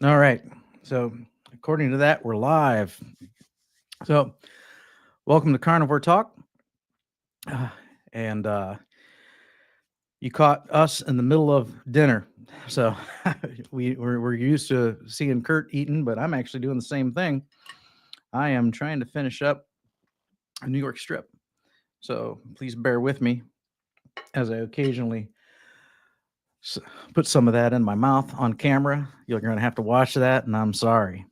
All right. So, according to that, we're live. So, welcome to Carnivore Talk. And you caught us in the middle of dinner. So, we're used to seeing Kurt eating, but I'm actually doing the same thing. I am trying to finish up a New York strip. So, please bear with me as I occasionally put some of that in my mouth on camera. You're going to have to watch that, and I'm sorry.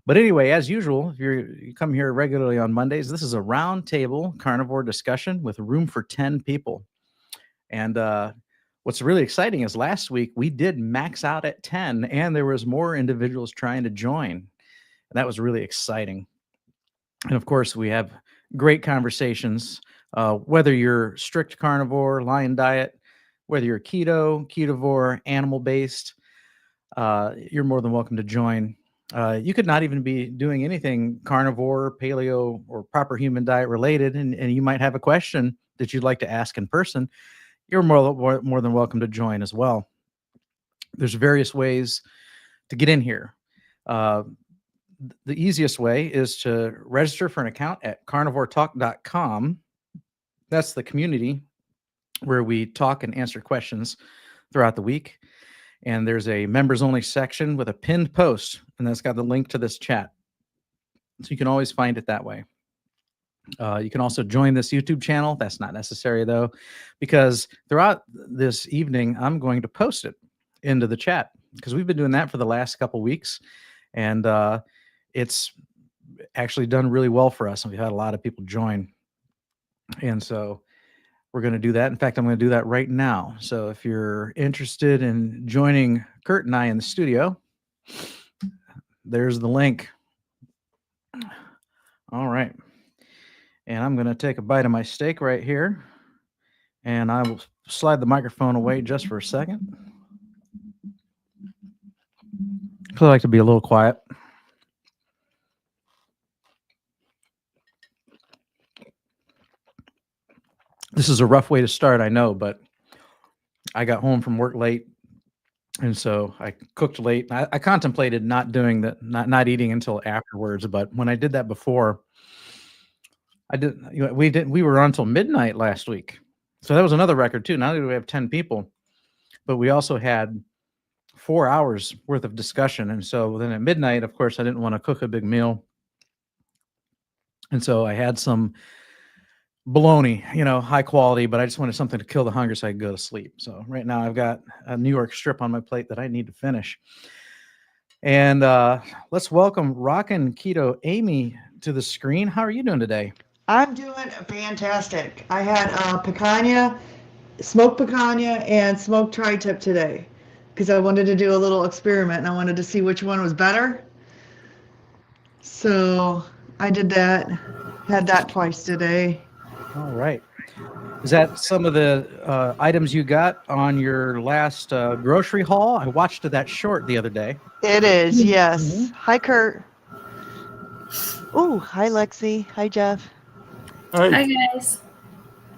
But anyway, as usual, if you come here regularly on Mondays, this is a round table carnivore discussion with room for 10 people. And what's really exciting is last week we did max out at 10, and there was more individuals trying to join. And that was really exciting. And of course, we have great conversations, whether you're strict carnivore, lion diet, whether you're keto, ketovore, animal-based, you're more than welcome to join. You could not even be doing anything carnivore, paleo, or proper human diet related, and you might have a question that you'd like to ask in person. You're more than welcome to join as well. There's various ways to get in here. The easiest way is to register for an account at carnivoretalk.com. That's the community where we talk and answer questions throughout the week. And there's a members only section with a pinned post, and that's got the link to this chat. So you can always find it that way. You can also join this YouTube channel. That's not necessary though, because throughout this evening, I'm going to post it into the chat because we've been doing that for the last couple weeks. And it's actually done really well for us. And we've had a lot of people join. And so we're going to do that. In fact, I'm going to do that right now. So if you're interested in joining Kurt and I in the studio, there's the link. All right. And I'm going to take a bite of my steak right here. And I will slide the microphone away just for a second. Because I like to be a little quiet. This is a rough way to start, I know, but I got home from work late, and so I cooked late. I contemplated not doing that, not eating until afterwards, but when I did that before, we were on until midnight last week. So that was another record too. Not only do we have 10 people, but we also had 4 hours worth of discussion. And so then at midnight, of course, I didn't want to cook a big meal. And so I had some bologna, high quality, but I just wanted something to kill the hunger so I could go to sleep. So right now I've got a New York strip on my plate that I need to finish. And let's welcome Rockin' Keto Amy to the screen. How are you doing today? I'm doing fantastic. I had picanha, smoked picanha, and smoked tri-tip today because I wanted to do a little experiment and I wanted to see which one was better. So I did that, had that twice today. All right. Is that some of the items you got on your last grocery haul? I watched that short the other day. It is, yes. Hi, Kurt. Oh, hi, Lexi. Hi, Jeff. Hi, guys.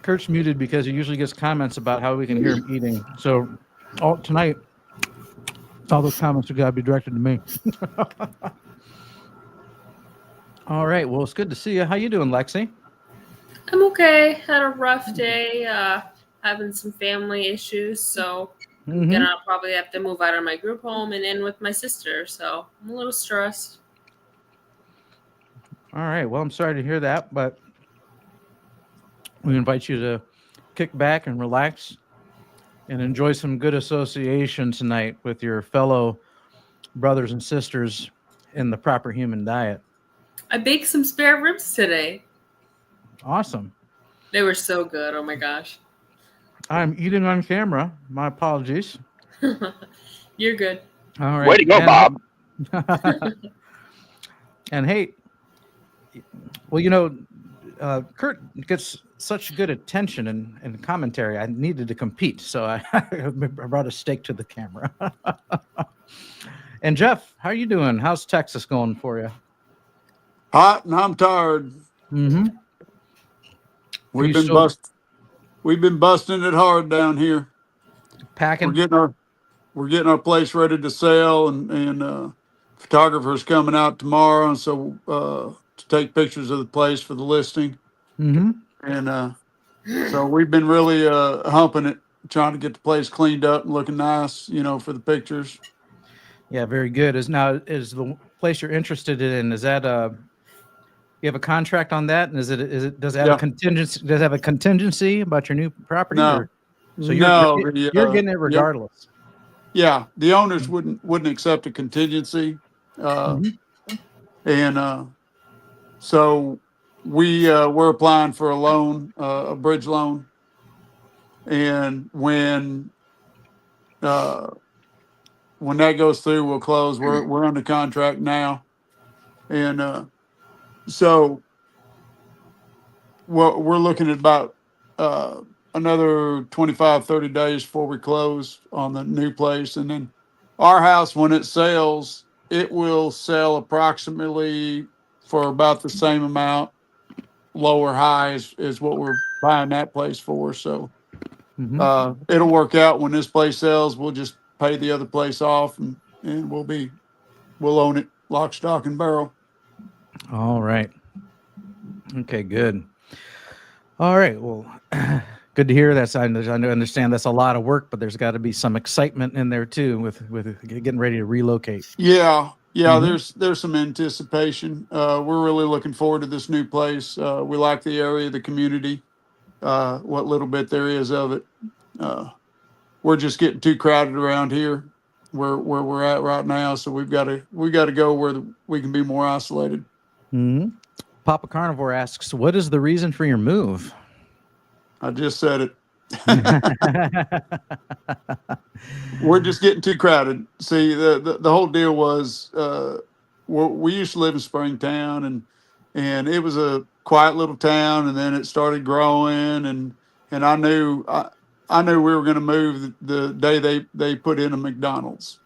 Kurt's muted because he usually gets comments about how we can hear him eating. So tonight, all those comments are got to be directed to me. All right. Well, it's good to see you. How you doing, Lexi? I'm okay. Had a rough day, having some family issues, so I'm gonna probably have to move out of my group home and in with my sister, so I'm a little stressed. All right. Well, I'm sorry to hear that, but we invite you to kick back and relax and enjoy some good association tonight with your fellow brothers and sisters in the proper human diet. I baked some spare ribs today. Awesome. They were so good. Oh my gosh. I'm eating on camera. My apologies. You're good. All right. Way to go, Bob. And hey, well, Kurt gets such good attention and commentary. I needed to compete, so I brought a steak to the camera. And Jeff, how are you doing? How's Texas going for you? Hot, and I'm tired. Mm-hmm. We've been busting it hard down here. Packing. We're we're getting our place ready to sell, and photographers coming out tomorrow, and so to take pictures of the place for the listing. Mm-hmm. And so we've been really humping it, trying to get the place cleaned up and looking nice, for the pictures. Yeah, very good. Is the place you're interested in? Is that you have a contract on that, and does it have Yeah. a contingency? Does it have a contingency about your new property? No, Or, so no, you're getting it regardless. Yeah, the owners wouldn't accept a contingency, Mhm. and so we're applying for a loan, a bridge loan, and when that goes through, we'll close. We're under contract now, and so we're looking at about another 25, 30 days before we close on the new place. And then our house, when it sells, it will sell approximately for about the same amount, low or high, is what we're buying that place for. So Mhm. it'll work out. When this place sells, we'll just pay the other place off, and we'll own it lock, stock, and barrel. All right. Okay, good. All right. Well, good to hear. I understand that's a lot of work, but there's got to be some excitement in there too with getting ready to relocate. Yeah, Mhm. there's some anticipation. We're really looking forward to this new place. We like the area, the community, what little bit there is of it. We're just getting too crowded around here, where we're at right now. So we got to go where we can be more isolated. Mhm. Papa Carnivore asks, "What is the reason for your move?" I just said it. We're just getting too crowded. See, the whole deal was we used to live in Springtown, and it was a quiet little town, and then it started growing, and I knew we were going to move the day they put in a McDonald's.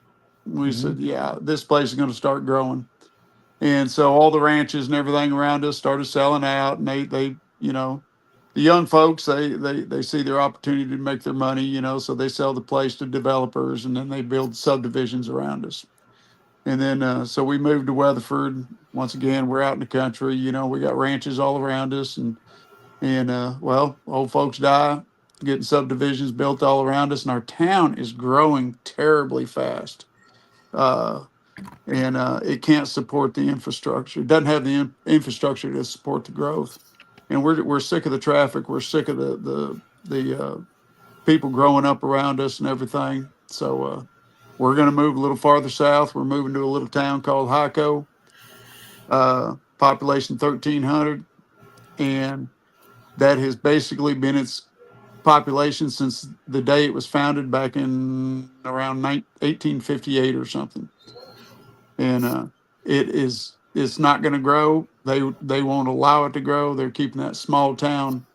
We said, Mhm. yeah, this place is going to start growing, and so all the ranches and everything around us started selling out, and they the young folks, they see their opportunity to make their money, so they sell the place to developers, and then they build subdivisions around us. And then so we moved to Weatherford. Once again, we're out in the country. We got ranches all around us, and well, old folks die, getting subdivisions built all around us, and our town is growing terribly fast. Uh, and it can't support the infrastructure. It doesn't have the infrastructure to support the growth, and we're sick of the traffic. We're sick of the people growing up around us and everything. So we're going to move a little farther south. We're moving to a little town called Hyco, population 1,300, and that has basically been its population since the day it was founded back in around 1858 or something. And it's not going to grow. They won't allow it to grow. They're keeping that small town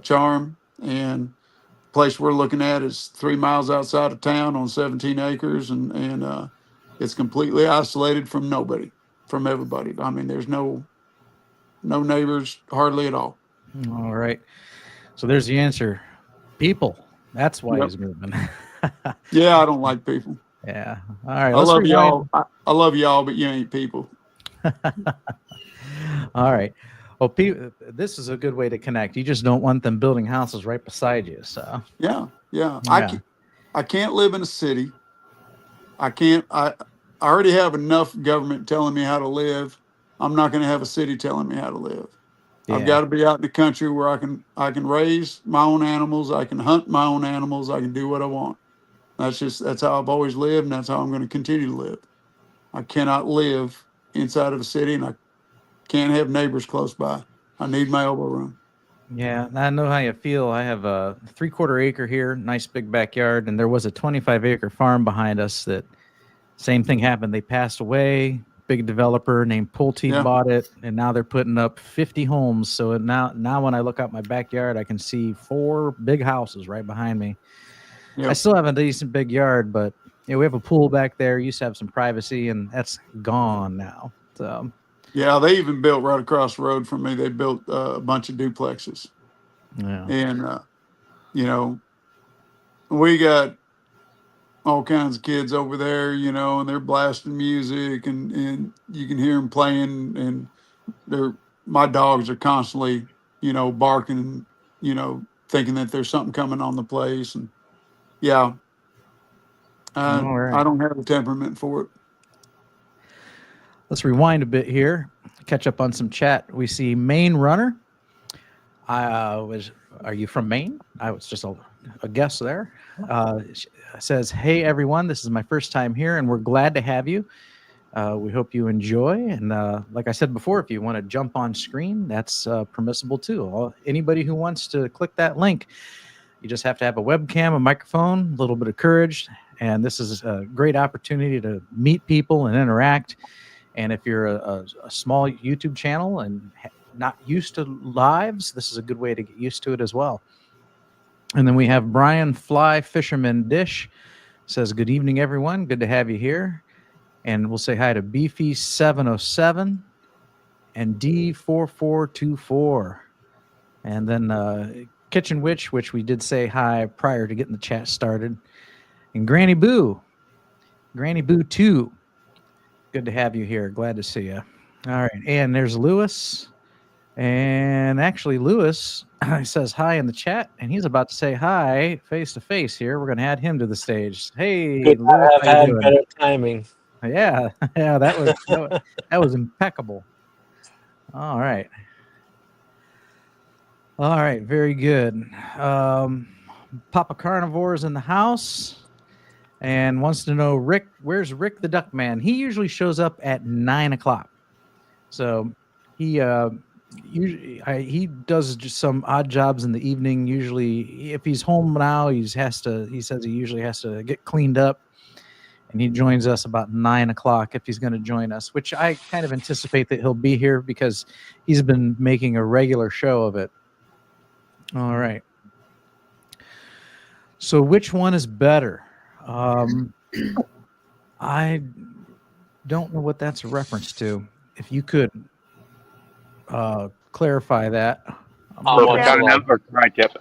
charm. And the place we're looking at is 3 miles outside of town on 17 acres, and it's completely isolated from nobody, from everybody. I mean, there's no neighbors hardly at all. All right. So there's the answer. People. That's why Yep. he's moving. Yeah, I don't like people. Yeah. All right. I Let's love rewind. y'all. I love y'all, but you ain't people. All right. Well, this is a good way to connect. You just don't want them building houses right beside you. So Yeah. yeah. I can't live in a city. I can't. I already have enough government telling me how to live. I'm not going to have a city telling me how to live. I've got Yeah. to be out in the country where I can raise my own animals. I can hunt my own animals. I can do what I want. That's how I've always lived, and that's how I'm going to continue to live. I cannot live inside of a city, and I can't have neighbors close by. I need my elbow room. Yeah. I know how you feel. I have a 3/4 acre here, nice big backyard, and there was a 25-acre farm behind us that same thing happened. They passed away. Big developer named Pulte Yeah. bought it, and now they're putting up 50 homes. So now when I look out my backyard, I can see 4 big houses right behind me. I Yep. still have a decent big yard, but we have a pool back there. Used to have some privacy, and that's gone now. So Yeah, they even built right across the road from me. They built a bunch of duplexes, yeah. and you know, we got all kinds of kids over there, and they're blasting music, and you can hear them playing, and my dogs are constantly, barking, thinking that there's something coming on the place. And yeah, All right. I don't have a temperament for it. Let's rewind a bit here, catch up on some chat. We see Maine Runner. Are you from Maine? I was just a guess there. Says, hey, everyone, this is my first time here, and we're glad to have you. We hope you enjoy. And like I said before, if you want to jump on screen, that's permissible too. Anybody who wants to click that link, you just have to have a webcam, a microphone, a little bit of courage. And this is a great opportunity to meet people and interact. And if you're a small YouTube channel and not used to lives, this is a good way to get used to it as well. And then we have Brian Fly Fisherman Dish says, good evening, everyone. Good to have you here. And we'll say hi to Beefy 707 and D4424. And then Kitchen Witch, which we did say hi prior to getting the chat started. And Granny Boo 2. Good to have you here. Glad to see you. All right. And there's Lewis. And actually, Lewis says hi in the chat, and he's about to say hi face to face here. We're going to add him to the stage. Hey, Could Lewis, not have how you had doing? better timing. Yeah, that was impeccable. All right, very good. Papa Carnivore's in the house and wants to know, Rick, where's Rick the Duck Man? He usually shows up at 9 o'clock. So he he does just some odd jobs in the evening. Usually, if he's home now, he says he usually has to get cleaned up, and he joins us about 9 o'clock if he's going to join us, which I kind of anticipate that he'll be here because he's been making a regular show of it. All right. So which one is better? I don't know what that's a reference to. If you could clarify that. Oh, or tri-tip.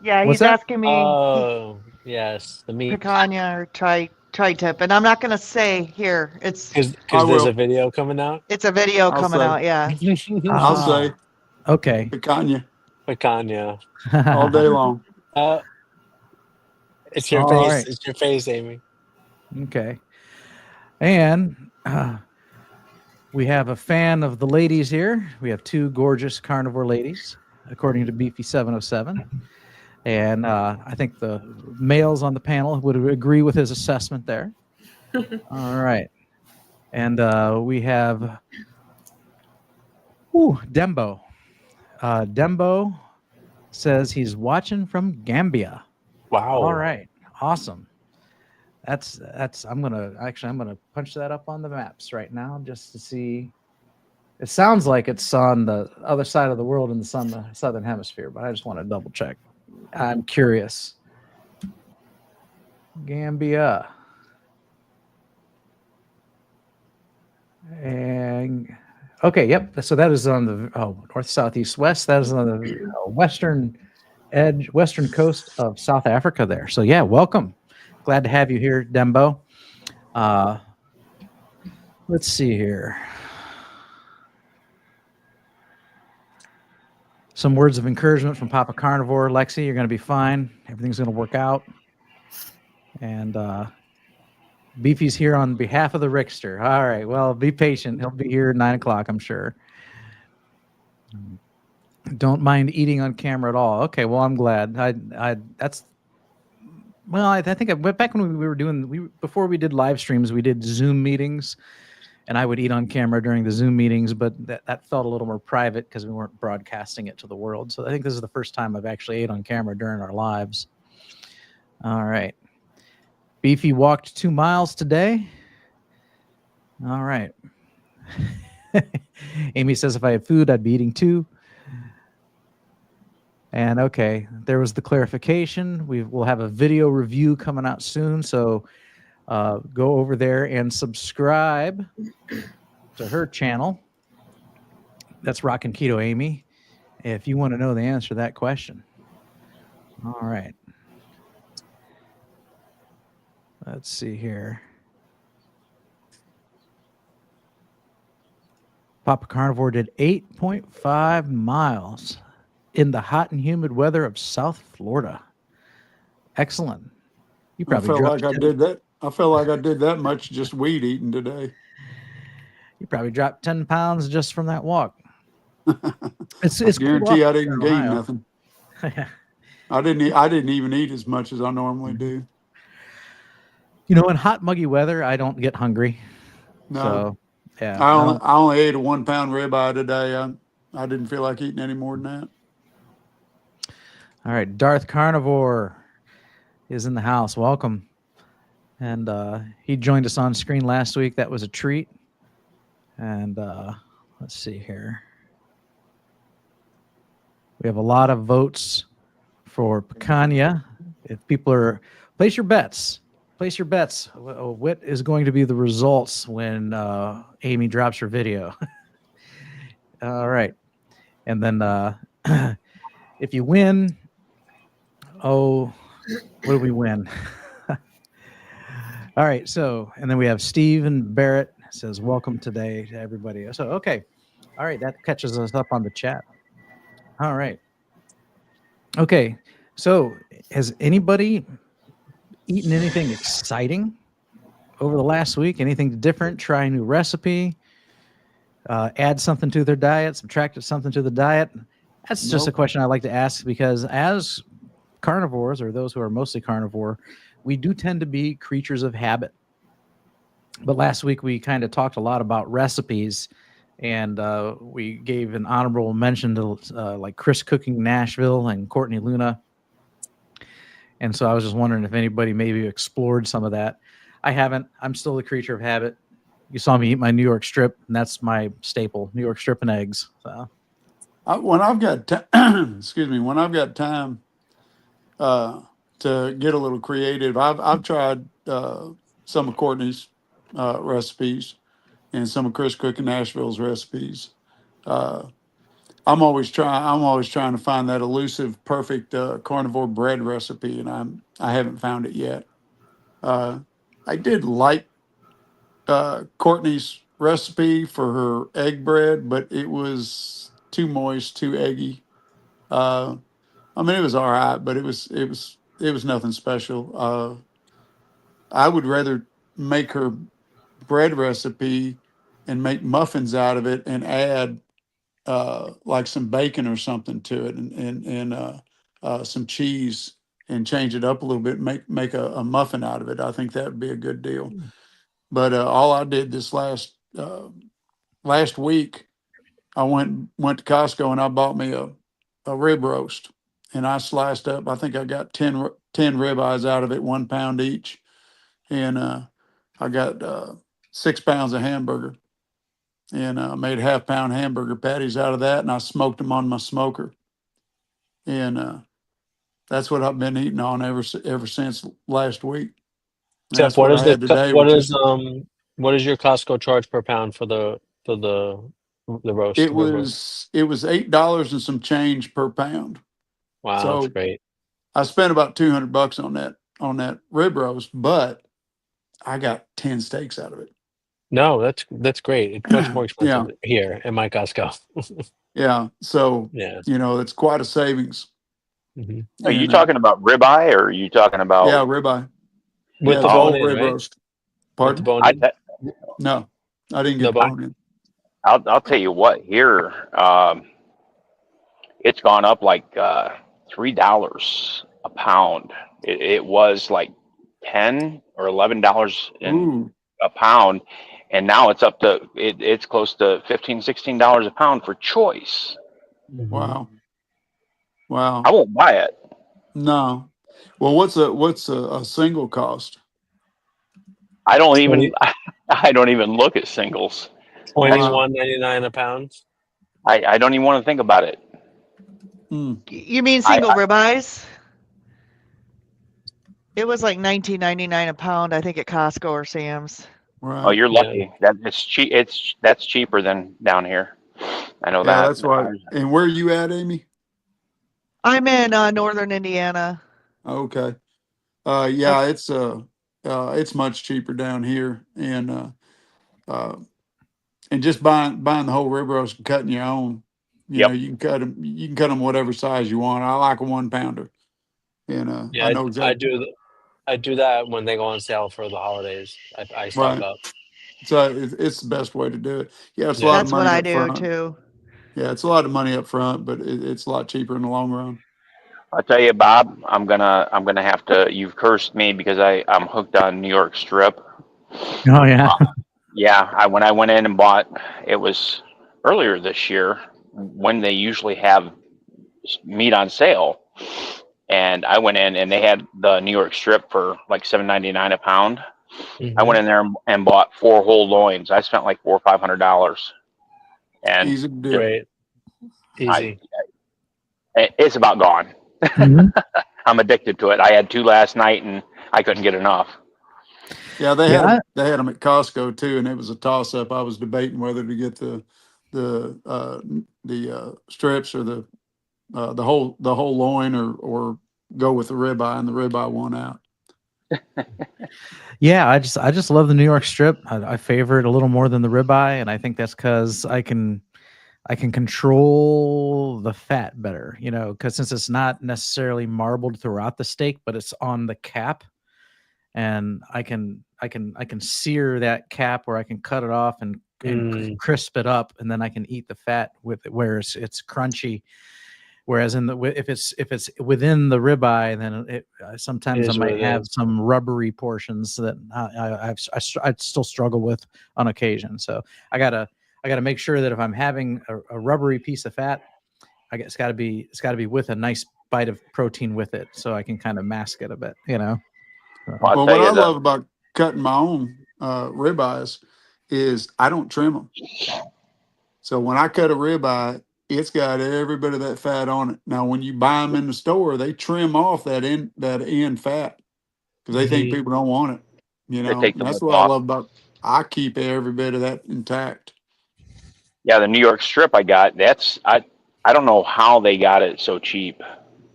Yeah, What's he's that? asking me Oh, yes, the meat. picanha or tri-tip, and I'm not gonna say here. It's Because I there's will. a video coming out. it's a video I'll coming say. out. Yeah. I'll say Okay. picanha Picanha. all day long. It's your All face. right. It's your face, Amy. Okay. And we have a fan of the ladies here. We have two gorgeous carnivore ladies, according to Beefy 707. And I think the males on the panel would agree with his assessment there. All right. And we have Dembo. Dembo says he's watching from Gambia. Wow. All right. Awesome. That's I'm gonna punch that up on the maps right now just to see. It sounds like it's on the other side of the world in the southern hemisphere, but I just want to double check. I'm curious. Gambia. And okay, yep. So that is on the north, south, east, west. That is on the western coast of South Africa there. So yeah, welcome. Glad to have you here, Dembo. Let's see here. Some words of encouragement from Papa Carnivore. Lexi, you're going to be fine. Everything's going to work out. And Beefy's here on behalf of the Rickster. All right. Well, be patient. He'll be here at 9 o'clock, I'm sure. Don't mind eating on camera at all. Okay. Well, I'm glad. I think I went back when we were before we did live streams, we did Zoom meetings, and I would eat on camera during the Zoom meetings, but that felt a little more private because we weren't broadcasting it to the world. So I think this is the first time I've actually ate on camera during our lives. All right. Beefy walked 2 miles today. All right. Amy says if I had food, I'd be eating too. And okay, there was the clarification. We'll have a video review coming out soon. So go over there and subscribe to her channel. That's Rockin' Keto Amy, if you want to know the answer to that question. All right. let's see here. Papa Carnivore did 8.5 miles in the hot and humid weather of South Florida. Excellent. You I probably felt dropped like I did that. I felt like I did that much just weed eating today. you probably dropped 10 pounds just from that walk. I It's cooled guarantee off I didn't in gain Ohio. nothing. I didn't even eat as much as I normally do. You know, in hot, muggy weather, I don't get hungry. No, So, yeah. I only ate a 1 pound ribeye today. I didn't feel like eating any more than that. All right. Darth Carnivore is in the house. Welcome. And he joined us on screen last week. That was a treat. And let's see here. We have a lot of votes for Picanha. If people are, place your bets. Place your bets. What is going to be the results when Amy drops her video? All right. And then if you win, what do we win? All right. So, and then we have Steven Barrett says, welcome today to everybody. So, okay. All right. That catches us up on the chat. All right. Okay. So, has anybody eaten anything exciting over the last week? Anything different? Try a new recipe? Add something to their diet? Subtract something to the diet? That's just a question I like to ask because as carnivores, or those who are mostly carnivore, we do tend to be creatures of habit. But last week we kind of talked a lot about recipes, and we gave an honorable mention to like Chris Cooking Nashville and Courtney Luna. And so I was just wondering if anybody maybe explored some of that. I haven't. I'm still a creature of habit. You saw me eat my New York strip, and that's my staple: New York strip and eggs. So. When I've got excuse me, when I've got time to get a little creative, I've tried some of Courtney's recipes and some of Chris Cook and Nashville's recipes. I'm always trying to find that elusive, perfect carnivore bread recipe, and I haven't found it yet. I did like Courtney's recipe for her egg bread, but it was too moist, too eggy. I mean, it was all right, but it was nothing special. I would rather make her bread recipe and make muffins out of it and add like some bacon or something to it and some cheese and change it up a little bit, make a muffin out of it. I think that would be a good deal. But all I did this last week, I went to Costco and I bought me a rib roast, and I sliced up. I think I got 10 ribeyes out of it, 1 pound each, and I got 6 pounds of hamburger, and made half-pound hamburger patties out of that, and I smoked them on my smoker, and that's what I've been eating on ever since last week. And Jeff, that's what I had today. what is your Costco charge per pound for the roast? It was $8 and some change per pound. Wow, So that's great. I spent about $200 on that rib roast, but I got 10 steaks out of it. No, that's great. It's much more expensive here in my Costco. Yeah. So Yeah. it's quite a savings. Mm-hmm. Are you talking about ribeye, or are you talking about? Yeah, ribeye. With the bone whole in, rib right? roast. Pardon? With the bone in? No, I didn't get No the bone? bone in. I'll tell you what. Here, it's gone up like $3 a pound. It was like $10 or $11 a pound, and now it's up to it's close to $15-16 a pound for choice. Wow. I won't buy it. No. Well, what's a single cost? I don't even look at singles. $21.99 a pound. I don't even want to think about it. You mean single ribeyes? It was like $19.99 a pound, I think, at Costco or Sam's. Right. Oh, you're lucky. That's cheap. That's cheaper than down here. I know that. That's why. And where are you at, Amy? I'm in northern Indiana. Okay. Yeah, it's it's much cheaper down here, and just buying the whole rib roast and cutting your own. You know, Yep. you can cut them whatever size you want. I like a 1-pounder, and Yeah, I know I exactly. do. I do that when they go on sale for the holidays. I stock Right. up. So it's the best way to do it. Yeah, it's a Yeah. lot of That's what money I up do front. too. Yeah, it's a lot of money up front, but it's a lot cheaper in the long run. I'll tell you, Bob, I'm gonna have to. You've cursed me because I'm hooked on New York Strip. Oh yeah. Yeah, when I went in and bought, it was earlier this year when they usually have meat on sale, and I went in and they had the New York Strip for like $7.99 a pound. I Hmm. went in there and bought 4 whole loins. I spent like $400 or $500, and Easy to do. Great. I Easy. it's about gone. Mhm. I'm addicted to it. I had 2 last night and I couldn't get enough. Yeah, Yeah. they had them at Costco too, and it was a toss up. I was debating whether to get the strips or the whole loin, or go with the ribeye, and the ribeye won out. Yeah, I just love the New York strip. I favor it a little more than the ribeye, and I think that's because I can control the fat better, you know, because since it's not necessarily marbled throughout the steak, but it's on the cap, and I can sear that cap, or I can cut it off and crisp it up, and then I can eat the fat with it, where it's crunchy. Whereas if it's within the ribeye, then It sometimes I is what might it have is. some rubbery portions that I still struggle with on occasion. So I gotta make sure that if I'm having a rubbery piece of fat, it's got to be with a nice bite of protein with it, so I can kind of mask it a bit, you know. Well, So, I'll Well, tell what I you love about cutting my own ribeyes is I don't trim them. So when I cut a ribeye, it's got every bit of that fat on it. Now, when you buy them in the store, they trim off that end fat because they think Mhm. people don't want it. You they know, take and the that's lip what I off. love about. I keep every bit of that intact. Yeah, the New York Strip I got. I don't know how they got it so cheap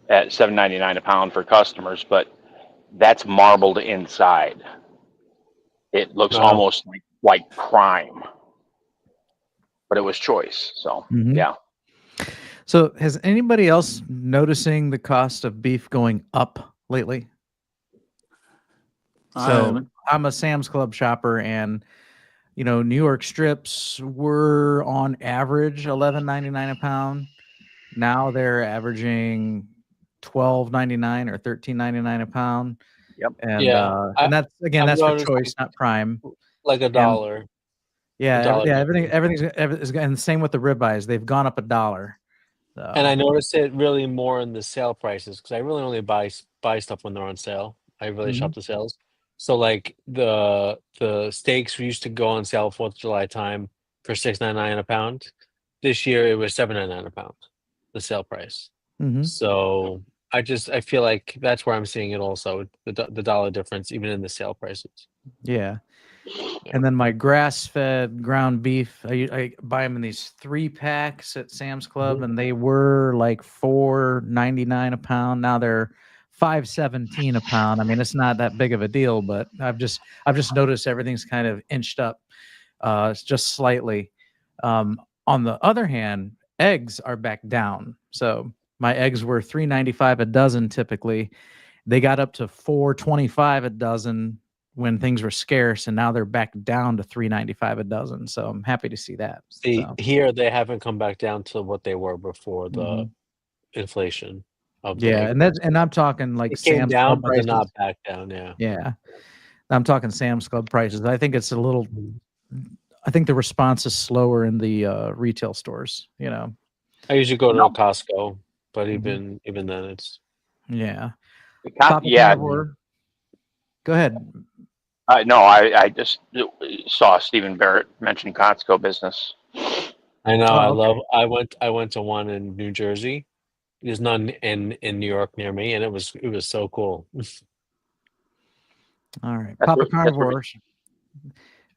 at $7.99 a pound for customers, but that's marbled inside. It looks Wow. almost like prime, but it was choice. So mhm. yeah. So has anybody else noticing the cost of beef going up lately? I So haven't. I'm a Sam's Club shopper, and you know, New York strips were on average 11.99 a pound. Now they're averaging 12.99 or 13.99 a pound, Yep. Yeah. and that's again, I've that's for noticed choice, not prime. like a And dollar. yeah, A dollar difference. everything's and the same with the ribeyes. They've gone up a dollar. And So I notice it really more in the sale prices because I really only buy stuff when they're on sale. I really shop mhm, the sales. So like the steaks used to go on sale 4th of July time for 6.99 a pound. This year it was 7.99 a pound, the sale price. mhm. So I feel like that's where I'm seeing it also, the dollar difference even in the sale prices. Yeah. Yeah. And then my grass-fed ground beef, I buy them in these 3 packs at Sam's Club, Mhm. and they were like 4.99 a pound. Now they're 5.17 a pound. I mean, it's not that big of a deal, but I've just noticed everything's kind of inched up, it's just slightly. On the other hand, eggs are back down. So my eggs were 3.95 a dozen typically. They got up to 4.25 a dozen when things were scarce, and now they're back down to 3.95 a dozen. So I'm happy to see that. See, So here they haven't come back down to what they were before the mhm. inflation of the Yeah, egg and prices. I'm talking like It came Sam's Club down, but they're prices. not back down, yeah. Yeah, I'm talking Sam's Club prices. I think it's a little. Mhm. I think the response is slower in the retail stores. You know. I usually go to No. Costco, but Mhm. even then it's Yeah. Papa Yeah. Carnivore. Go ahead. No, I just saw Stephen Barrett mention Costco business. I know, Oh, okay. I went to one in New Jersey. There's none in New York near me, and it was so cool. All right. That's Papa where Carnivore.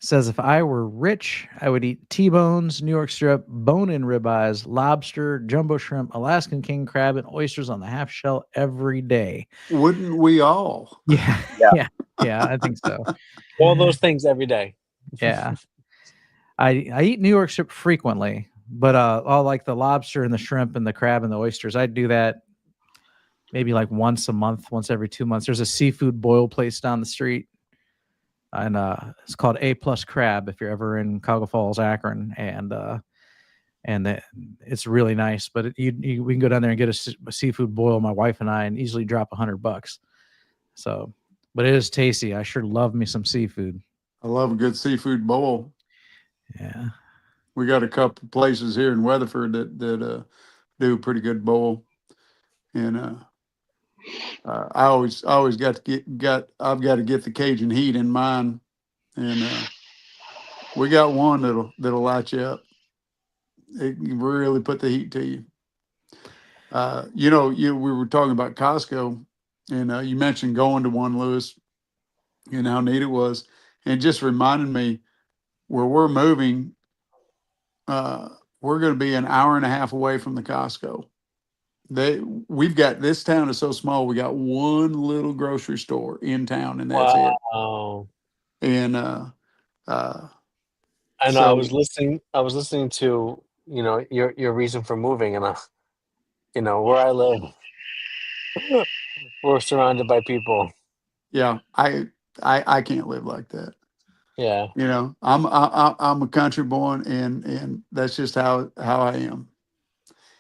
Says if I were rich, I would eat T-bones, New York strip, bone-in ribeyes, lobster, jumbo shrimp, Alaskan king crab, and oysters on the half shell every day. Wouldn't we all? Yeah, Yeah. yeah, I think so. All those things every day. Yeah, I eat New York strip frequently, but all like the lobster and the shrimp and the crab and the oysters, I do that maybe like once a month, once every 2 months. There's a seafood boil place down the street, and it's called A Plus Crab if you're ever in Cuyahoga Falls, Akron, and it's really nice. But we can go down there and get a seafood boil, my wife and I, and easily drop $100. So, but it is tasty. I sure love me some seafood. I love a good seafood boil. Yeah. We got a couple places here in Weatherford that do a pretty good boil, and I always I've got to get the Cajun heat in mine, and we got one that'll light you up. It can really put the heat to you. We were talking about Costco, and you mentioned going to one, Lewis, and how neat it was, and it just reminded me where we're moving. We're going to be an hour and a half away from the Costco. We've got, this town is so small. We got one little grocery store in town, and that's it. Wow. And I know. I was listening to your reason for moving, and where I live, we're surrounded by people. yeah, I can't live like that. Yeah. I'm a country born, and that's just how I am.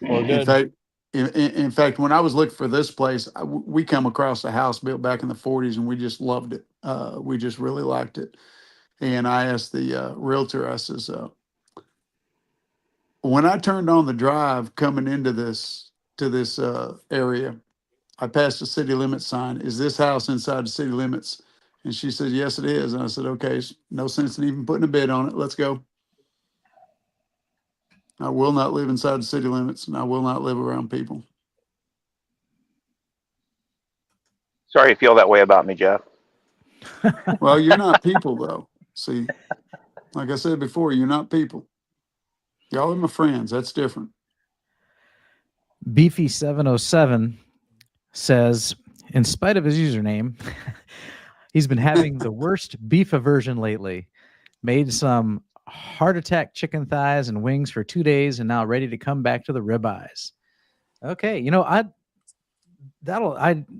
Well, good. In fact, when I was looking for this place, we come across a house built back in the 40s, and we just loved it. We just really liked it. And I asked the realtor, I says, when I turned on the drive coming into this area, I passed a city limits sign. Is this house inside the city limits? And she said, yes, it is. And I said, okay, no sense in even putting a bid on it. Let's go. I will not live inside the city limits, and I will not live around people. Sorry you feel that way about me, Jeff. Well, you're not people, though. See, like I said before, you're not people. Y'all are my friends. That's different. Beefy707 says, in spite of his username, he's been having the worst beef aversion lately. Made some heart attack chicken thighs and wings for 2 days, and now ready to come back to the ribeyes. Okay, I'd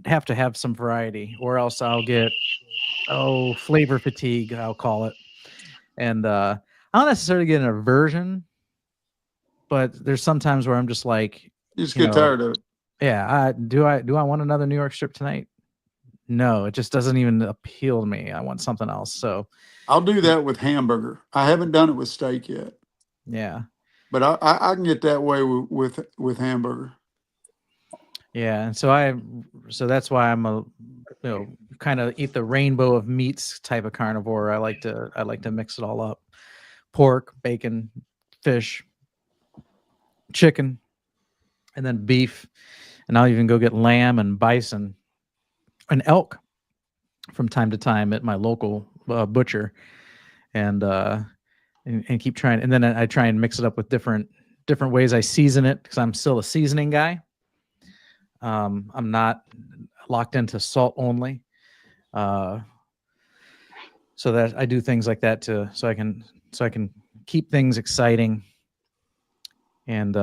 have to have some variety, or else I'll get flavor fatigue, I'll call it. And I don't necessarily get an aversion, but there's sometimes where I'm just like, you just get tired of it. Yeah, do I want another New York strip tonight? No, it just doesn't even appeal to me. I want something else. So I'll do that with hamburger. I haven't done it with steak yet. Yeah, but I can get that way with hamburger. Yeah, and so that's why I'm a kind of eat the rainbow of meats type of carnivore. I like to mix it all up: pork, bacon, fish, chicken, and then beef, and I'll even go get lamb and bison and elk from time to time at my local butcher, and keep trying. And then I try and mix it up with different ways I season it, because I'm still a seasoning guy. I'm not locked into salt only. So that I do things like that so I can keep things exciting. And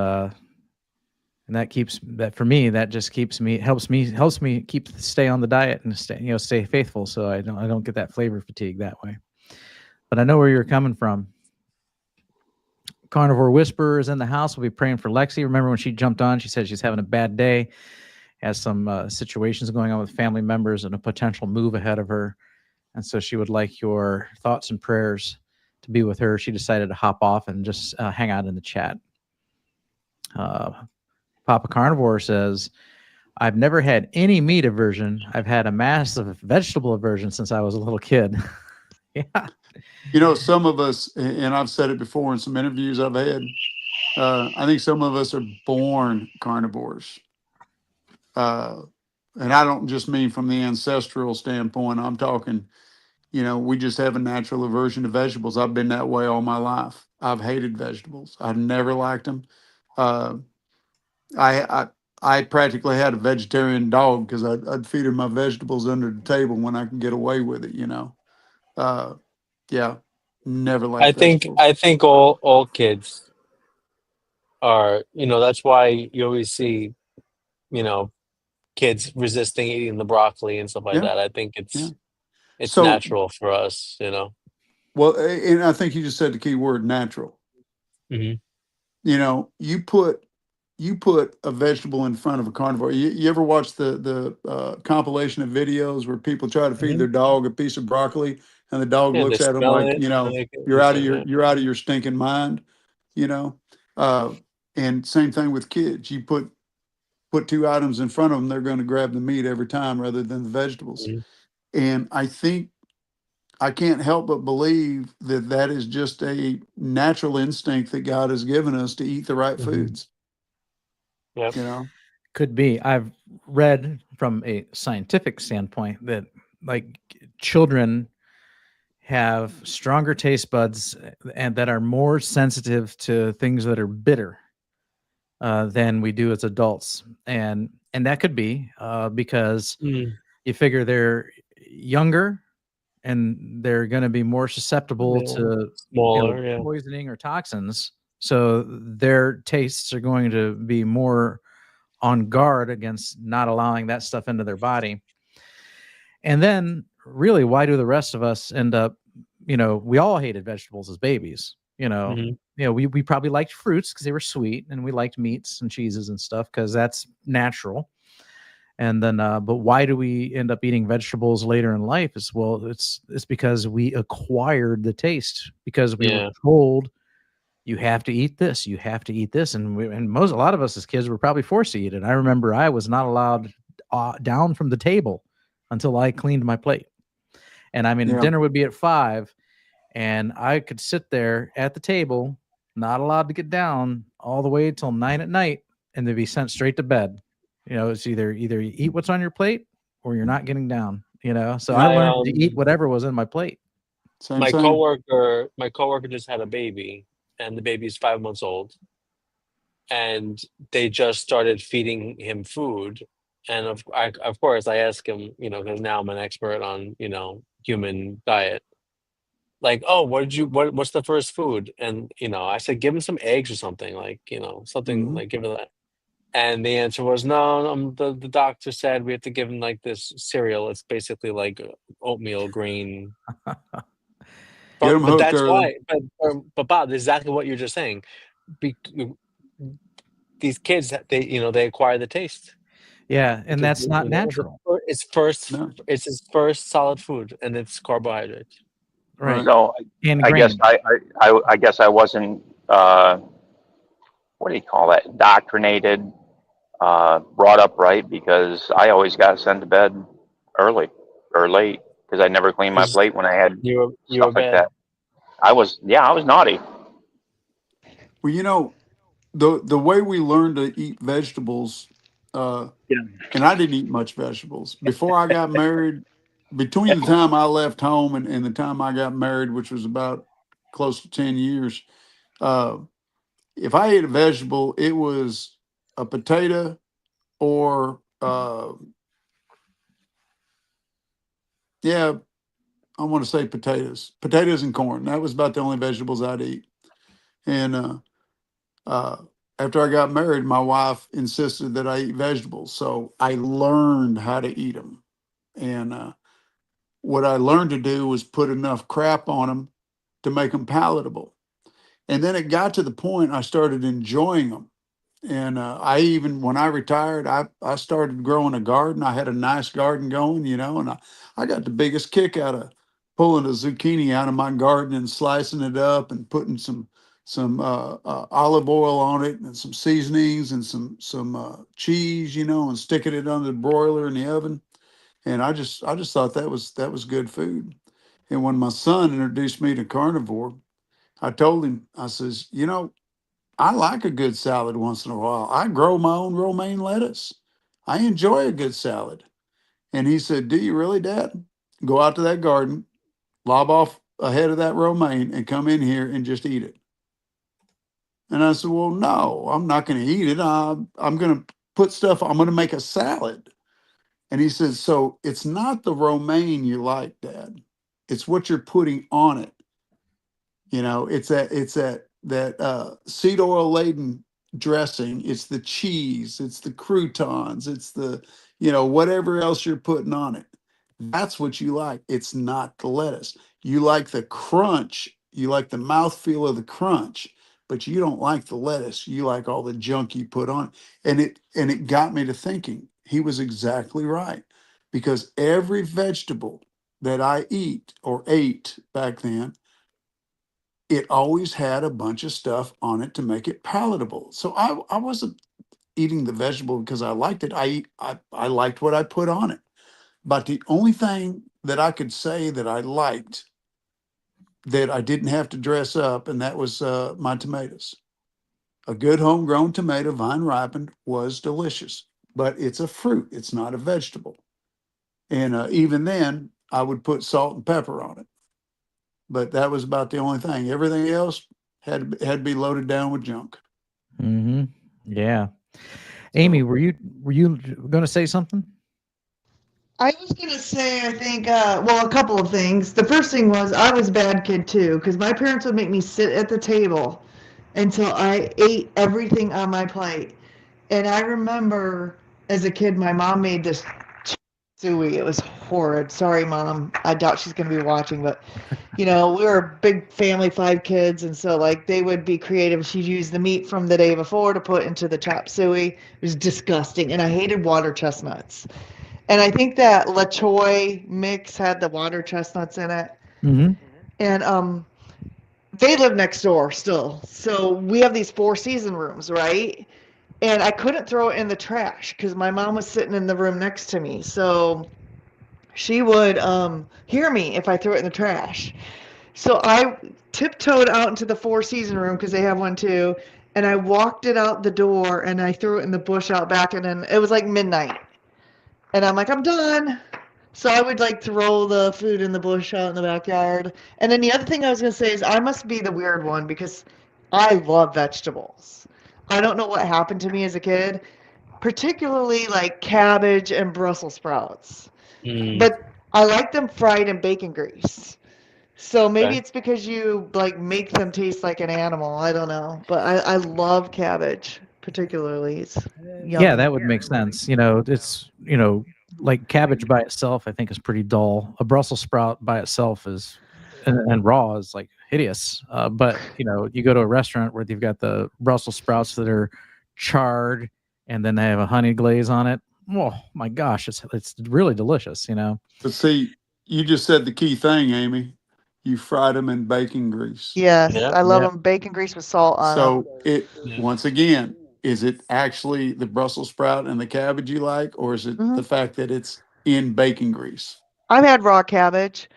that for me, that just helps me stay on the diet and stay faithful. So I don't get that flavor fatigue that way. But I know where you're coming from. Carnivore Whisperer is in the house. We'll be praying for Lexi. Remember when she jumped on, she said she's having a bad day, has some situations going on with family members and a potential move ahead of her. And so she would like your thoughts and prayers to be with her. She decided to hop off and just hang out in the chat. Papa Carnivore says, I've never had any meat aversion. I've had a massive vegetable aversion since I was a little kid. Yeah. Some of us, and I've said it before in some interviews I've had, I think some of us are born carnivores. And I don't just mean from the ancestral standpoint. I'm talking, you know, we just have a natural aversion to vegetables. I've been that way all my life. I've hated vegetables. I've never liked them. Uh, I I practically had a vegetarian dog because I'd feed her my vegetables under the table when I can get away with it. You know, uh, yeah, never liked vegetables. I think all kids are, you know, that's why you always see, you know, kids resisting eating the broccoli and stuff like Yeah, that. I think yeah. it's So, natural for us, you know. well, and I think you just said the key word, natural. Hmm. You know, you put a vegetable in front of a carnivore. You ever watch the compilation of videos where people try to feed Hmm. their dog a piece of broccoli and the dog Yeah, they looks at them smell like, it you and know, they it's like, yeah. you're out of your stinking mind, you know? Uh, and same thing with kids. You put two items in front of them, they're going to grab the meat every time rather than the vegetables. Mhm. And I think I can't help but believe that that is just a natural instinct that God has given us to eat the right Mhm. foods, Yep. you know? Could be. I've read from a scientific standpoint that like children have stronger taste buds and that are more sensitive to things that are bitter than we do as adults, and that could be because Mm. you figure they're younger and they're going to be more susceptible Yeah. to Smaller, yeah. poisoning or toxins, so their tastes are going to be more on guard against not allowing that stuff into their body. And then really, why do the rest of us end up, we all hated vegetables as babies, Hmm. we probably liked fruits because they were sweet, and we liked meats and cheeses and stuff because that's natural. And then but why do we end up eating vegetables later in life? Is well, it's because we acquired the taste because we were Yeah. told you have to eat this, you have to eat this, and a lot of us as kids were probably forced to eat it. I remember I was not allowed down from the table until I cleaned my plate. And I mean, Yeah. dinner would be at 5, and I could sit there at the table, not allowed to get down all the way till 9 at night, and then be sent straight to bed. It's either you eat what's on your plate or you're not getting down. So I My learned to eat whatever was in my plate. Same, same. my coworker just had a baby, and the baby's 5 months old, and they just started feeding him food. And of course, I ask him, you know, because now I'm an expert on, you know, human diet. Like, oh, what's the first food? And, you know, I said, give him some eggs or something, like, you know, something Mhm. like, give him that. And the answer was, no, the doctor said we have to give him like this cereal. It's basically like oatmeal green. Get them But hooked that's early. why. But Bob, exactly what you're just saying. Be, these kids, they acquire the taste Yeah, and because that's not natural. No, it's his first solid food, and it's carbohydrate. Right. right. So And I guess grain. I guess I wasn't what do you call that? Indoctrinated, brought up right because I always got sent to bed early or late because I never cleaned my 'Cause plate when I had you stuff were like bad. that. I was naughty. Well, you know, the way we learned to eat vegetables, uh, Yeah. and I didn't eat much vegetables before I got married. Between the time I left home and the time I got married, which was about close to 10 years, uh, if I ate a vegetable, it was a potato or yeah, I want to say potatoes and corn. That was about the only vegetables I'd eat. And uh, after I got married, my wife insisted that I eat vegetables, so I learned how to eat them. And what I learned to do was put enough crap on them to make them palatable. And then it got to the point I started enjoying them. And I even, when I retired, I started growing a garden. I had a nice garden going, you know, and I got the biggest kick out of pulling a zucchini out of my garden and slicing it up and putting some olive oil on it and some seasonings and some cheese, you know, and sticking it under the broiler in the oven. And I just thought that was good food. And when my son introduced me to carnivore, I told him, I says, you know, I like a good salad once in a while. I grow my own romaine lettuce. I enjoy a good salad. And he said, do you really, Dad? Go out to that garden, lob off a head of that romaine and come in here and just eat it. And I said, well, no, I'm not going to eat it. I'm going to put stuff, I'm going to make a salad. And he said, so it's not the romaine you like, Dad. It's what you're putting on it. You know, it's that seed oil laden dressing. It's the cheese. It's the croutons. It's the, you know, whatever else you're putting on it. That's what you like. It's not the lettuce. You like the crunch. You like the mouthfeel of the crunch, but you don't like the lettuce. You like all the junk you put on. And it got me to thinking. He was exactly right, because every vegetable that I eat or ate back then, it always had a bunch of stuff on it to make it palatable. So I wasn't eating the vegetable because I liked it. I liked what I put on it. But the only thing that I could say that I liked that I didn't have to dress up, and that was my tomatoes. A good homegrown tomato, vine ripened, was delicious, but it's a fruit. It's not a vegetable. And even then, I would put salt and pepper on it. But that was about the only thing. Everything else had to be loaded down with junk. Mm-hmm. Yeah. Amy, were you going to say something? I was going to say, I think, well, a couple of things. The first thing was I was a bad kid too, because my parents would make me sit at the table until I ate everything on my plate. And I remember as a kid, my mom made this suey. It was horrid. Sorry, Mom. I doubt she's going to be watching, but you know, we were a big family, 5 kids, and so like they would be creative. She'd use the meat from the day before to put into the chop suey. It was disgusting, and I hated water chestnuts. And I think that La Choy mix had the water chestnuts in it. Mm-hmm. And they live next door still. So we have these 4-season rooms, right? And I couldn't throw it in the trash because my mom was sitting in the room next to me. So she would hear me if I threw it in the trash. So I tiptoed out into the 4-season room because they have one too. And I walked it out the door and I threw it in the bush out back. And then it was like midnight. And I'm like, I'm done. So I would like throw the food in the bush out in the backyard. And then the other thing I was going to say is I must be the weird one because I love vegetables. I don't know what happened to me as a kid, particularly like cabbage and Brussels sprouts. But I like them fried in bacon grease. So maybe Okay. it's because you like make them taste like an animal. I don't know. But I love cabbage, particularly. It's Yeah, yummy. that would make sense. You know, it's, you know, like cabbage by itself, I think is pretty dull. A Brussels sprout by itself is, and raw is like hideous. But you know, you go to a restaurant where you've got the Brussels sprouts that are charred and then they have a honey glaze on it. Oh my gosh, it's really delicious. You know. But see, you just said the key thing, Amy. You fried them in bacon grease. Yes, Yeah. I love Yeah. them. Bacon grease with salt on them. So once again, is it actually the Brussels sprout and the cabbage you like, or is it the fact that it's in bacon grease? I've had raw cabbage.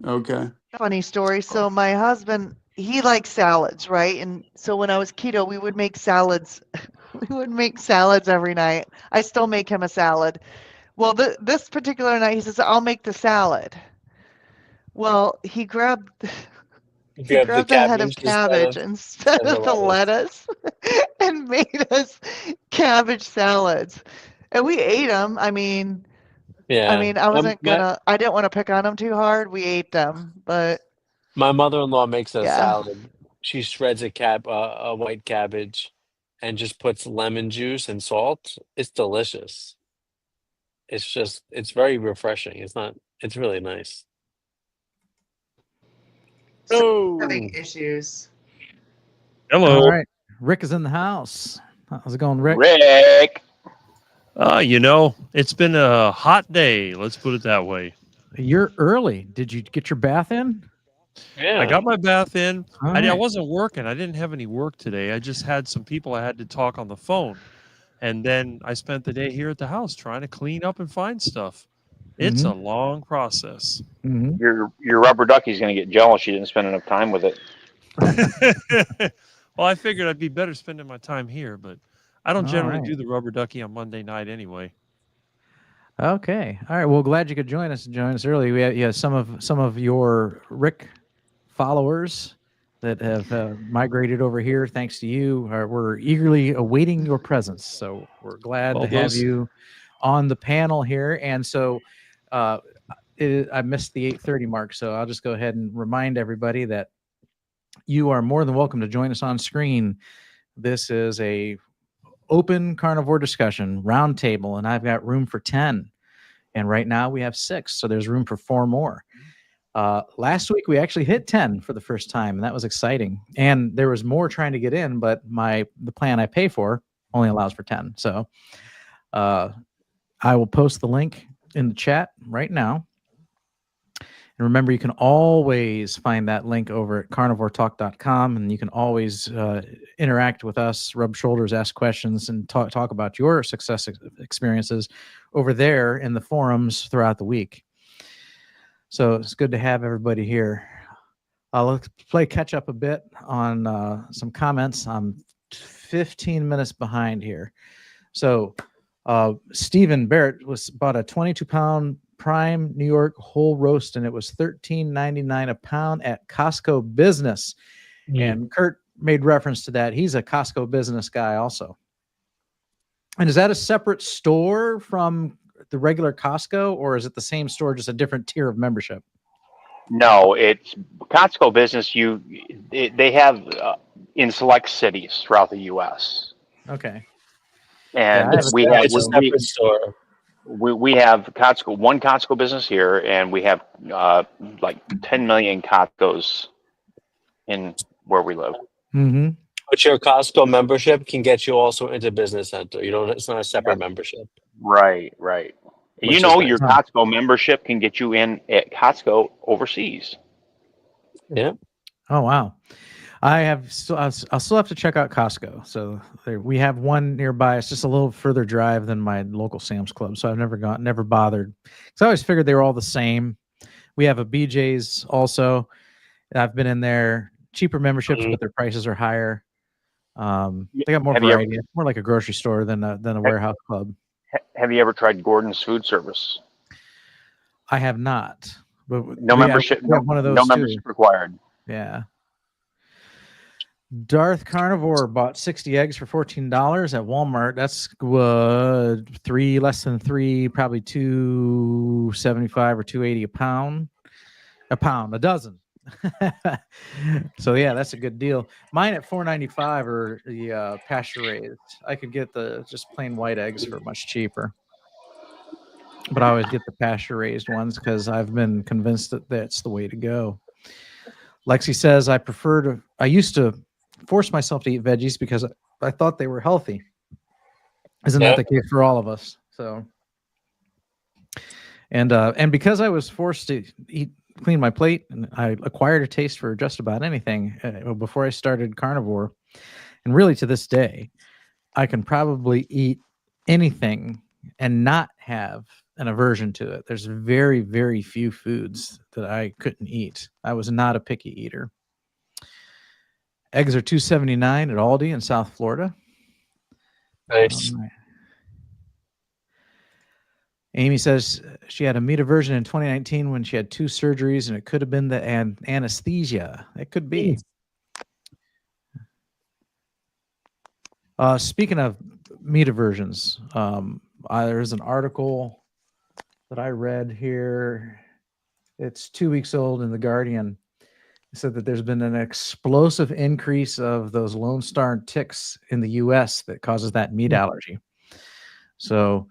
Okay. Funny story. So my husband, he likes salads, right? And so when I was keto, we would make salads. We would make salads every night. I still make him a salad. Well, this particular night, he says, "I'll make the salad." Well, he grabbed If you have the the head of cabbage cabbage instead of of the lettuce and made us cabbage salads. And we ate them. I mean, yeah. I wasn't gonna. I didn't want to pick on them too hard. We ate them, but My mother-in-law makes a yeah. salad. She shreds a white cabbage and just puts lemon juice and salt. It's delicious. It's very refreshing. It's really nice. Having Oh, issues. Hello. All right, Rick is in the house. How's it going, Rick? Rick. You know, it's been a hot day. Let's put it that way. You're early. Did you get your bath in? yeah. I got my bath in. All I right. wasn't working. I didn't have any work today. I just had some people I had to talk on the phone. And then I spent the day here at the house trying to clean up and find stuff. It's a long process. Mm-hmm. Your rubber ducky's going to get jealous you didn't spend enough time with it. Well, I figured I'd be better spending my time here, but I don't All generally right. do the rubber ducky on Monday night anyway. Okay. All right. Well, glad you could join us early. We had some of your Rick followers that have migrated over here. Thanks to you, we're eagerly awaiting your presence. So we're glad Well, to have those- you on the panel here. And so I missed the 8:30 mark, so I'll just go ahead and remind everybody that you are more than welcome to join us on screen. This is a open carnivore discussion roundtable, and I've got room for 10. And right now we have 6, so there's room for 4 more. Last week we actually hit 10 for the first time, and that was exciting. And there was more trying to get in, but the plan I pay for only allows for 10. So I will post the link in the chat right now. And remember, you can always find that link over at carnivoretalk.com, and you can always interact with us, rub shoulders, ask questions, and talk about your success experiences over there in the forums throughout the week. So it's good to have everybody here. I'll play catch up a bit on some comments. I'm 15 minutes behind here. So Stephen Barrett bought a 22-pound prime New York whole roast, and it was $13.99 a pound at Costco Business. And Kurt made reference to that. He's a Costco Business guy also. And is that a separate store from the regular Costco, or is it the same store, just a different tier of membership? No, it's Costco Business. They have in select cities throughout the U.S. Okay. And Yeah, it's a separate store. We have one Costco Business here, and we have like 10 million Costco's in where we live. Mm-hmm. But your Costco membership can get you also into Business Center. It's not a separate membership. Right. Which Your is Costco membership can get you in at Costco overseas. Yeah. Oh, wow. I'll still have to check out Costco. So we have one nearby. It's just a little further drive than my local Sam's Club. So I've never bothered. Because I always figured they were all the same. We have a BJ's also. I've been in there. Cheaper memberships, but their prices are higher. They got more variety. It's more like a grocery store than a warehouse club. Have you ever tried Gordon's Food Service? I have not. But No membership. we have one of those no membership required. Yeah. Darth Carnivore bought 60 eggs for $14 at Walmart. That's less than three, probably $2.75 or $2.80 a pound, a dozen. So yeah, that's a good deal. Mine at $4.95 are the pasture raised. I could get the just plain white eggs for much cheaper, but I always get the pasture raised ones because I've been convinced that that's the way to go. Lexi says I used to force myself to eat veggies because I thought they were healthy. Isn't that the case for all of us? So, and because I was forced to clean my plate, and I acquired a taste for just about anything before I started carnivore, and really to this day, I can probably eat anything and not have an aversion to it. There's very, very few foods that I couldn't eat. I was not a picky eater. Eggs are $2.79 at Aldi in South Florida. Nice. Right. Amy says she had a meat aversion in 2019 when she had 2 surgeries, and it could have been the anesthesia. It could be. Speaking of meat aversions, there's an article that I read here. It's 2 weeks old in The Guardian. It said that there's been an explosive increase of those Lone Star ticks in the U.S. that causes that meat allergy. So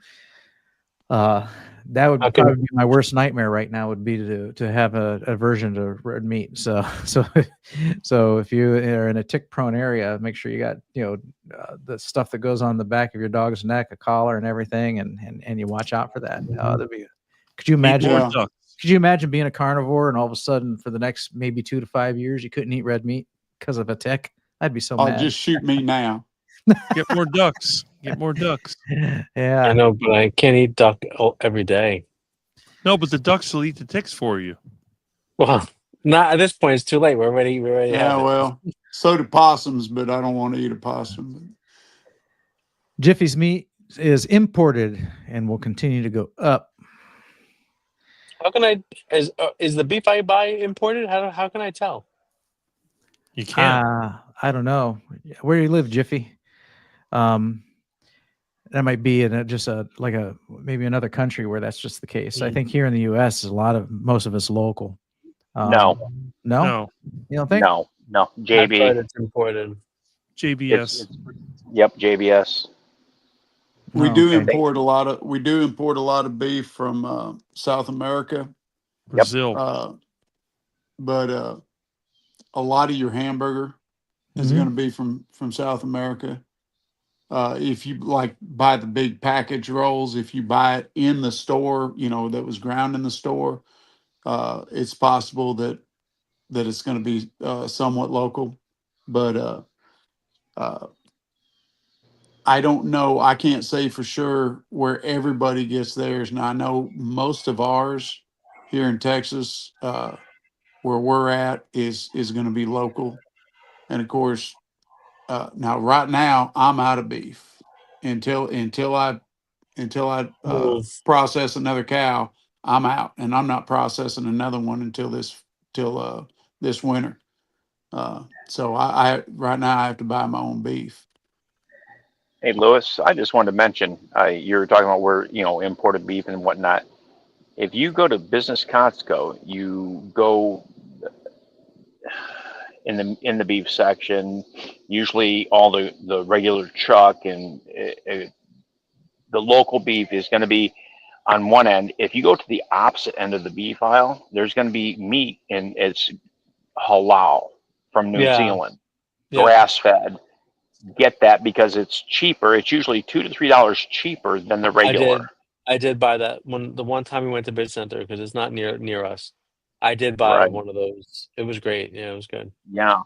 that would probably be my worst nightmare right now, would be to have a aversion to red meat. So if you are in a tick-prone area, make sure you got the stuff that goes on the back of your dog's neck, a collar and everything, and you watch out for that. Could you imagine? Could you imagine being a carnivore and all of a sudden for the next maybe 2 to 5 years you couldn't eat red meat because of a tick? I'd be so mad. Just shoot me now. Get more ducks. Get more ducks. Yeah. I know, but I can't eat duck every day. No, but the ducks will eat the ticks for you. Well, not at this point. It's too late. We're already. Yeah, well, so do possums, but I don't want to eat a possum. Jiffy's Meat is imported and will continue to go up. How can I is the beef I buy imported? How can I tell? You can't. I don't know where you live, Jiffy. That might be in maybe another country where that's just the case. I think here in the U.S. is most of it's local. No. No, you don't think? No. I've heard JB. it's imported. JBS. Yep. JBS. We Oh, do okay. import a lot of beef from South America, Brazil. but a lot of your hamburger is going to be from South America. If you like buy the big package rolls, if you buy it in the store, that was ground in the store, it's possible that it's going to be somewhat local, but I don't know. I can't say for sure where everybody gets theirs. Now I know most of ours here in Texas, where we're at, is going to be local, and of course, now right now I'm out of beef until I Move. process another cow. I'm out, and I'm not processing another one until this winter. So I right now I have to buy my own beef. Hey, Lewis, I just wanted to mention, you were talking about where, imported beef and whatnot. If you go to Business Costco, you go in the beef section, usually all the regular chuck and the local beef is going to be on one end. If you go to the opposite end of the beef aisle, there's going to be meat, and it's halal from New Yeah. Zealand, Yeah. grass fed. Get that because it's cheaper. It's usually $2 to $3 cheaper than the regular. I did buy that the one time we went to Bid Center because it's not near us. I did buy Right. one of those. It was great. Yeah, it was good. Yeah.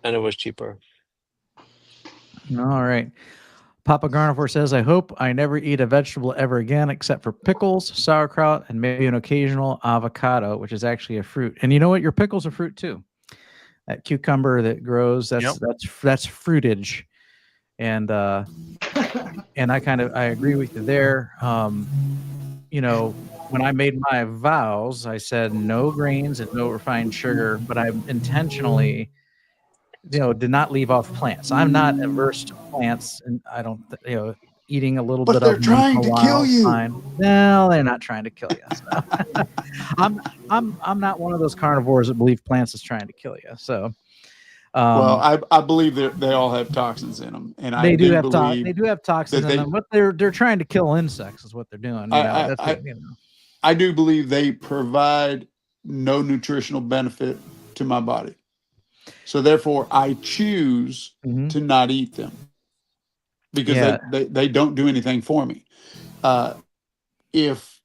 And it was cheaper. All right. Papa Carnivore says, I hope I never eat a vegetable ever again except for pickles, sauerkraut, and maybe an occasional avocado, which is actually a fruit. And you know what? Your pickle's a fruit too. That cucumber that grows, that's fruitage. And and I agree with you there. When I made my vows, I said no grains and no refined sugar, but I intentionally did not leave off plants. I'm not averse to plants, and I don't, eating a little But bit they're of them once in trying a to while kill is you. fine. No, they're not trying to kill you. So. I'm not one of those carnivores that believe plants is trying to kill you. So, Well, I believe that they all have toxins in them, and I they do have believe they do have toxins that in them. But they're trying to kill insects is what they're doing. I do believe they provide no nutritional benefit to my body. So therefore, I choose to not eat them because they don't do anything for me. If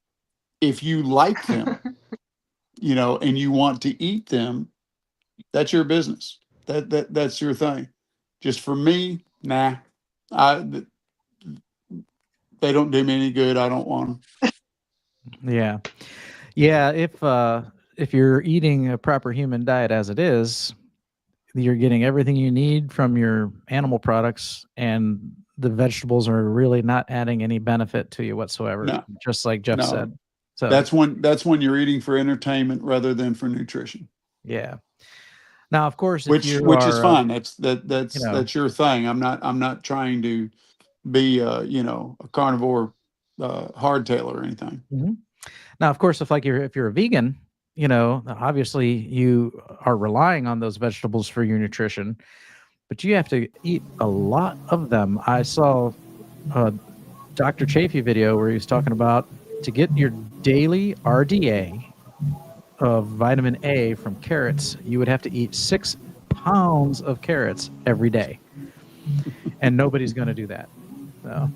you like them, and you want to eat them, that's your business. That's your thing. Just for me, nah. They don't do me any good. I don't want them. Yeah. If you're eating a proper human diet as it is, you're getting everything you need from your animal products, and the vegetables are really not adding any benefit to you whatsoever. No. Just like Jeff said. So that's when you're eating for entertainment rather than for nutrition. Yeah. Now, of course, which is fine. That's your thing. I'm not trying to be a carnivore hardtail or anything. Now, of course, if you're a vegan, obviously you are relying on those vegetables for your nutrition, but you have to eat a lot of them. I saw a Dr. Chafee video where he was talking about to get your daily RDA of vitamin A from carrots, you would have to eat 6 pounds of carrots every day. And nobody's going to do that. So.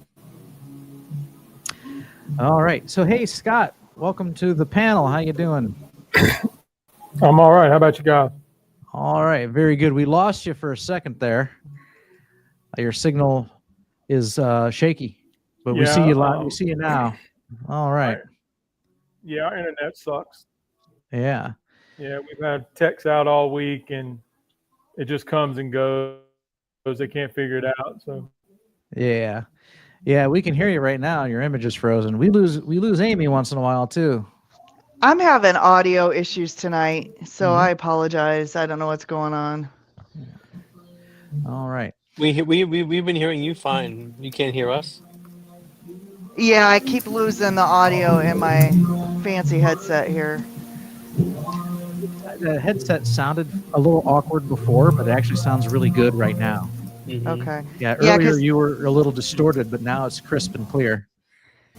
All right. So, hey, Scott, welcome to the panel. How you doing? I'm all right. How about you guys? All right. Very good. We lost you for a second there. Your signal is shaky, but we see you live. We see you now. All right. Yeah, our internet sucks. Yeah. Yeah, we've had techs out all week, and it just comes and goes. They can't figure it out. So. Yeah. Yeah, we can hear you right now. Your image is frozen. We lose Amy once in a while too. I'm having audio issues tonight, so Mhm. I apologize. I don't know what's going on. All right. We've been hearing you fine. You can't hear us. Yeah, I keep losing the audio in my fancy headset here. The headset sounded a little awkward before, but it actually sounds really good right now. Mhm. Okay. Yeah, Yeah, earlier 'cause- you were a little distorted, but now it's crisp and clear.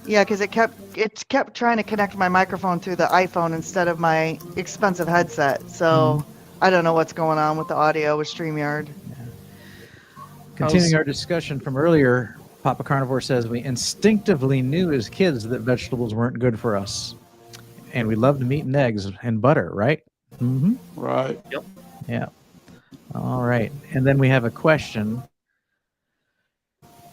Yeah, because it kept trying to connect my microphone through the iPhone instead of my expensive headset. So I don't know what's going on with the audio with StreamYard. Continuing our discussion from earlier, Papa Carnivore says we instinctively knew as kids that vegetables weren't good for us. And we loved meat and eggs and butter, right? Mm-hmm. Right. Yep. Yeah. All right. And then we have a question.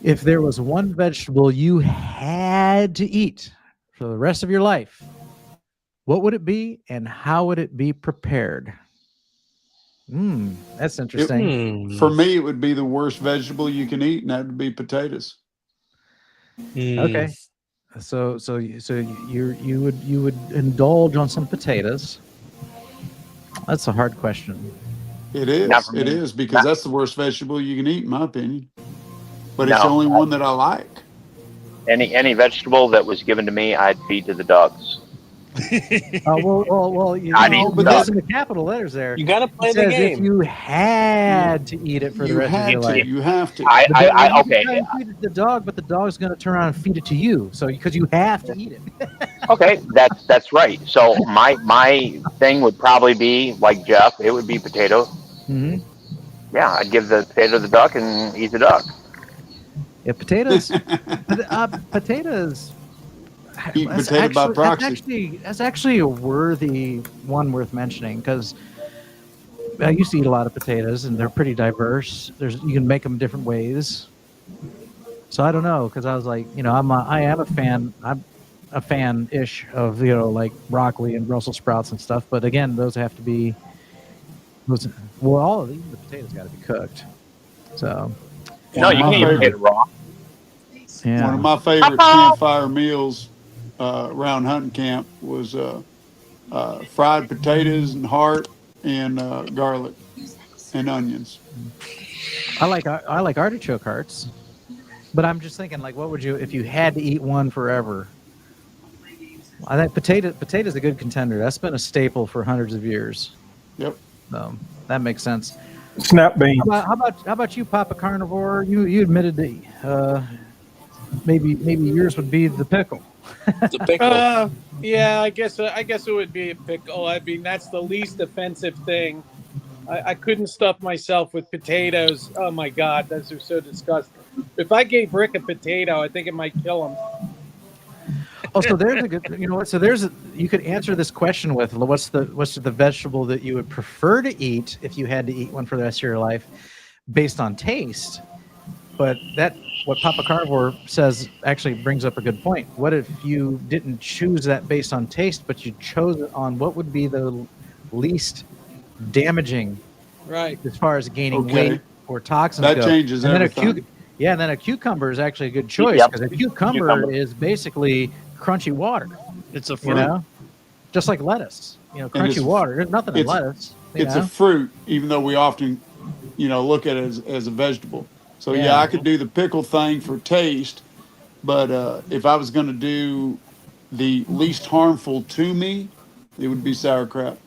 If there was one vegetable you had to eat for the rest of your life, what would it be and how would it be prepared? That's interesting. For me, it would be the worst vegetable you can eat, and that would be potatoes. Okay. So you would indulge on some potatoes. That's a hard question. It is. Not for It me. is because that's the worst vegetable you can eat, in my opinion. But it's No. the only one that I like. Any vegetable that was given to me, I'd feed to the dogs. Well, you I know, need but duck. listen to capital letters there. You gotta play It the says game. if you had to eat it for the You rest of your have to. life. You have to. I But then you okay. can try and feed it to the dog, but the dog's going to turn around and feed it to you. So because you have to eat it. Okay, that's right. So my thing would probably be like Jeff. It would be potato. Mm-hmm. Yeah, I'd give the potato to the duck and eat the duck. Yeah, potatoes. Potatoes. Eat potato by proxy. That's actually a worthy one worth mentioning because I used to eat a lot of potatoes and they're pretty diverse. You can make them different ways. So I don't know because I was like, I am a fan. I'm a fan-ish of like broccoli and Brussels sprouts and stuff. But again, those have to be. All of these, the potatoes got to be cooked. So. No, you can't eat it raw. Yeah. One of my favorite campfire meals around hunting camp was fried potatoes and heart and garlic and onions. I like artichoke hearts, but I'm just thinking, like, what would you if you had to eat one forever? I think potato's a good contender. That's been a staple for hundreds of years. Yep. So that makes sense. Snap beans. How about you, Papa Carnivore? You admitted that maybe yours would be the pickle. The pickle. Yeah, I guess it would be a pickle. I mean, that's the least offensive thing. I couldn't stuff myself with potatoes. Oh my God, those are so disgusting. If I gave Rick a potato, I think it might kill him. Oh, so there's a good. You know what? So you could answer this question with what's the vegetable that you would prefer to eat if you had to eat one for the rest of your life, based on taste. But what Papa Carnivore says actually brings up a good point. What if you didn't choose that based on taste, but you chose it on what would be the least damaging, Right? As far as gaining Okay. weight or toxins That go. changes and then everything. and then a cucumber is actually a good choice Yep. because a cucumber Cucumber. is basically crunchy water. It's a You fruit. know, just like lettuce. Crunchy it's- water. There's nothing in it's- lettuce. It's a fruit, even though we often, look at it as a vegetable. So Yeah. I could do the pickle thing for taste, but if I was going to do the least harmful to me, it would be sauerkraut.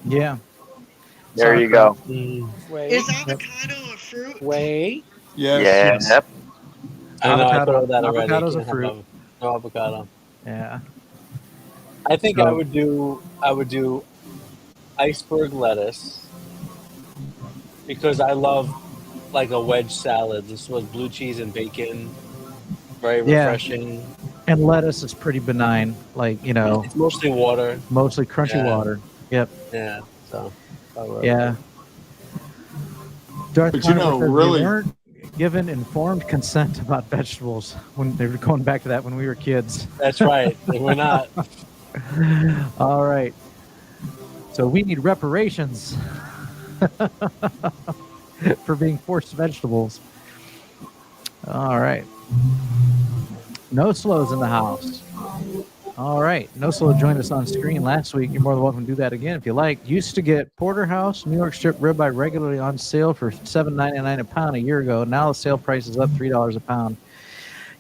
Yeah. There you go. Wait, Is avocado a fruit? wait. Yes. Yep. I know. I Avocado- thought of that already. avocado's a Can't have fruit. No avocado. Yeah. I think So- I would do iceberg lettuce because I love like a wedge salad. This was blue cheese and bacon. Very Yeah. refreshing. And lettuce is pretty benign. Like, It's mostly water. mostly crunchy Yeah. water. Yep. Yeah. So. I love Yeah. Darth But Carnivore says really- we weren't given informed consent about vegetables when they were going back to that when we were kids. it. That's right. We're not. All right. So we need reparations for being forced vegetables. All right. No Slow's in the house. All right. No Slow joined us on screen last week. You're more than welcome to do that again if you like. Used to get Porterhouse New York strip ribeye regularly on sale for $7.99 a pound a year ago. Now the sale price is up $3 a pound.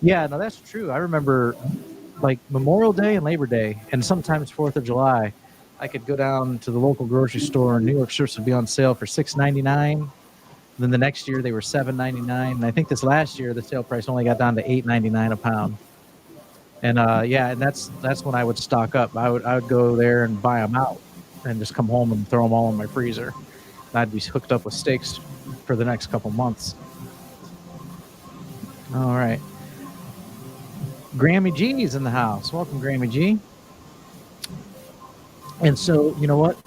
Yeah, no, that's true. I remember like Memorial Day and Labor Day, and sometimes 4th of July, I could go down to the local grocery store, and New York strips would be on sale for $6.99. Then the next year they were $7.99, and I think this last year the sale price only got down to $8.99 a pound. And yeah, and that's when I would stock up. I would go there and buy them out, and just come home and throw them all in my freezer. And I'd be hooked up with steaks for the next couple months. All right. Grammy G is in the house. Welcome, Grammy G. And so, you know what?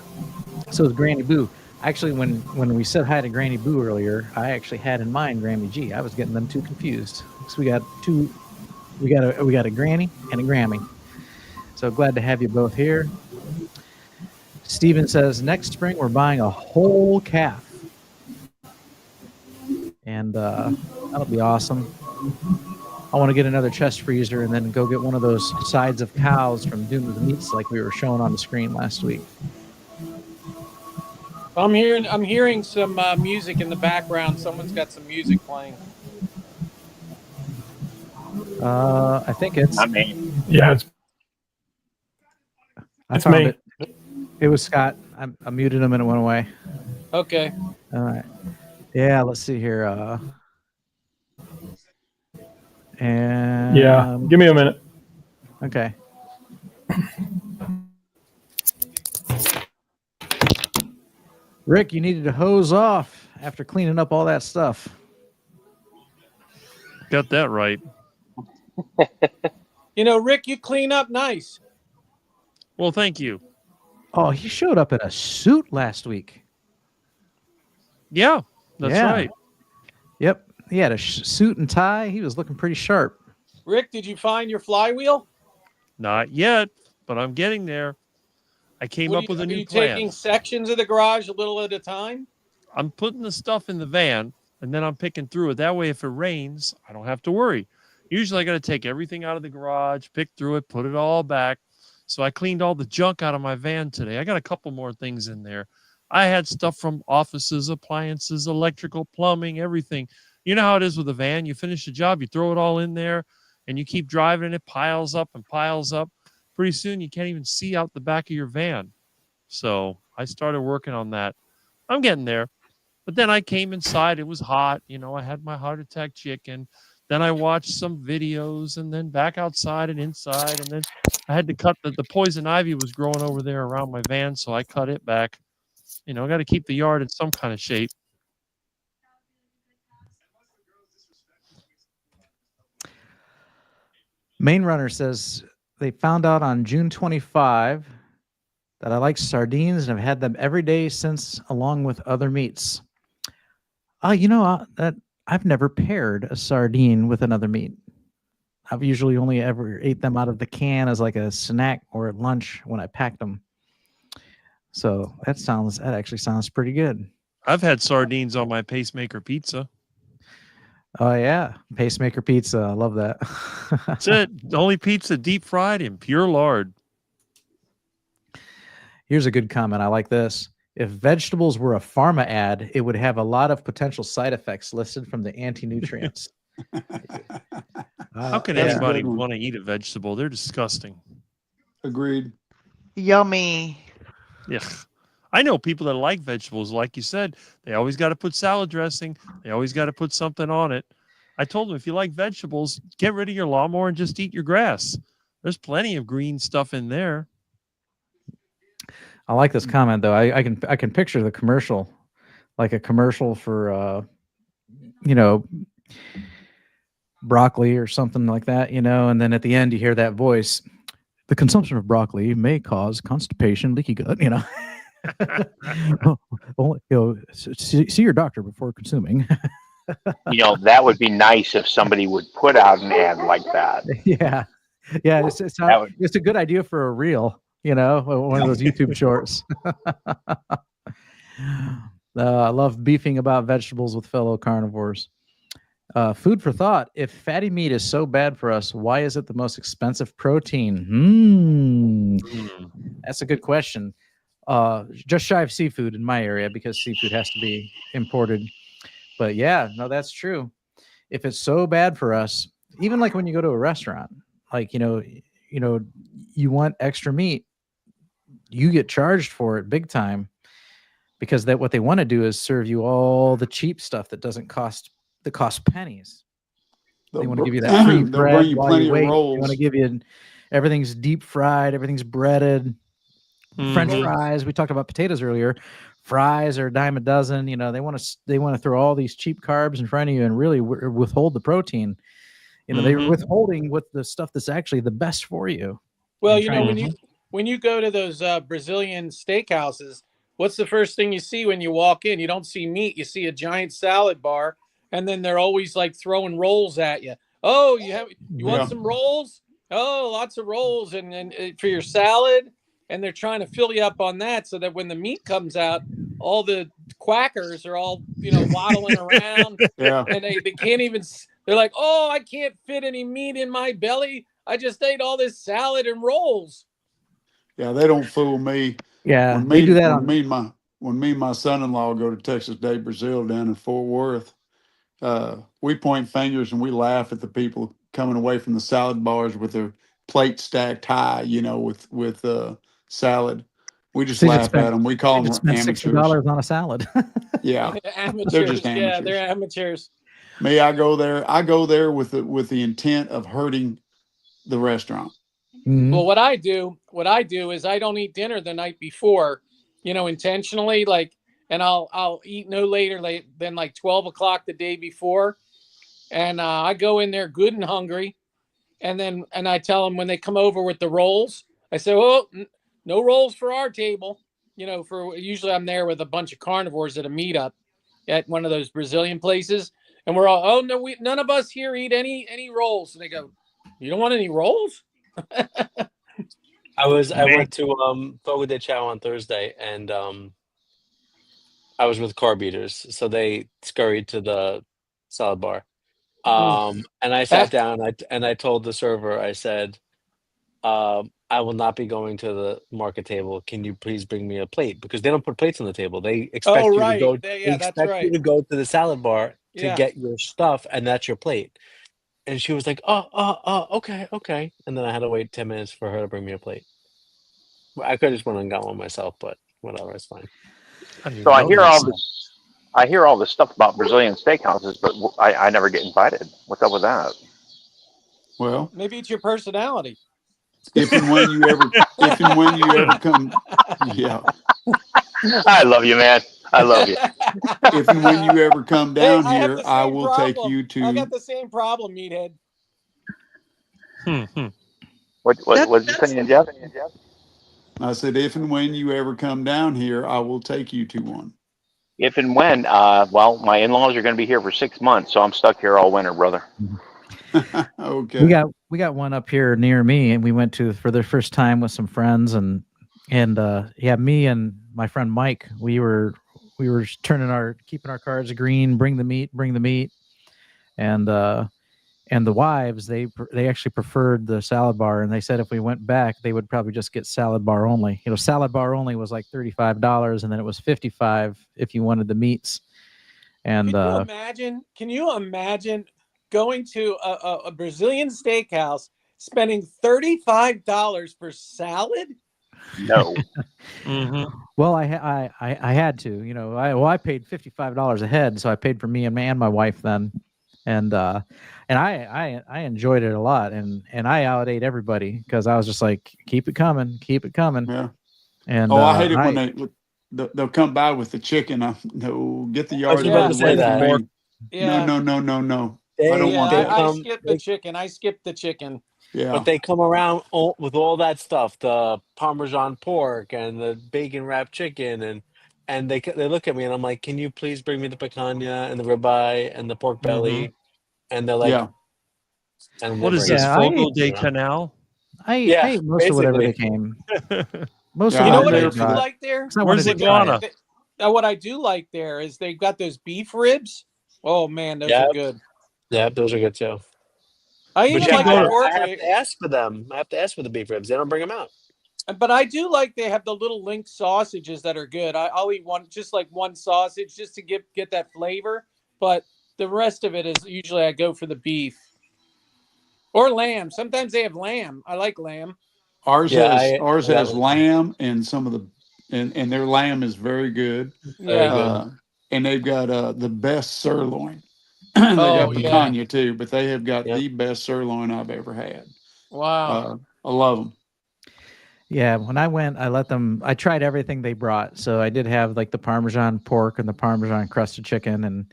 So is Granny Boo. Actually, when we said hi to Granny Boo earlier, I actually had in mind Grammy G. I was getting them too confused. So we got a Granny and a Grammy. So glad to have you both here. Steven says, next spring we're buying a whole calf. And that'll be awesome. I want to get another chest freezer and then go get one of those sides of cows from Doom of the Meats like we were showing on the screen last week. I'm hearing some music in the background. Someone's got some music playing. I think it's... I mean, Yeah, I found it. It was Scott. I muted him and it went away. Okay. All right. Yeah, let's see here. And yeah. Give me a minute. Okay. Rick, you needed to hose off after cleaning up all that stuff. Got that right. You know, Rick, you clean up nice. Well, thank you. Oh, he showed up in a suit last week. Yeah, that's right. Yep. He had a suit and tie. He was looking pretty sharp. Rick, did you find your flywheel? Not yet, but I'm getting there. I came up with a new plan. Are you taking sections of the garage a little at a time? I'm putting the stuff in the van, and then I'm picking through it. That way, if it rains, I don't have to worry. Usually, I got to take everything out of the garage, pick through it, put it all back. So I cleaned all the junk out of my van today. I got a couple more things in there. I had stuff from offices, appliances, electrical, plumbing, everything. You know how it is with a van. You finish the job, you throw it all in there, and you keep driving, and it piles up and piles up. Pretty soon, you can't even see out the back of your van. So I started working on that. I'm getting there. But then I came inside. It was hot. You know, I had my heart attack chicken. Then I watched some videos, and then back outside and inside. And then I had to cut the poison ivy was growing over there around my van, so I cut it back. You know, I got to keep the yard in some kind of shape. Main Runner says they found out on June 25 that I like sardines and have had them every day since, along with other meats. You know, I've never paired a sardine with another meat. I've usually only ever ate them out of the can as like a snack or at lunch when I packed them. So that actually sounds pretty good. I've had sardines on my pacemaker pizza. Oh yeah, pacemaker pizza. I love that. That's it. The only pizza deep fried in pure lard. Here's a good comment. I like this. If vegetables were a pharma ad, it would have a lot of potential side effects listed from the anti-nutrients. How can anybody want to eat a vegetable? They're disgusting. Agreed. Yummy. Yeah. I know people that like vegetables. Like you said, they always got to put salad dressing. They always got to put something on it. I told them, if you like vegetables, get rid of your lawnmower and just eat your grass. There's plenty of green stuff in there. I like this comment though. I can picture the commercial, like a commercial for broccoli or something like that, and then at the end you hear that voice. The consumption of broccoli may cause constipation, leaky gut, see your doctor before consuming. That would be nice if somebody would put out an ad like that. Yeah. It's a good idea for a reel, one of those YouTube shorts. I love beefing about vegetables with fellow carnivores. Food for thought. If fatty meat is so bad for us, why is it the most expensive protein? That's a good question. Just shy of seafood in my area because seafood has to be imported. But yeah, no, that's true. If it's so bad for us, even like when you go to a restaurant, like you want extra meat, you get charged for it big time because that what they want to do is serve you all the cheap stuff that cost pennies. They want to give you that free They'll bread bring you while plenty you of wait. They want rolls. to give you everything's deep fried, everything's breaded. French fries. We talked about potatoes earlier. Fries are a dime a dozen. They want to throw all these cheap carbs in front of you and really withhold the protein. They're withholding with the stuff that's actually the best for you. Well, when you go to those Brazilian steakhouses, what's the first thing you see when you walk in? You don't see meat. You see a giant salad bar, and then they're always like throwing rolls at you. Oh, you want some rolls? Oh, lots of rolls, and for your salad. And they're trying to fill you up on that so that when the meat comes out, all the quackers are all waddling around. Yeah. And they can't even. They're like, oh, I can't fit any meat in my belly. I just ate all this salad and rolls. Yeah, they don't fool me. Yeah, they do that. When me and my son-in-law go to Texas Day Brazil down in Fort Worth, we point fingers and we laugh at the people coming away from the salad bars with their plate stacked high, with salad. We just laugh at them. We call them amateurs. $60 on a salad. Yeah, amateurs. They're just amateurs. Yeah, they're amateurs. Me, I go there with the intent of hurting the restaurant. Mm-hmm. Well, what I do is I don't eat dinner the night before, intentionally, and I'll eat no later than like 12 o'clock the day before. And I go in there good and hungry. And I tell them when they come over with the rolls, I say, oh, no rolls for our table. Usually I'm there with a bunch of carnivores at a meetup at one of those Brazilian places. And we're all, oh, no, none of us here eat any rolls. And they go, you don't want any rolls? I went to Fogo de Chao on Thursday, and I was with carb eaters, so they scurried to the salad bar. And I sat down and I told the server, I said, I will not be going to the market table. Can you please bring me a plate? Because they don't put plates on the table. They expect you to go. They expect you to go to the salad bar to get your stuff, and that's your plate. And she was like, okay. And then I had to wait 10 minutes for her to bring me a plate. I could have just went and got one myself, but whatever, it's fine. So I hear all this stuff about Brazilian steakhouses, but I never get invited. What's up with that? Well, maybe it's your personality. If and when you ever come, yeah. I love you, man. I love you. If and when you ever come down here, I will take you to. I got the same problem, meathead. What's you saying, Jeff? I said, if and when you ever come down here, I will take you to one. If and when, well, my in-laws are going to be here for 6 months, so I'm stuck here all winter, brother. Okay. We got one up here near me, and we went to for the first time with some friends, and me and my friend Mike, we were keeping our cards green, bring the meat, and the wives, they actually preferred the salad bar, and they said if we went back, they would probably just get salad bar only. Salad bar only was like $35, and then it was $55 if you wanted the meats. And can you imagine going to a Brazilian steakhouse, spending $35 for salad? No. Mm-hmm. Well, I had to. I paid $55 a head, so I paid for me and my wife then, and I enjoyed it a lot, and I outate everybody because I was just like, keep it coming. Yeah. And I hate it when they'll come by with the chicken. No, get the yard away from me. Yeah. No. I don't want that. I skipped the chicken. Yeah. But they come around with all that stuff, the Parmesan pork and the bacon wrapped chicken, and they look at me and I'm like, can you please bring me the picanha and the ribeye and the pork belly? And they're like, yeah. And what is this, Fogo de Canal? I ate most of whatever they came. Most of you know what I do do like there? Where's Iguana? What I do like there is they've got those beef ribs. Oh man, those are good. Yeah, those are good too. I But even you like go the to- pork I have rib, to ask for them. I have to ask for the beef ribs. They don't bring them out. but I do like they have the little link sausages that are good. I'll eat one, just like one sausage, just to get that flavor. But the rest of it is usually I go for the beef or lamb. Sometimes they have lamb. I like lamb. Ours Yeah, has I ours got has lamb and some of the and their lamb is very good. very Yeah. good. And they've got the best sirloin. They got Oh yeah. picanha too, but they have got Yep. the best sirloin I've ever had. Wow. I love them. Yeah, when I went, I tried everything they brought. So I did have like the Parmesan pork and the Parmesan crusted chicken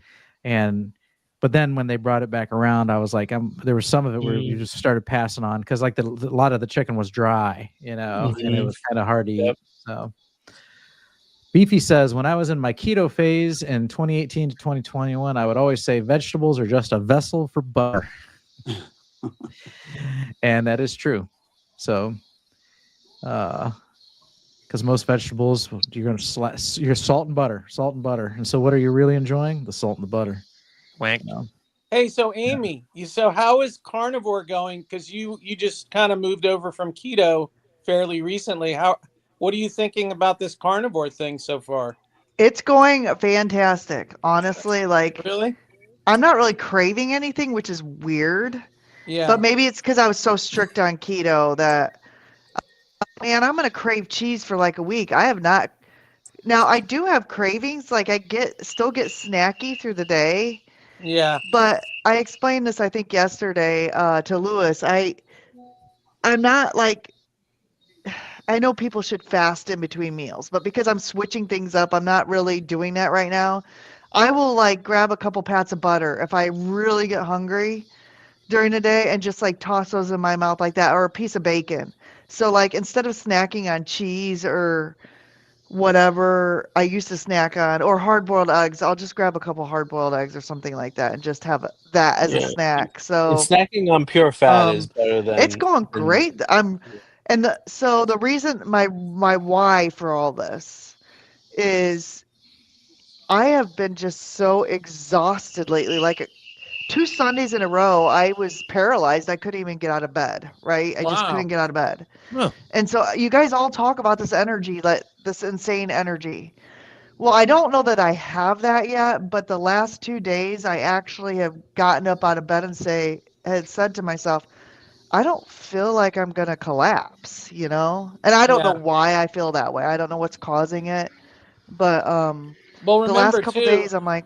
but then when they brought it back around, I was like, there was some of it where we just started passing on because like a lot of the chicken was dry, and it was kind of hard to eat. So Beefy says, when I was in my keto phase in 2018 to 2021, I would always say vegetables are just a vessel for butter. And that is true. So, because most vegetables, you're going to you're salt and butter. And so what are you really enjoying? The salt and the butter. Wank. Hey, so Amy, so how is carnivore going? Because you just kind of moved over from keto fairly recently. What are you thinking about this carnivore thing so far? It's going fantastic, honestly. Like, Really? I'm not really craving anything, which is weird. Yeah. But maybe it's because I was so strict on keto that, man, I'm gonna crave cheese for like a week. I have not. Now I do have cravings. Like I still get snacky through the day. Yeah. But I explained this, I think, yesterday to Lewis. I'm not like, I know people should fast in between meals, but because I'm switching things up, I'm not really doing that right now. I will like grab a couple pats of butter if I really get hungry during the day and just like toss those in my mouth like that, or a piece of bacon. So like instead of snacking on cheese or whatever I used to snack on, or hard-boiled eggs, I'll just grab a couple hard-boiled eggs or something like that and just have that as a Yeah. snack. And So snacking on pure fat is better it's than. going great. So the reason my why for all this is I have been just so exhausted lately. Like 2 Sundays in a row, I was paralyzed. I couldn't even get out of bed, right? I just couldn't Wow. get out of bed. Huh. And so you guys all talk about this energy, like this insane energy. Well, I don't know that I have that yet, but the last 2 days I actually have gotten up out of bed and had said to myself, I don't feel like I'm gonna collapse, you know? And I don't know Yeah. why I feel that way. I don't know what's causing it. But Well, the last remember couple too. days I'm like,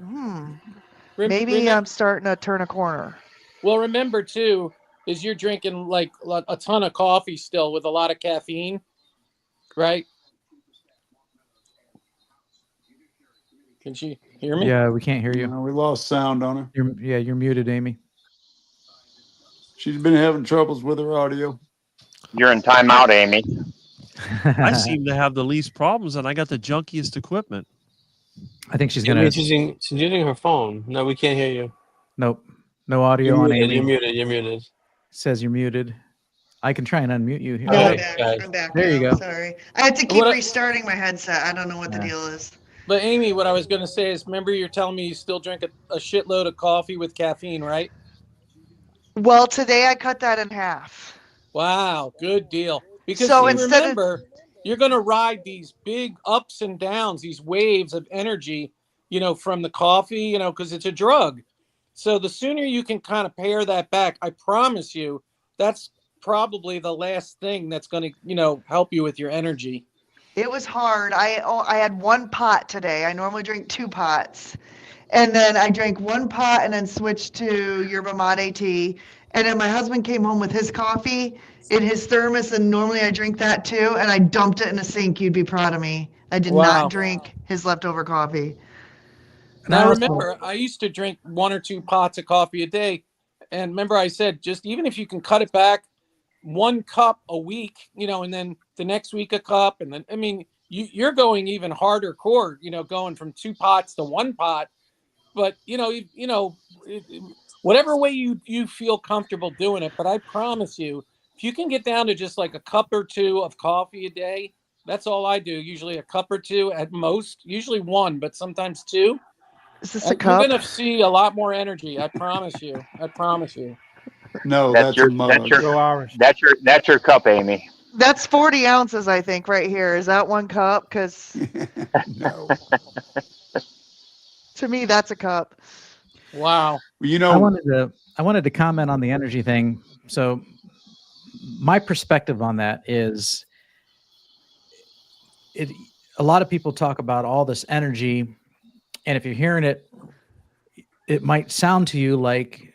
maybe I'm starting to turn a corner. Well, remember too is you're drinking like a ton of coffee still with a lot of caffeine, right? Can you hear me? Yeah, we can't hear you. No, we lost sound on her. You're muted, Amy. She's been having troubles with her audio. You're in timeout, Amy. I seem to have the least problems, and I got the junkiest equipment. I think she's She's gonna. using her phone. No, we can't hear you. Nope, no audio on Amy. You're muted. You're muted. Says you're muted. I can try and unmute you here. No, I'm Okay, back. guys. I'm back. There you now. go. Sorry. I had to keep What- restarting my headset. I don't know what the Yeah. deal is. But Amy, what I was going to say is, remember you're telling me you still drink a shitload of coffee with caffeine, right? Well, today I cut that in half. Wow, good deal. Because So see, instead of- remember, you're going to ride these big ups and downs, these waves of energy, from the coffee, because it's a drug. So the sooner you can kind of pare that back, I promise you, that's probably the last thing that's going to, help you with your energy. It was hard. I had one pot today. I normally drink 2 pots. And then I drank 1 pot and then switched to yerba mate tea. And then my husband came home with his coffee in his thermos, and normally I drink that too. And I dumped it in the sink. You'd be proud of me. I did Wow. not drink his leftover coffee. Now remember, I used to drink 1 or 2 pots of coffee a day. And remember I said, just even if you can cut it back 1 cup a week, and then the next week a cup. And then, I mean, you're going even harder core, going from 2 pots to 1 pot. But, whatever way you feel comfortable doing it. But I promise you, if you can get down to just like a cup or 2 of coffee a day, that's all I do. Usually a cup or 2 at most, usually 1, but sometimes 2. Is this a You're cup? gonna see a lot more energy. I promise you. I promise you. No, That's that's a your mug. Go Irish. that's your cup, Amy. That's 40 ounces, I think, right here. Is that one cup? Because No. to me, that's a cup. Wow. You I know, wanted to comment on the energy thing. So my perspective on that is a lot of people talk about all this energy, and if you're hearing it, it might sound to you like,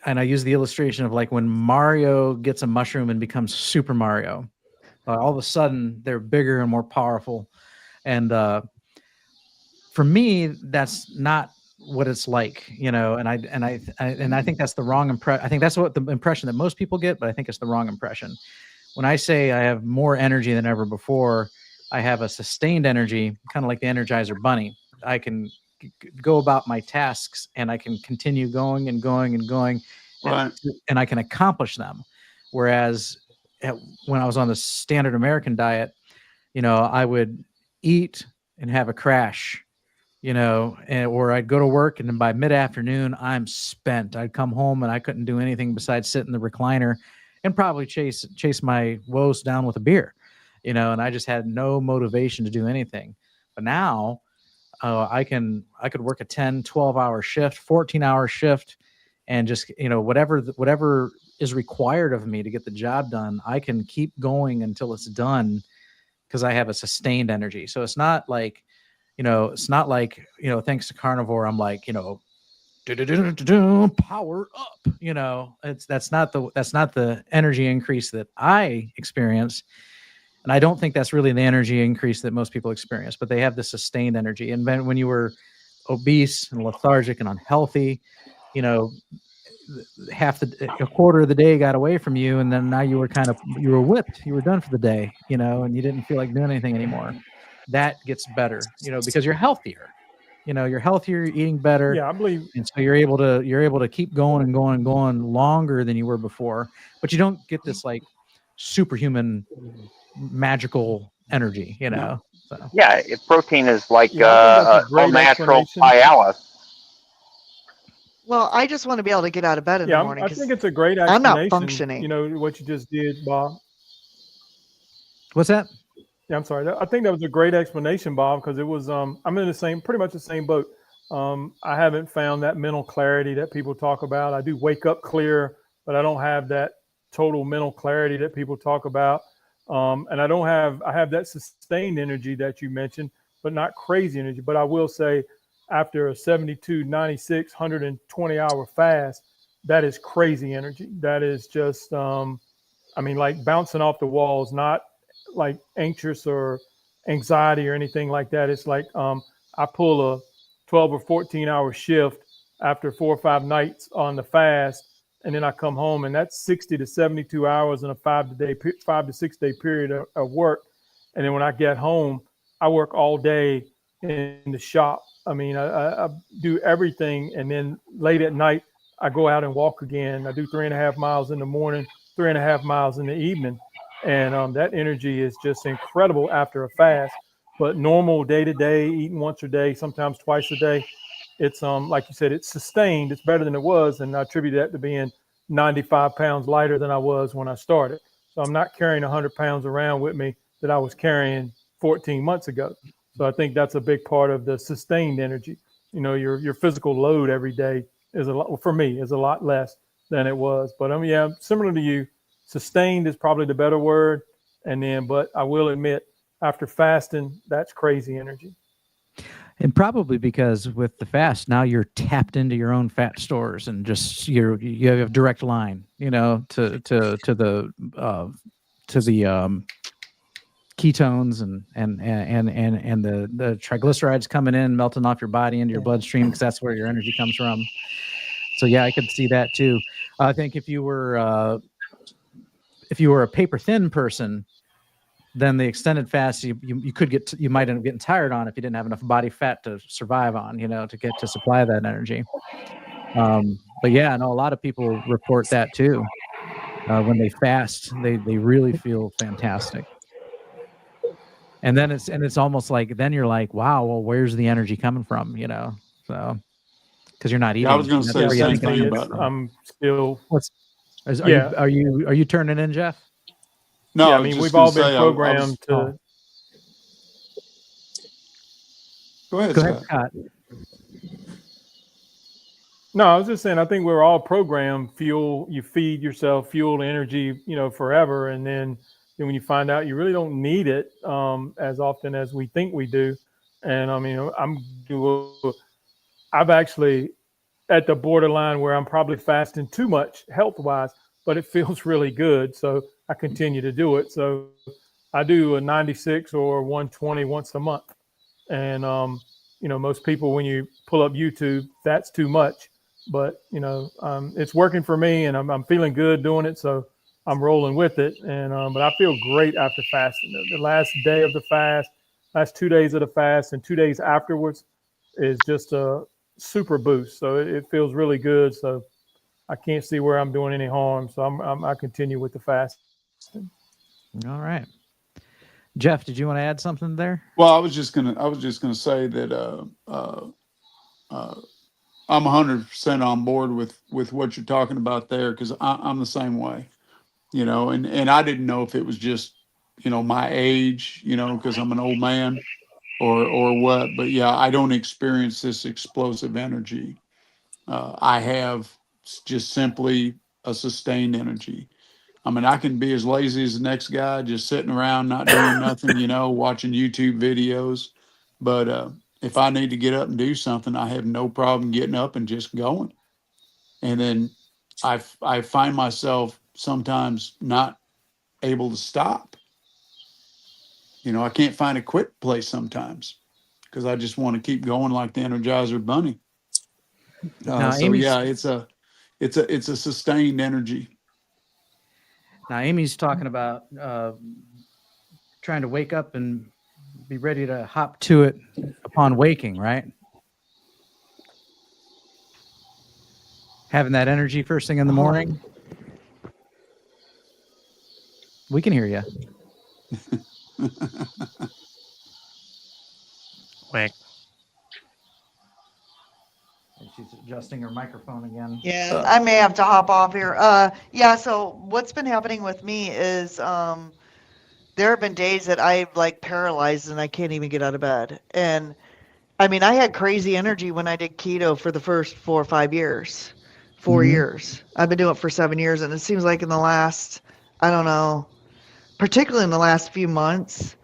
and I use the illustration of like when Mario gets a mushroom and becomes Super Mario. All of a sudden, they're bigger and more powerful. And for me, that's not what it's like, you know. And I think that's the wrong impression. I think that's what the impression that most people get, but I think it's the wrong impression. When I say I have more energy than ever before, I have a sustained energy, kind of like the Energizer Bunny. I can go about my tasks and I can continue going and going and going, right. and I can accomplish them. Whereas when I was on the standard American diet, you know, I would eat and have a crash, you know, or I'd go to work and then by mid-afternoon, I'm spent. I'd come home and I couldn't do anything besides sit in the recliner and probably chase my woes down with a beer, you know, and I just had no motivation to do anything. But now I could work a 10, 12-hour shift, 14-hour shift, and just, you know, whatever is required of me to get the job done, I can keep going until it's done because I have a sustained energy. So it's not like, you know, thanks to Carnivore, I'm like, you know, power up, you know. That's not the energy increase that I experience. And I don't think that's really the energy increase that most people experience, but they have the sustained energy. And then when you were obese and lethargic and unhealthy, you know, a quarter of the day got away from you, and then now you were whipped, you were done for the day, you know, and you didn't feel like doing anything anymore. That gets better, you know, because you're healthier, you're eating better. Yeah, I believe. And so you're able to keep going and going and going longer than you were before, but you don't get this like superhuman magical energy, you know. So Yeah, protein is like Yeah, I think that's a all great natural explanation. Hyalus. Well, I just want to be able to get out of bed in the Yeah, morning I because think it's a great I'm not explanation. functioning. You know what you just did, Bob. what's that? Yeah, I'm sorry. I think that was a great explanation, Bob, because it was. I'm in pretty much the same boat. I haven't found that mental clarity that people talk about. I do wake up clear, but I don't have that total mental clarity that people talk about. And I have that sustained energy that you mentioned, but not crazy energy. But I will say, after a 72, 96, 120 hour fast, that is crazy energy. That is just, like bouncing off the walls, not like anxious or anxiety or anything like that. It's like I pull a 12 or 14 hour shift after 4 or 5 nights on the fast, and then I come home, and that's 60 to 72 hours in a 5 to 6 day period of work. And then when I get home, I work all day in the shop. I mean, I do everything, and then late at night, I go out and walk again. I do 3.5 miles in the morning, 3.5 miles in the evening, and that energy is just incredible after a fast. But normal day to day, eating once a day, sometimes twice a day, it's like you said, it's sustained. It's better than it was, and I attribute that to being 95 pounds lighter than I was when I started. So I'm not carrying 100 pounds around with me that I was carrying 14 months ago. So I think that's a big part of the sustained energy. You know, your physical load every day is a lot less than it was. But yeah, similar to you, sustained is probably the better word. But I will admit, after fasting, that's crazy energy. And probably because with the fast, now you're tapped into your own fat stores and just you have a direct line, you know, to the ketones and the triglycerides coming in, melting off your body into your bloodstream, because that's where your energy comes from. So yeah, I could see that too. I think if you were a paper thin person, then the extended fast you might end up getting tired on if you didn't have enough body fat to survive on, you know, to supply that energy. But yeah, I know a lot of people report that too. When they fast, they really feel fantastic. And then it's almost like then you're like, wow, well, where's the energy coming from? You know, So, because you're not eating. Yeah, I was going to That's say the where you same think thing it's- about. I'm still. Are you turning in, Jeff? No, Yeah, I I was mean, just we've gonna all been say, programmed to. Go ahead, Go ahead, Scott. Scott. No, I was just saying, I think we're all programmed. You feed yourself fuel, energy, forever, and then when you find out you really don't need it as often as we think we do. And I mean, I've actually at the borderline where I'm probably fasting too much health-wise, but it feels really good, so I continue to do it. So I do a 96 or 120 once a month, and most people, when you pull up YouTube, that's too much. But it's working for me, and I'm feeling good doing it, so I'm rolling with it. And but I feel great after fasting. The last day of the fast, last 2 days of the fast, and 2 days afterwards is just a super boost. So it feels really good. So I can't see where I'm doing any harm. So I continue with the fast. All right, Jeff, did you want to add something there? Well, I was just gonna say that I'm 100% on board with what you're talking about there, because I'm the same way, and I didn't know if it was just my age, because I'm an old man, or what, but yeah, I don't experience this explosive energy. I have just simply a sustained energy. I mean, I can be as lazy as the next guy, just sitting around, not doing nothing, watching YouTube videos. But if I need to get up and do something, I have no problem getting up and just going. And then I find myself sometimes not able to stop. I can't find a quit place sometimes because I just want to keep going like the Energizer Bunny. Now, So yeah, it's a sustained energy. Now, Amy's talking about trying to wake up and be ready to hop to it upon waking, right? Having that energy first thing in the morning. We can hear you. Whack. She's adjusting her microphone again. Yeah, I may have to hop off here. Yeah, so what's been happening with me is there have been days that I've like paralyzed and I can't even get out of bed. And I mean, I had crazy energy when I did keto for the first 4 or 5 years. 4 years. I've been doing it for 7 years, and it seems like in the last, I don't know, particularly in the last few months,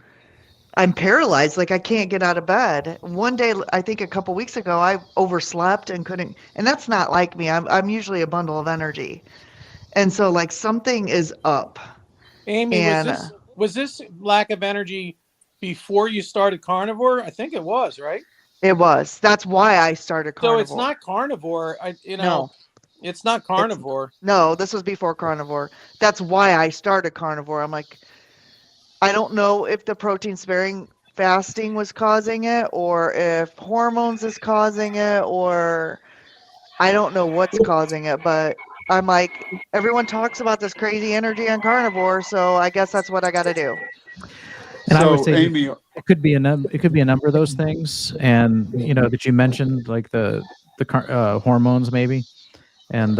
I'm paralyzed. Like I can't get out of bed. One day, I think a couple weeks ago, I overslept and couldn't. And that's not like me. I'm usually a bundle of energy, and so like something is up. Amy, And was this lack of energy before you started carnivore? I think it was, right? it was. That's why I started carnivore. So it's not carnivore. No. It's not carnivore. No, this was before carnivore. That's why I started carnivore. I'm like, I don't know if the protein sparing fasting was causing it or if hormones is causing it, or I don't know what's causing it, but I'm like, everyone talks about this crazy energy on carnivore, so I guess that's what I got to do. And I would So, say Amy, it could be a number of those things, and that you mentioned, like the hormones maybe. And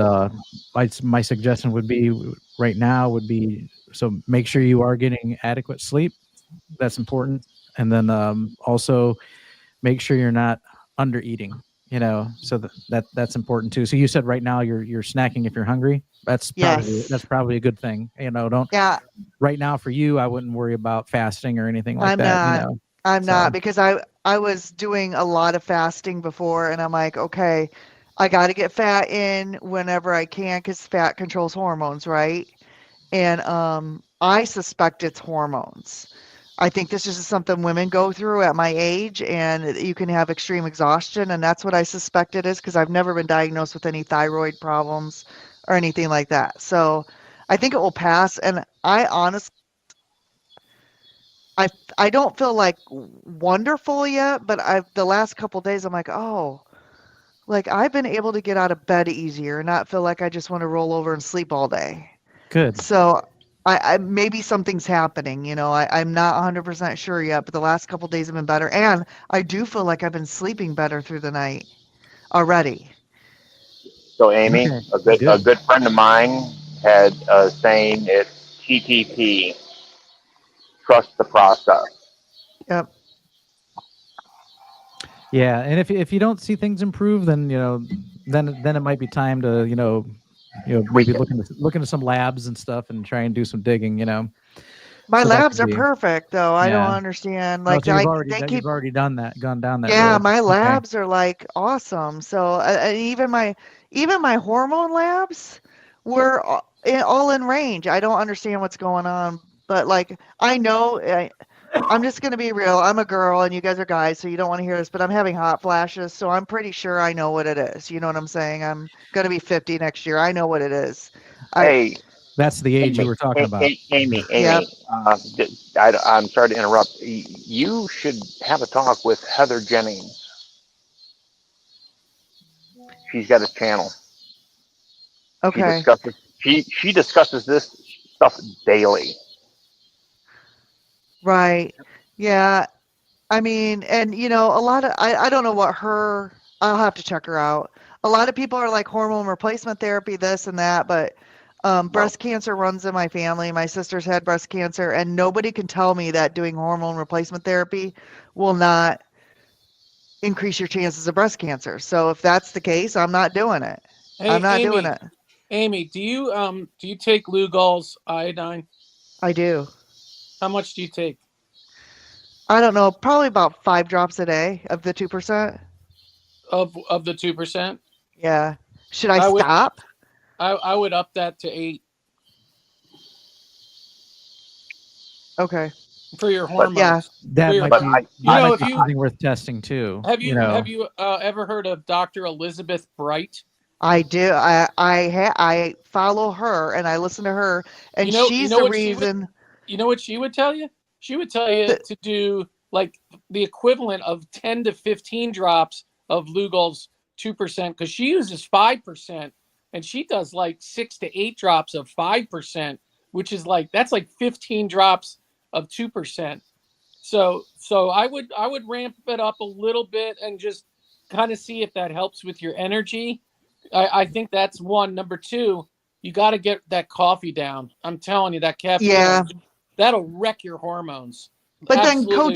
my suggestion would be right now would be, so make sure you are getting adequate sleep. That's important. And then also make sure you're not under eating, so that's important too. So you said right now you're snacking if you're hungry. That's probably a good thing. Don't. Yeah. Right now for you, I wouldn't worry about fasting or anything like that. I'm not, because I was doing a lot of fasting before, and I'm like, okay, I got to get fat in whenever I can because fat controls hormones, right? And I suspect it's hormones. I think this is something women go through at my age, and you can have extreme exhaustion, and that's what I suspect it is because I've never been diagnosed with any thyroid problems or anything like that. So I think it will pass, and I honestly, I don't feel like wonderful yet, but the last couple of days I'm like, oh, like I've been able to get out of bed easier and not feel like I just want to roll over and sleep all day. Good. So I maybe something's happening, I'm not 100% sure yet, but the last couple of days have been better, and I do feel like I've been sleeping better through the night. already. So Amy, Okay, a good. good friend of mine had a saying, it's TTP, trust the process. Yep. Yeah, and if you don't see things improve, then then it might be time to maybe look into some labs and stuff and try and do some digging. My So that labs could are be perfect though. I don't yeah. understand. Oh, Like so they keep. you've already done that, gone down that Yeah, road. my Okay. labs are like awesome. So even my hormone labs were all in range. I don't understand what's going on, but like I know I'm just gonna be real. I'm a girl and you guys are guys, so you don't want to hear this, but I'm having hot flashes, so I'm pretty sure I know what it is. You know what I'm saying? I'm gonna be 50 next year. I know what it is. Hey, That's the age you were talking about. Amy, Yep. I'm sorry to interrupt. You should have a talk with Heather Jennings. She's got a channel. Okay. She discusses this stuff daily. Right. Yeah. I mean, and a lot of I don't know what I'll have to check her out. A lot of people are like hormone replacement therapy, this and that, but Well, breast cancer runs in my family. My sister's had breast cancer, and nobody can tell me that doing hormone replacement therapy will not increase your chances of breast cancer. So if that's the case, I'm not doing it. I'm Hey, not doing Amy. it. Amy, do you take Lugol's iodine? I do. How much do you take I don't know, probably about 5 drops a day of the 2%. of the 2%? Yeah. Should I I would stop? I would up that to 8 Okay. for your but Yeah. hormones. For That your might but be I, You know, if something worth testing too. have you ever heard of Dr. Elizabeth Bright? I do. I follow her and I listen to her, and You she's know the what she would reason you know what she would tell you? She would tell you that to do like the equivalent of 10 to 15 drops of Lugol's 2% because she uses 5% and she does like 6 to 8 drops of 5%, which is like that's like 15 drops of 2%. So I would ramp it up a little bit and just kind of see if that helps with your energy. I think that's one. Number two, you got to get that coffee down. I'm telling you, that caffeine yeah. that'll wreck your hormones. But then Absolutely.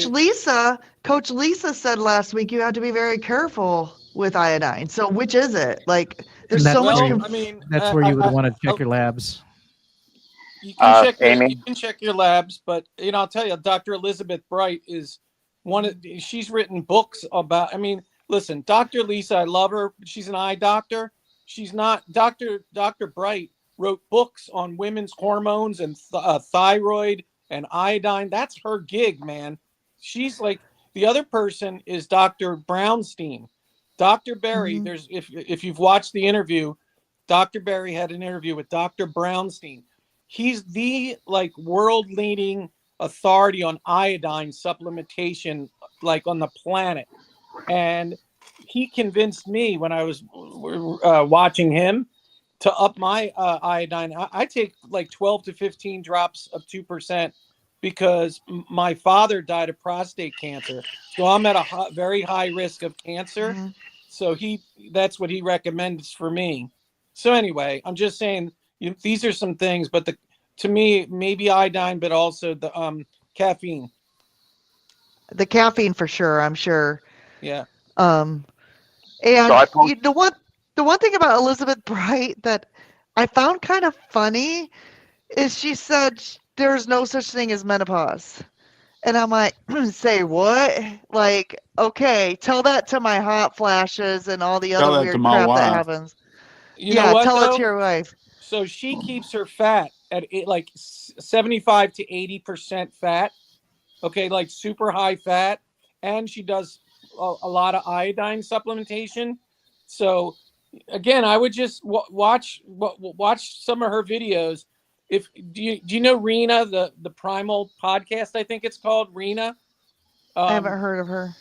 Coach Lisa said last week you have to be very careful with iodine. So which is it? Like And there's so much Well, I mean, that's where you would want to check your labs. you can Amy, check your labs, but I'll tell you, Dr. Elizabeth Bright is she's written books about. I mean, listen, Dr. Lisa, I love her. She's an eye doctor. She's not Dr. Bright wrote books on women's hormones and thyroid and iodine. That's her gig, man. She's like the other person is Dr. Brownstein. Dr. Berry, Mhm. there's if you've watched the interview, Dr. Berry had an interview with Dr. Brownstein. He's the like world leading authority on iodine supplementation like on the planet. And he convinced me when I was watching him to up my iodine. I take like 12 to 15 drops of 2% because my father died of prostate cancer. So I'm at a very high risk of cancer. Mhm. So that's what he recommends for me. So anyway, I'm just saying these are some things, but to me, maybe iodine, but also the caffeine. The caffeine for sure, I'm sure. Yeah. Um so and I post. the one thing about Elizabeth Bright that I found kind of funny is she said there's no such thing as menopause. And I'm like, say what? Like, okay, tell that to my hot flashes and all the Tell other that to weird my crap that wife. happens. You know Yeah, what tell it to though? your wife. So she keeps her fat at like 75 to 80% fat. Okay, like super high fat, and she does a lot of iodine supplementation. So again, I would just watch some of her videos. If do you know Rena, the Primal podcast? I think it's called Rena. I haven't Um, heard of her.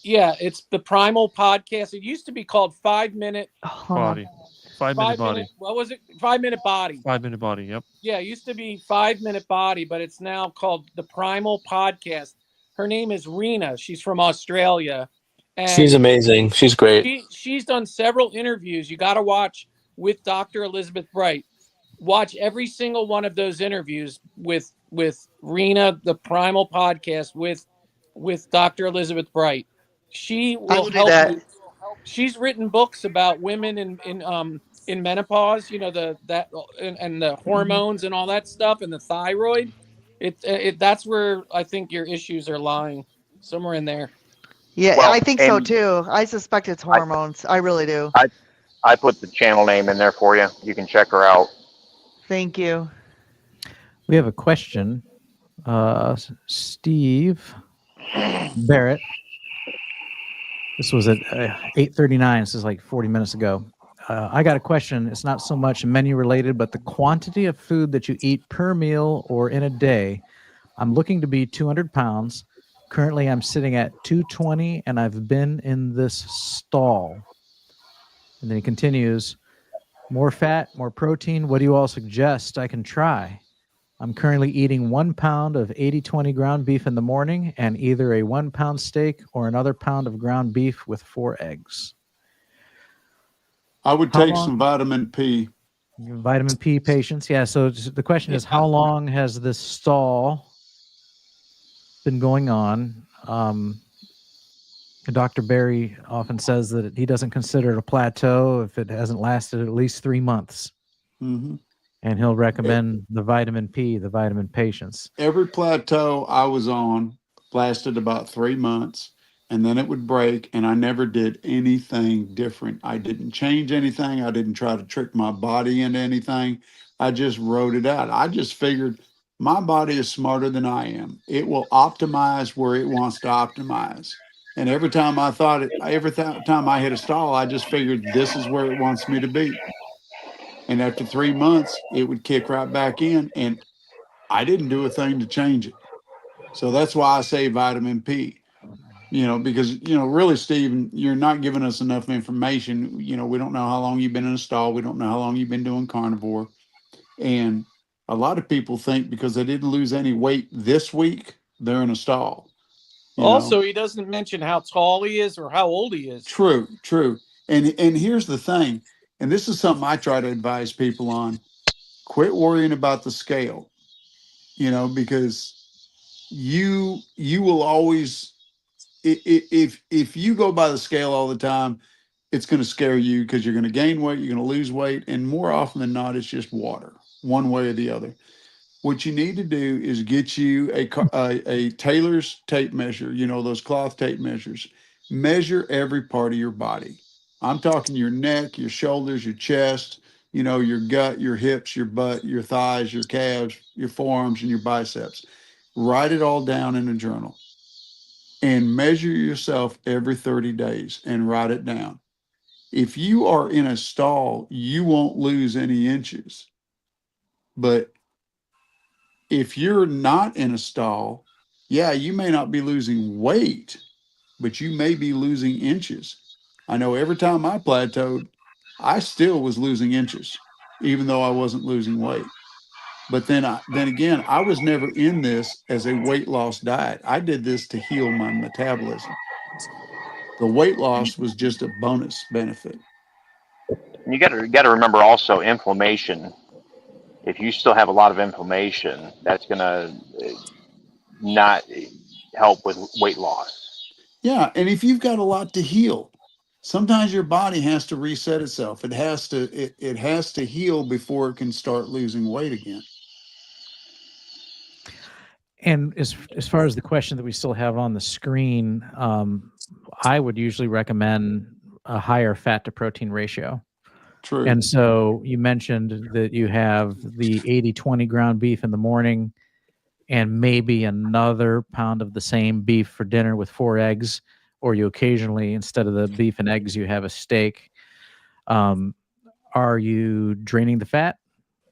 yeah, it's the Primal podcast. It used to be called 5 Minute Hold on. Body. 5 minute body. What was it? 5 Minute Body. 5 minute body. Yep. Yeah, it used to be 5 Minute Body, but it's now called the Primal Podcast. Her name is Rena. She's from Australia, And She's amazing. She's great. she's done several interviews. You got to watch with Dr. Elizabeth Bright. Watch every single one of those interviews with Rena, the Primal podcast with Dr. Elizabeth Bright. She I will will do help that. you. She's written books about women in menopause, you know, and the hormones and all that stuff, and the thyroid. That's where I think your issues are lying, somewhere in there. Yeah, Well, I think so and too. I suspect it's I, hormones. I really do. I put the channel name in there for you. You can check her out. Thank you. We have a question. Steve Barrett. This was at 8:39. This is like 40 minutes ago. I got a question. It's not so much menu related, but the quantity of food that you eat per meal or in a day. I'm looking to be 200 pounds. Currently, I'm sitting at 220, and I've been in this stall. And then he continues, more fat, more protein. What do you all suggest I can try? I'm currently eating 1 pound of 80/20 ground beef in the morning and either a 1 pound steak or another pound of ground beef with 4 eggs. I would How take long- some vitamin P. Vitamin P patients. Yeah. So the question is, how long has this stall been going on? Dr. Barry often says that he doesn't consider it a plateau if it hasn't lasted at least 3 months. Mm-hmm. And he'll recommend the vitamin P, the vitamin patients. Every plateau I was on lasted about 3 months, and then it would break, and I never did anything different. I didn't change anything. I didn't try to trick my body into anything. I just wrote it out. I just figured my body is smarter than I am. It will optimize where it wants to optimize. And every time I thought it, every time I hit a stall, I just figured this is where it wants me to be. And after 3 months, it would kick right back in, and I didn't do a thing to change it. So that's why I say vitamin P, because, really, Steve, you're not giving us enough information. We don't know how long you've been in a stall. We don't know how long you've been doing carnivore. And a lot of people think because they didn't lose any weight this week, they're in a stall. Also, he doesn't mention how tall he is or how old he is. True. And here's the thing, and this is something I try to advise people on. Quit worrying about the scale, because you will always, if you go by the scale all the time, it's going to scare you because you're going to gain weight, you're going to lose weight, and more often than not, it's just water, one way or the other. What you need to do is get you a Taylor's tape measure, those cloth tape measures. Measure every part of your body. I'm talking your neck, your shoulders, your chest, your gut, your hips, your butt, your thighs, your calves, your forearms, and your biceps. Write it all down in a journal and measure yourself every 30 days and write it down. If you are in a stall, you won't lose any inches. But if you're not in a stall, yeah, you may not be losing weight, but you may be losing inches. I know every time I plateaued, I still was losing inches, even though I wasn't losing weight. But then again, I was never in this as a weight loss diet. I did this to heal my metabolism. The weight loss was just a bonus benefit. You got to remember also inflammation. If you still have a lot of inflammation, that's going to not help with weight loss. Yeah, and if you've got a lot to heal, sometimes your body has to reset itself. It has to heal before it can start losing weight again. And as far as the question that we still have on the screen, I would usually recommend a higher fat to protein ratio. True. And so you mentioned that you have the 80/20 ground beef in the morning and maybe another pound of the same beef for dinner with 4 eggs, or you occasionally, instead of the beef and eggs, you have a steak. Are you draining the fat,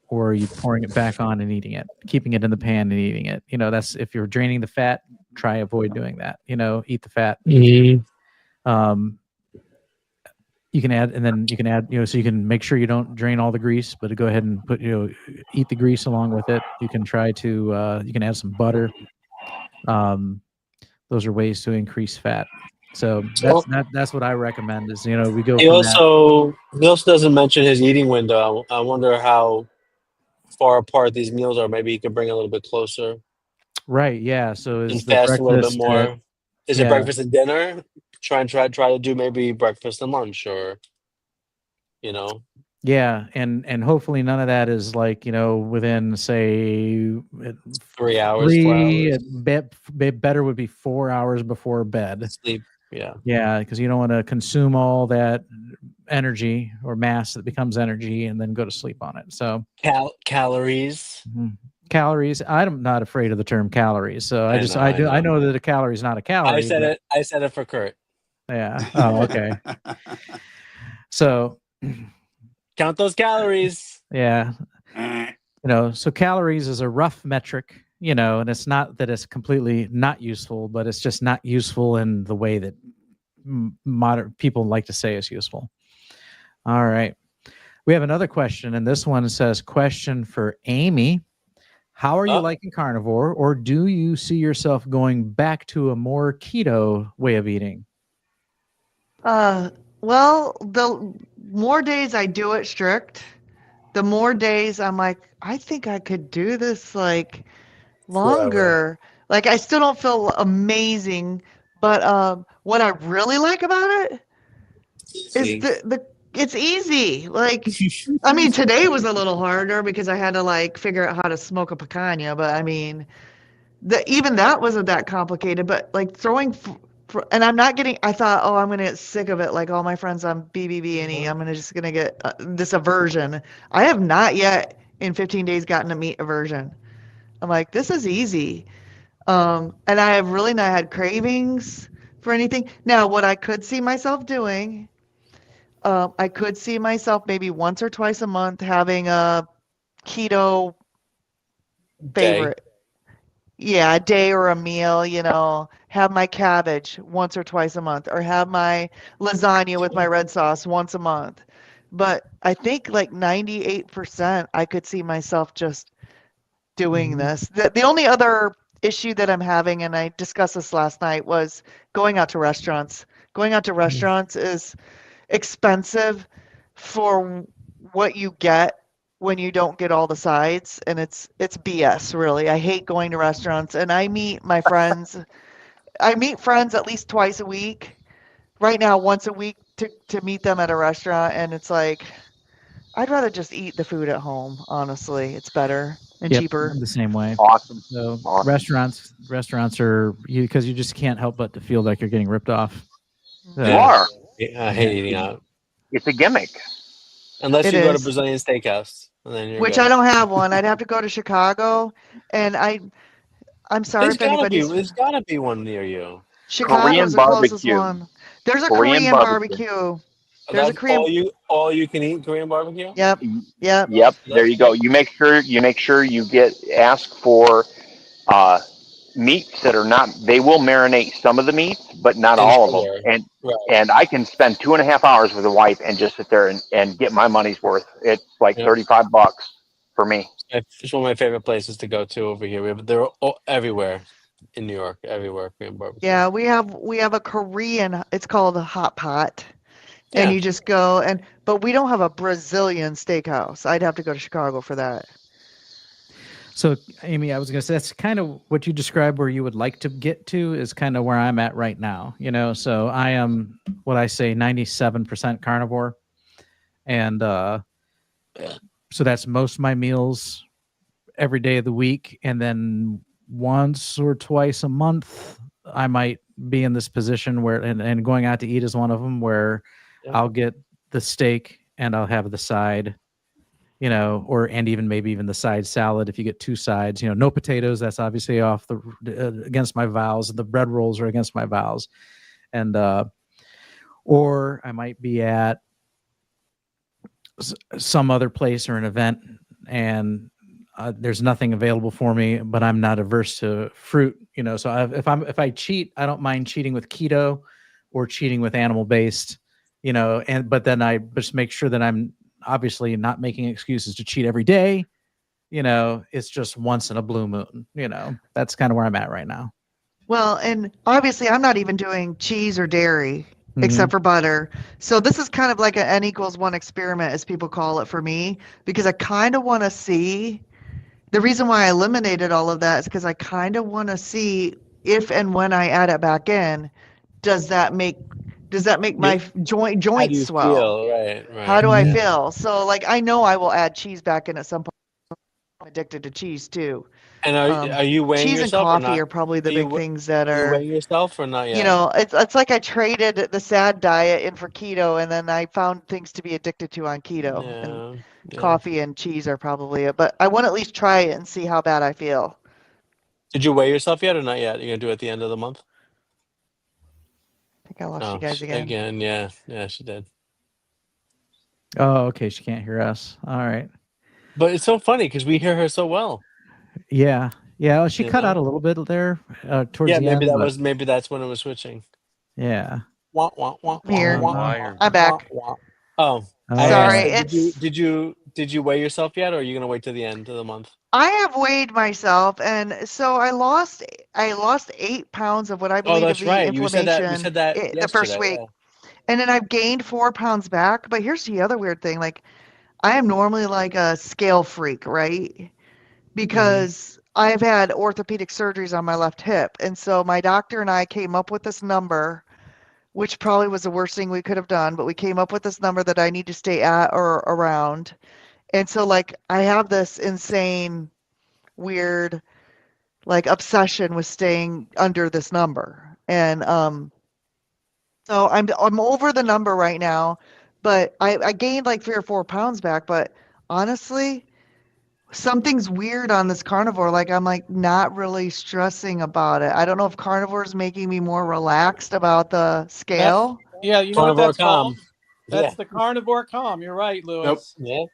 or are you pouring it back on and eating it, keeping it in the pan and eating it? That's, if you're draining the fat, avoid doing that. Eat the fat. Mm-hmm. You can add, and then you can add, so you can make sure you don't drain all the grease, but go ahead and put, eat the grease along with it. You can try to, you can add some butter. Those are ways to increase fat. So So that's what I recommend is, we go he from that. also doesn't mention his eating window. I wonder how far apart these meals are. Maybe he could bring a little bit closer Right. Yeah. So and is the fast a little bit breakfast more. Is it yeah. breakfast and dinner? Try to do maybe breakfast and lunch, or you know, Yeah, and hopefully none of that is like, within say 3 hours, 3 4 hours better would be 4 hours before bed. sleep. Yeah, Yeah, because you don't want to consume all that energy or mass that becomes energy and then go to sleep on it. So calories. calories, I'm not afraid of the term calories. So I know, I I know. know that a calorie is not a calorie, but I said it for Kurt. yeah. Oh, okay. So Count those calories. yeah. So calories is a rough metric, and it's not that it's completely not useful, but it's just not useful in the way that modern people like to say is useful. All right. We have another question, and this one says, question for Amy. How are you liking carnivore, or do you see yourself going back to a more keto way of eating? Well, the more days I do it strict, the more days I'm like, I think I could do this like Forever. longer. Like I still don't feel amazing, but what I really like about it is See, the it's easy. Like I mean, today was a little harder because I had to like figure out how to smoke a picanha, but I mean, even that wasn't that complicated, but like and I'm not getting, I thought, oh, I'm going to get sick of it. Like all my friends on BBB&E, I'm just going to get this aversion. I have not yet in 15 days gotten a meat aversion. I'm like, this is easy. And I have really not had cravings for anything. Now, what I could see myself doing, I could see myself maybe once or twice a month having a keto day. favorite. Yeah, a day or a meal, have my cabbage once or twice a month, or have my lasagna with my red sauce once a month. But I think like 98% I could see myself just doing this. The only other issue that I'm having, and I discussed this last night, was going out to restaurants. Going out to restaurants is expensive for what you get when you don't get all the sides, and it's BS, really. I hate going to restaurants, and I meet my friends. I meet friends at least twice a week. Right now, once a week to meet them at a restaurant, and it's like I'd rather just eat the food at home, honestly. It's better and Yep, cheaper. I'm the same way. Awesome. So Awesome. restaurants are because you just can't help but to feel like you're getting ripped off. You are. I hate eating out It's a gimmick. unless It you go to is. Brazilian Steakhouse, and then you're Which good. I don't have one. I'd have to go to Chicago, and I'm sorry if anybody's There's gotta be one near you. Chicago's the closest barbecue. one. There's a Korean Korean barbecue. barbecue. There's a That's Korean. all you can eat Korean barbecue. Yep. Yep. Yep. There you go. You make sure you ask for meats that are not. They will marinate some of the meats, but not And all of sugar. them. Right. And I can spend 2.5 hours with a wife and just sit there and get my money's worth. It's like Yep. $35 for me. It's one of my favorite places to go to over here. They're everywhere in New York. Everywhere Korean barbecue. Yeah, we have a Korean. It's called a hot pot, and Yeah. you just go but we don't have a Brazilian steakhouse. I'd have to go to Chicago for that. So, Amy, I was going to say that's kind of what you described where you would like to get to is kind of where I'm at right now. So I am what I say 97% carnivore, and so that's most of my meals every day of the week, and then once or twice a month I might be in this position where and going out to eat is one of them where I'll get the steak and I'll have the side, and even maybe even the side salad if you get two sides, no potatoes. That's obviously off the against my vows. The bread rolls are against my vows, and or I might be at some other place or an event and there's nothing available for me, but I'm not averse to fruit, so if I cheat, I don't mind cheating with keto or cheating with animal based, but then I just make sure that I'm obviously not making excuses to cheat every day. It's just once in a blue moon. That's kind of where I'm at right now. Well, and obviously I'm not even doing cheese or dairy Mhm. except for butter. So this is kind of like an N=1 experiment, as people call it for me, because I kind of want to see. The reason why I eliminated all of that is because I kind of want to see if and when I add it back in, does that make my Yeah. How do joints you swell? feel? Right, How right. do I Yeah. feel? So like I know I will add cheese back in at some point. I'm addicted to cheese too. And are you weighing Cheese and yourself or coffee not? are probably the Do you big things that are you are, weighing yourself or not you yet? know, it's like I traded the sad diet in for keto, and then I found things to be addicted to on keto, and Yeah, yeah. coffee and cheese are probably it. But I want to at least try it and see how bad I feel. Did you weigh yourself yet or not yet? You're gonna do it at the end of the month? I think I lost you Oh, guys again. again, yeah, yeah, she did. Oh, okay. She can't hear us. All right. But it's so funny because we hear her so well. Yeah. Yeah. Well, she You cut out know? a little bit there towards Yeah, the end, but maybe that's when it was switching. yeah. Wah, wah, wah, I'm wah, here. wah, Why wah, or I'm wah, back. wah. Oh, I Sorry, asked her, it's did you weigh yourself yet, or are you gonna wait till the end of the month? I have weighed myself, and so I lost 8 pounds of what I Oh, believe to that's be right. You inflammation said that the first yesterday. week, Yeah. and then I've gained 4 pounds back. But here's the other weird thing: like I am normally like a scale freak, right? Mm-hmm. Because I've had orthopedic surgeries on my left hip, and so my doctor and I came up with this number, which probably was the worst thing we could have done, but we came up with this number that I need to stay at or around. And so like I have this insane weird like obsession with staying under this number. And so I'm over the number right now, but I gained like 3 or 4 pounds back. But honestly, something's weird on this carnivore. Like I'm like not really stressing about it. I don't know if carnivore is making me more relaxed about the That, scale. yeah, you know what Carnivore that's called? calm. Yeah. That's the carnivore calm. You're right, Yep, Lewis. Yeah.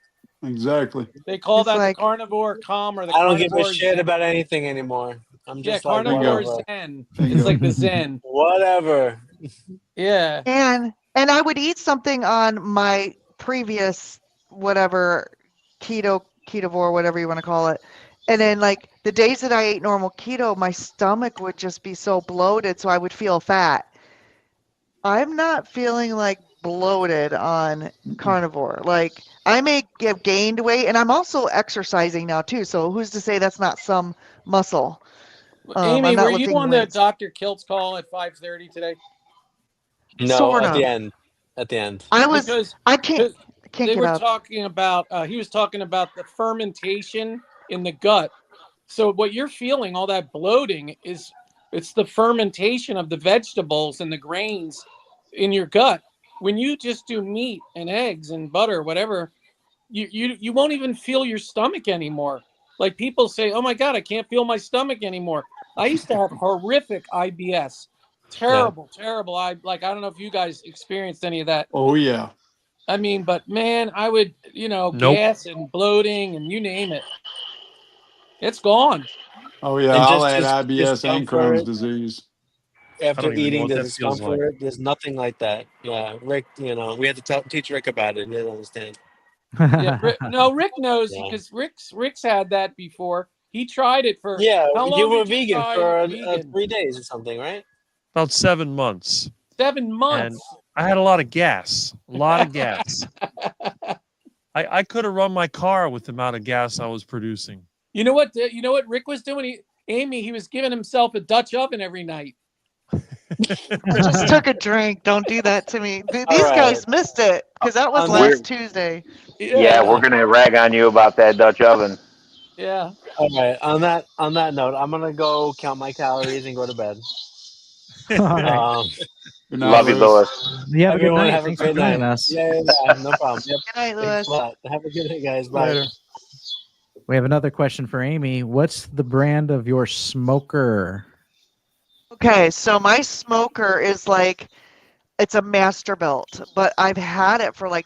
exactly. They call It's that the like carnivore calm or the I don't give a carnivore shit zen. about anything anymore. I'm Yeah, just like carnivore Bingo. whatever. zen. It's Bingo. like the zen. Whatever. Yeah. and I would eat something on my previous whatever ketovore, whatever you want to call it. And then like the days that I ate normal keto, my stomach would just be so bloated, so I would feel fat. I'm not feeling like bloated on carnivore. Like I may have gained weight, and I'm also exercising now too. So who's to say that's not some muscle? Amy, I'm were not you lifting on the weights. Dr. Kilt's call at 5:30 today? No, Sort at the of. end. At the end. I was. Because I can't. because I can't they get were up. talking about he was talking about the fermentation in the gut. So what you're feeling, all that bloating, is it's the fermentation of the vegetables and the grains in your gut. When you just do meat and eggs and butter, whatever, you won't even feel your stomach anymore. Like people say, "Oh my God, I can't feel my stomach anymore." I used to have horrific IBS, Yeah. terrible, terrible. I don't know if you guys experienced any of that. Oh yeah. I mean, but man, I would, Nope. gas and bloating and you name it. It's gone. Oh yeah. And I'll add just IBS and Crohn's discomfort disease. I after don't even know eating what the that feels like. discomfort. There's nothing like that. Yeah. Rick, we had to teach Rick about it. He didn't understand. Yeah, no, Rick knows Yeah. because Rick's had that before. He tried it for Yeah. how You long were did you vegan try for vegan? 3 days or something, right? About 7 months. 7 And months. I had a lot of gas. A lot of gas. I could have run my car with the amount of gas I was producing. You know what? You know what Rick was doing? He was giving himself a Dutch oven every night. I just took a drink. Don't do that to me. All These right. guys missed it because that was On that, last Tuesday. Yeah, we're Yeah, gonna rag on you about that Dutch oven. yeah. all right. On that note, I'm gonna go count my calories and go to bed. All right. Um, Good night, Love you, Lewis. Lewis. You have a good everyone night. have a Thanks for great joining night. us. Yeah, no problem. Yep. Good night, Thanks Lewis. a lot. Have a good night, guys. Bye. Later. We have another question for Amy. What's the brand of your smoker? Okay, so my smoker is like it's a Masterbuilt, but I've had it for like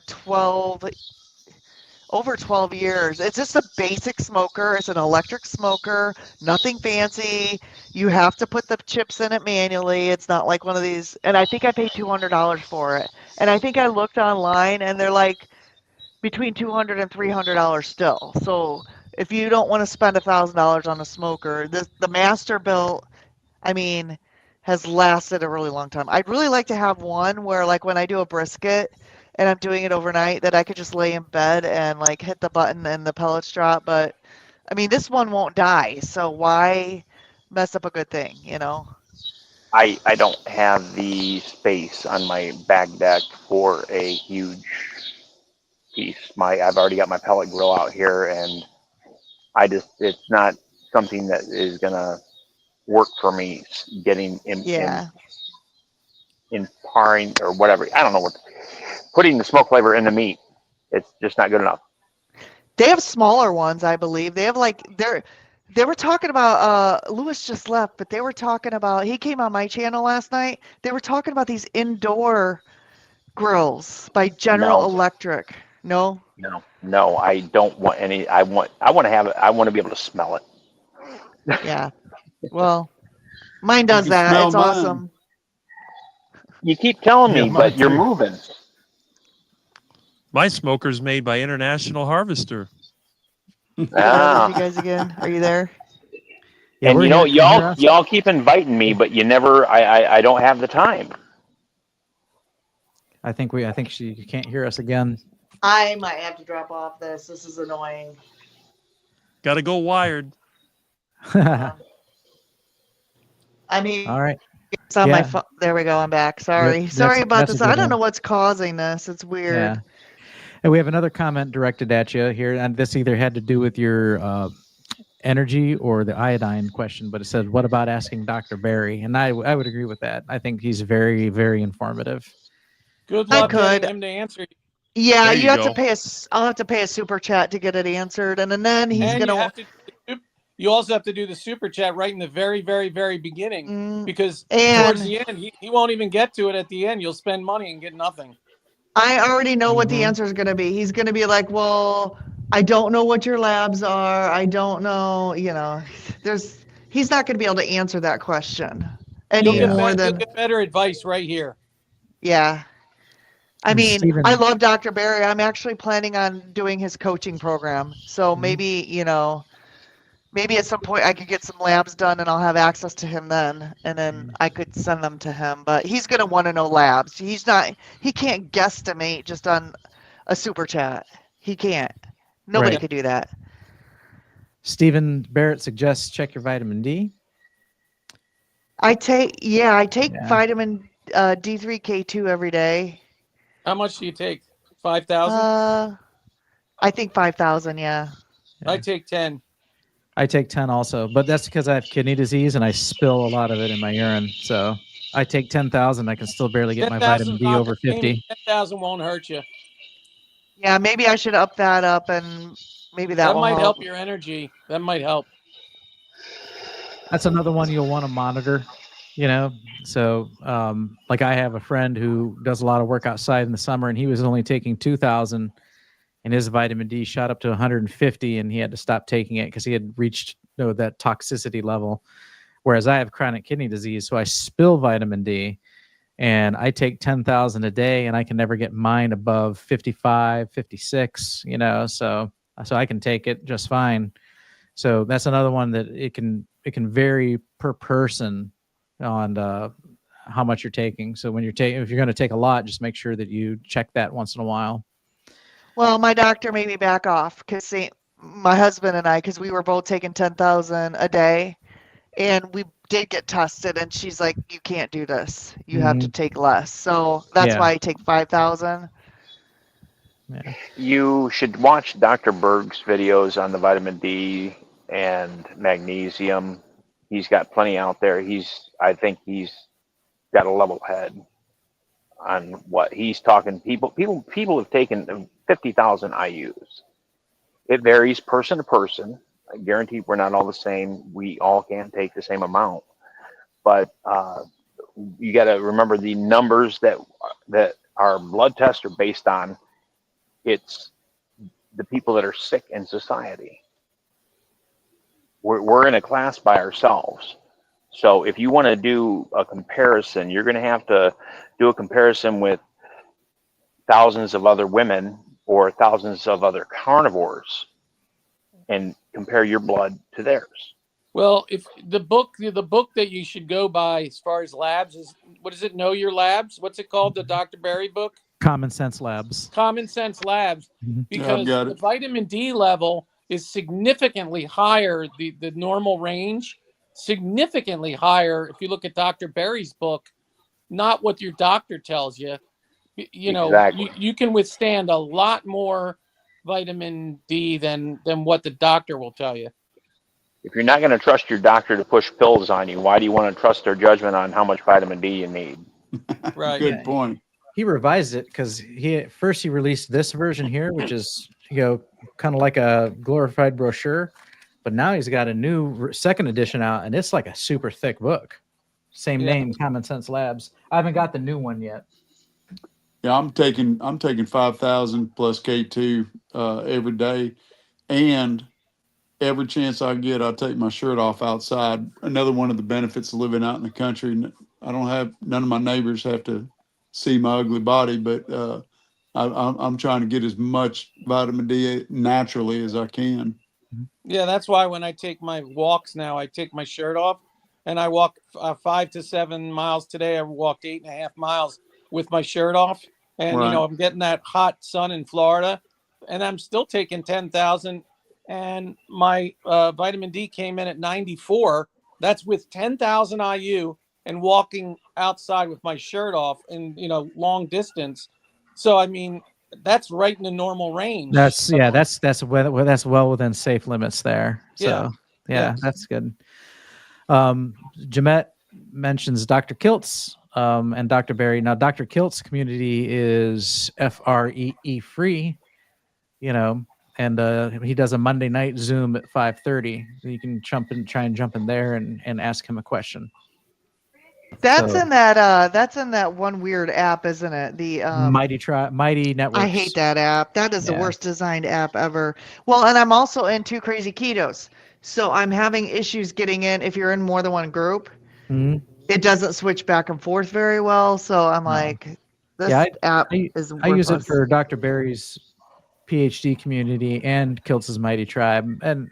over 12 years. It's just a basic smoker. It's an electric smoker, nothing fancy. You have to put the chips in it manually. It's not like one of these. And I think I paid $200 for it. And I think I looked online and they're like between $200 and $300 still. So if you don't want to spend $1,000 on a smoker, the Masterbuilt, I mean, has lasted a really long time. I'd really like to have one where, like, when I do a brisket and I'm doing it overnight, that I could just lay in bed and like hit the button and the pellets drop. But I mean, this one won't die, so why mess up a good thing, you know? I don't have the space on my back deck for a huge piece. I've already got my pellet grill out here, and it's not something that is gonna work for me getting Yeah. in parring or whatever. I don't know what putting the smoke flavor in the meat. It's just not good enough. They have smaller ones, I believe. They have like they were talking about Lewis just left, but they were talking about he came on my channel last night. They were talking about these indoor grills by General No, Electric. No? no. I don't want any. I want to have it. I want to be able to smell it. Yeah. Well, mine You does can that. smell It's mine. awesome. You keep telling Yeah, me, mine but you're too. moving. My smoker's made by International Harvester. I Ah. love you guys again. Are you there? Yeah, And we're you know, here. Can you hear us? y'all keep inviting me, but you never. I don't have the time. I think you can't hear us again. I might have to drop off this. This is annoying. Got to go wired. I mean, All right. it's on my Yeah. phone. There we go. I'm back. Sorry. That's- Sorry about that's a this. I good don't one. know what's causing this. It's weird. Yeah. And we have another comment directed at you here, and this either had to do with your energy or the iodine question, but it said, "What about asking Dr. Barry?" And I would agree with that. I think he's very, very informative. Good I luck getting could. him to answer you. Yeah, There you you have to go. pay I'll have to pay a super chat to get it answered, and then he's And gonna. you also have to do the super chat right in the very, very, very beginning, Mm, because and towards the end, he won't even get to it at the end. You'll spend money and get nothing. I already know what the Mhm. answer is gonna be. He's gonna be like, "Well, I don't know what your labs are. I don't know." You know, he's not gonna be able to answer that question any You'll more you'll than get better advice right here. yeah. I And mean, Stephen- I love Dr. Barry. I'm actually planning on doing his coaching program. So Mhm. maybe, maybe at some point I could get some labs done and I'll have access to him then. And then I could send them to him. But he's going to want to know labs. He can't guesstimate just on a super chat. He can't. Nobody Right. could do that. Stephen Barrett suggests check your vitamin D. I take Yeah. vitamin D3, K2 every day. How much do you take? 5,000? I think 5,000, yeah. I take 10. I take 10 also, but that's because I have kidney disease and I spill a lot of it in my urine. So I take 10,000. I can still barely get my 10,000 vitamin is D not over gonna aim 50. it. 10,000 won't hurt you. Yeah, maybe I should up that up and maybe that That will might help. help your energy. That might help. That's another one you'll want to monitor, So, like I have a friend who does a lot of work outside in the summer, and he was only taking 2,000, and his vitamin D shot up to 150, and he had to stop taking it because he had reached that toxicity level. Whereas I have chronic kidney disease, so I spill vitamin D, and I take 10,000 a day, and I can never get mine above 55, 56. So I can take it just fine. So that's another one that it can vary per person on how much you're taking. So if you're going to take a lot, just make sure that you check that once in a while. Well, my doctor made me back off because my husband and I, because we were both taking 10,000 a day, and we did get tested, and she's like, "You can't do this. You have to take less." So that's why I take 5,000. Yeah. You should watch Dr. Berg's videos on the vitamin D and magnesium. He's got plenty out there. I think he's got a level head on what he's talking. People have taken 50,000 IUs. It varies person to person. I guarantee we're not all the same. We all can't take the same amount, but you got to remember the numbers that our blood tests are based on. It's the people that are sick in society. We're in a class by ourselves. So if you want to do a comparison, you're going to have to do a comparison with thousands of other women or thousands of other carnivores and compare your blood to theirs. Well, if the book that you should go by as far as labs is, what is it? Know Your Labs. What's it called? The Dr. Berry book. Common Sense Labs. Common Sense Labs, Mhm. Yeah, I've because got the it. vitamin D level is significantly higher, the normal range, significantly higher. If you look at Dr. Berry's book, not what your doctor tells you. You know, Exactly. you can withstand a lot more vitamin D than what the doctor will tell you. If you're not going to trust your doctor to push pills on you, why do you want to trust their judgment on how much vitamin D you need? Right. Good point. He revised it because he released this version here, which is kind of like a glorified brochure, but now he's got a new second edition out, and it's like a super thick book. Same Yeah. name, Common Sense Labs. I haven't got the new one yet. Yeah, I'm taking 5,000 plus K2 every day, and every chance I get, I take my shirt off outside. Another one of the benefits of living out in the country. None of my neighbors have to see my ugly body, but I'm trying to get as much vitamin D naturally as I can. Yeah, that's why when I take my walks now, I take my shirt off, and I walk 5 to 7 miles today. I walked 8.5 miles with my shirt off, and Right. I'm getting that hot sun in Florida, and I'm still taking 10,000, and my vitamin D came in at 94. That's with 10,000 IU and walking outside with my shirt off and long distance. So I mean, that's right in the normal range. That's well within safe limits there. So Yeah. that's good. Jamette mentions Dr. Kiltz and Dr. Berry. Now, Dr. Kilt's community is FREE free, and he does a Monday night Zoom at 5:30. You can try and jump in there and ask him a question. That's So- in that one weird app, isn't it? The Mighty Networks. I hate that app. That is the Yeah. worst designed app ever. Well, and I'm also in Two Crazy Ketos. So I'm having issues getting in if you're in more than one group. Mhm. It doesn't switch back and forth very well. So I'm like, this app is I use it worthless. for Dr. Berry's PhD community and Kiltz's Mighty Tribe, and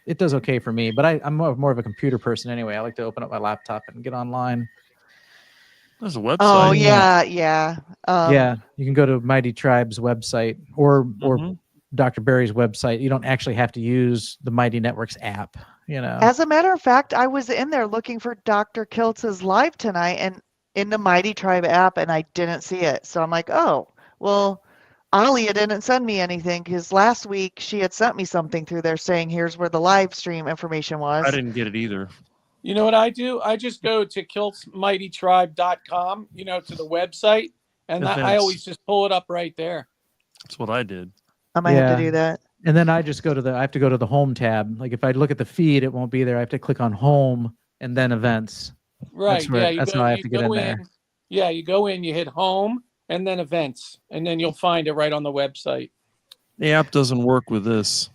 it does okay for me. But I'm more of a computer person anyway. I like to open up my laptop and get online. There's a website. Oh yeah. Yeah, you can go to Mighty Tribe's website or Mhm. Dr. Berry's website. You don't actually have to use the Mighty Networks app. As a matter of fact, I was in there looking for Dr. Kiltz's live tonight and in the Mighty Tribe app, and I didn't see it. So I'm like, oh, well, Alia didn't send me anything because last week she had sent me something through there saying here's where the live stream information was. I didn't get it either. You know what I do? I just go to kiltsmightytribe.com, to the website, and I Events. always just pull it up right there. That's what I did. I might have to Yeah. do that. And then I have to go to the home tab. Like if I look at the feed, it won't be there. I have to click on home and then events. Right. That's how I have to get in there. Yeah, you go in, you hit home, and then events, and then you'll find it right on the website. The app doesn't work with this.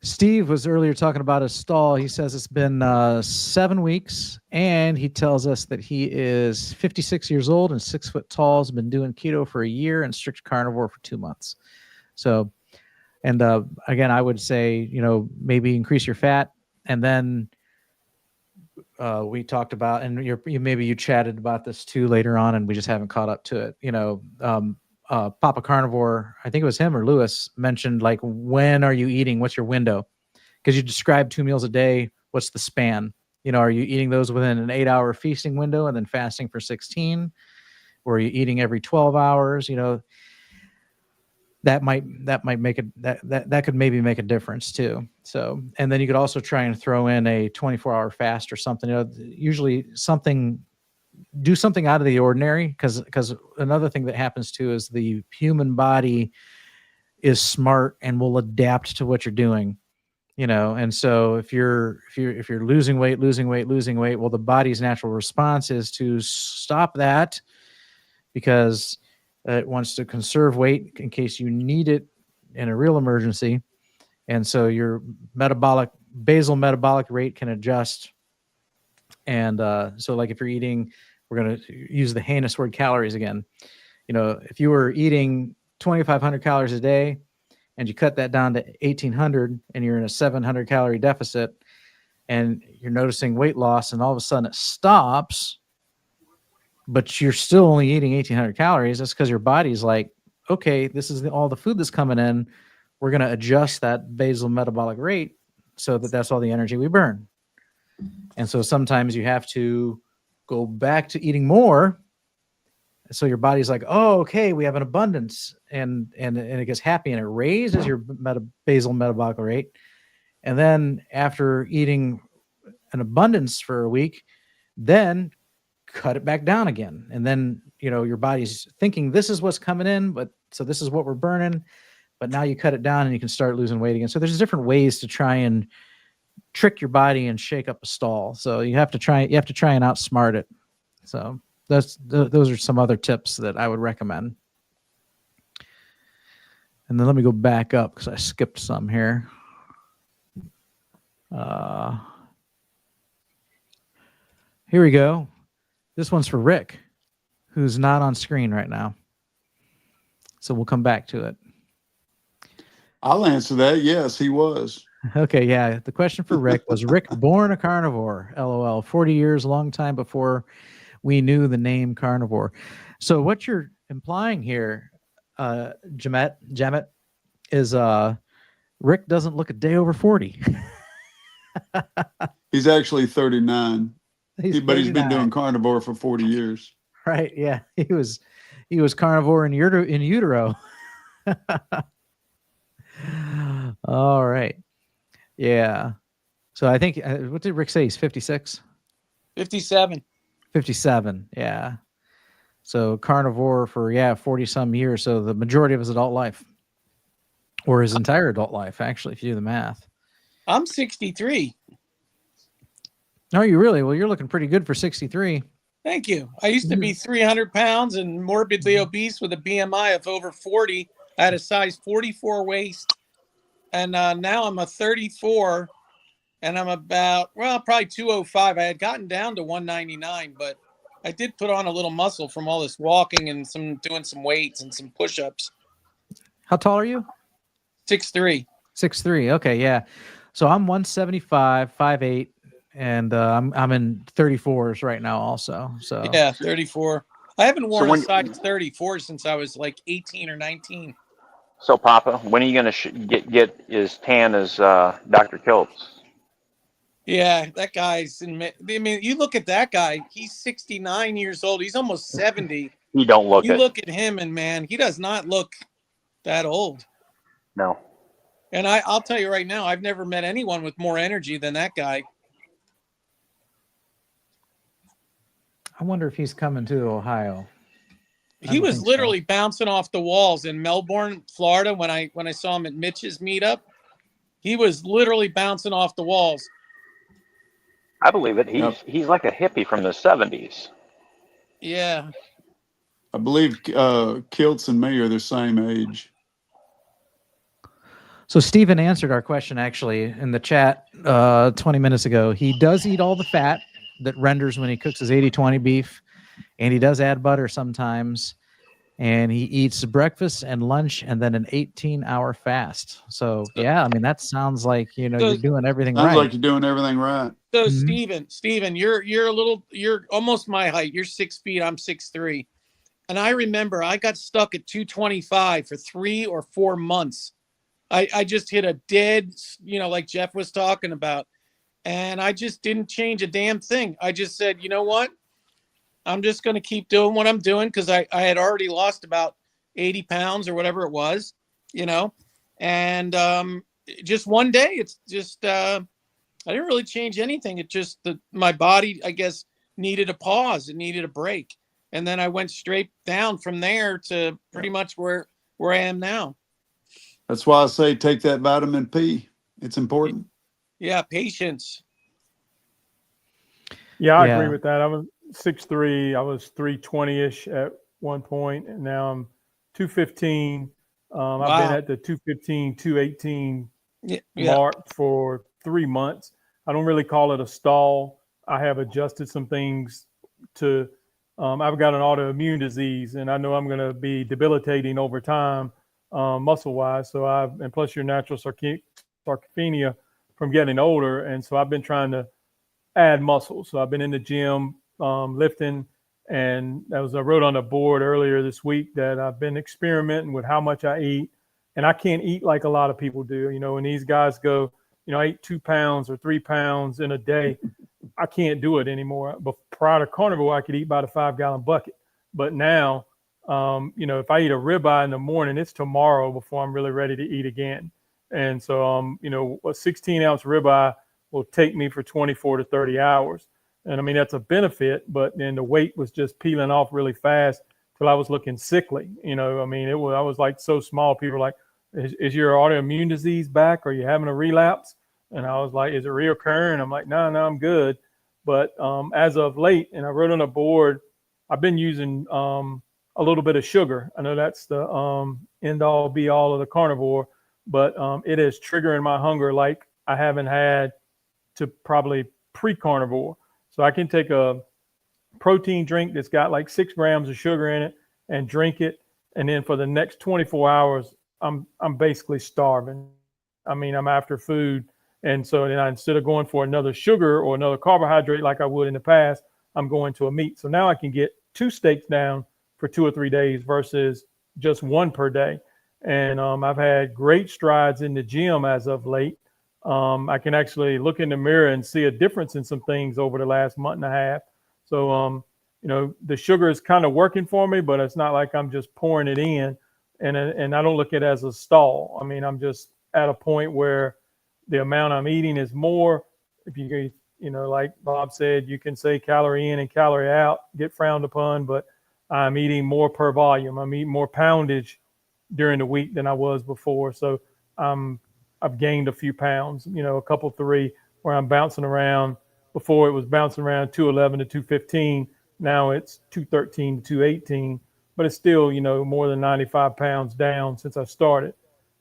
Steve was earlier talking about his stall. He says it's been 7 weeks, and he tells us that he is 56 years old and 6 foot tall. Has been doing keto for a year and strict carnivore for 2 months. So, and again, I would say maybe increase your fat, and then we talked about, and maybe you chatted about this too later on, and we just haven't caught up to it. Papa Carnivore, I think it was him or Lewis, mentioned like, when are you eating? What's your window? Because you described 2 meals a day. What's the span? Are you eating those within an 8-hour feasting window and then fasting for 16? Or are you eating every 12 hours? That might make it that could maybe make a difference too. So, and then you could also try and throw in a 24-hour fast or something. Usually do something out of the ordinary, because another thing that happens too is the human body is smart and will adapt to what you're doing, and so if you're losing weight, well, the body's natural response is to stop that because it wants to conserve weight in case you need it in a real emergency. And so your basal metabolic rate can adjust. And so like if you're eating, we're going to use the heinous word calories again. If you were eating 2,500 calories a day and you cut that down to 1800 and you're in a 700 calorie deficit and you're noticing weight loss and all of a sudden it stops, but you're still only eating 1800 calories, that's because your body's like, okay, this is all the food that's coming in. We're going to adjust that basal metabolic rate so that that's all the energy we burn. And so sometimes you have to go back to eating more. So your body's like, oh, okay, we have an abundance, and it gets happy and it raises your basal metabolic rate. And then after eating an abundance for a week, then cut it back down again. And then, your body's thinking this is what's coming in, but so this is what we're burning, but now you cut it down and you can start losing weight again. So there's different ways to try and trick your body and shake up a stall. So you have to try and outsmart it. So those are some other tips that I would recommend. And then let me go back up because I skipped some here. Here we go. This one's for Rick, who's not on screen right now. So we'll come back to it. I'll answer that. Yes, he was. Okay, yeah. The question for Rick was, Rick born a carnivore? LOL. 40 years, long time before we knew the name carnivore. So what you're implying here, Jamet, is Rick doesn't look a day over 40. He's actually 39. But he's been 39. doing carnivore for 40 years. Right, yeah. He was carnivore in utero. All right. Yeah. So I think, what did Rick say? He's 56? 57. 57, yeah. So carnivore for 40 some years. So the majority of his adult life, or his entire adult life, actually, if you do the math. I'm 63. Are you really? Well, you're looking pretty good for 63. Thank you. I used to be 300 pounds and morbidly obese with a BMI of over 40. I had a size 44 waist. And now I'm a 34 and I'm about, probably 205. I had gotten down to 199, but I did put on a little muscle from all this walking and doing some weights and some push-ups. How tall are you? 6'3". 6'3". Okay, yeah. So I'm 175, 5'8", and I'm in 34s right now also. So yeah, 34. I haven't worn So a size 34 since I was like 18 or 19. So, Papa, when are you going to get as tan as Dr. Kiltz? Yeah, that guy's you look at that guy. He's 69 years old. He's almost 70. He don't look You it. look at him, and man, he does not look that old. No. And I'll tell you right now, I've never met anyone with more energy than that guy. I wonder if he's coming to Ohio. He was literally bouncing off the walls in Melbourne, Florida. When I saw him at Mitch's meetup, he was literally bouncing off the walls. I believe it. He's like a hippie from the 70s. Yeah. I believe Kiltz and me are the same age. So Stephen answered our question actually in the chat 20 minutes ago. He does eat all the fat that renders when he cooks his 80-20 beef, and he does add butter sometimes, and he eats breakfast and lunch and then an 18-hour fast. So yeah, I mean, that sounds like you're doing everything right. Sounds like you're doing everything right. So Stephen, you're almost my height. You're 6 feet. I'm 6'3". And I remember I got stuck at 225 for 3 or 4 months. I just hit a dead, like Jeff was talking about. And I just didn't change a damn thing. I just said, you know what? I'm just going to keep doing what I'm doing because I had already lost about 80 pounds or whatever it was, And just one day, it's just, I didn't really change anything. It just, my body, I guess, needed a pause. It needed a break. And then I went straight down from there to pretty much where I am now. That's why I say take that vitamin P. It's important. Yeah, patience. Yeah, I agree with that. I was 6'3". I was 320-ish at one point, and now I'm 215. I've been at the 215, 218 mark for 3 months. I don't really call it a stall. I have adjusted some things to I've got an autoimmune disease, and I know I'm going to be debilitating over time. muscle wise. So and plus your natural sarcopenia from getting older. And so I've been trying to add muscle. So I've been in the gym, lifting, and I wrote on the board earlier this week that I've been experimenting with how much I eat. And I can't eat like a lot of people do. When these guys go, I ate 2 pounds or 3 pounds in a day. I can't do it anymore. But prior to carnivore, I could eat about a 5-gallon bucket. But now, if I eat a ribeye in the morning, it's tomorrow before I'm really ready to eat again. And so, a 16-ounce ribeye will take me for 24 to 30 hours. And I mean, that's a benefit, but then the weight was just peeling off really fast till I was looking sickly. I was like so small. People were like, is your autoimmune disease back? Are you having a relapse? And I was like, is it reoccurring? I'm like, no, I'm good. But as of late, and I wrote on a board, I've been using a little bit of sugar. I know that's the end all be all of the carnivore, but it is triggering my hunger like I haven't had to probably pre-carnivore. So I can take a protein drink that's got like 6 grams of sugar in it and drink it. And then for the next 24 hours, I'm basically starving. I mean, I'm after food. And so then instead of going for another sugar or another carbohydrate like I would in the past, I'm going to a meat. So now I can get 2 steaks down for 2 or 3 days versus just 1 per day. And I've had great strides in the gym as of late. I can actually look in the mirror and see a difference in some things over the last month and a half. So, the sugar is kind of working for me, but it's not like I'm just pouring it in. And I don't look at it as a stall. I mean, I'm just at a point where the amount I'm eating is more. If you like Bob said, you can say calorie in and calorie out, get frowned upon, but I'm eating more per volume. I'm eating more poundage during the week than I was before. So I've gained a few pounds, a couple 3 where I'm bouncing around. Before it was bouncing around 211 to 215. Now it's 213 to 218, but it's still, more than 95 pounds down since I started.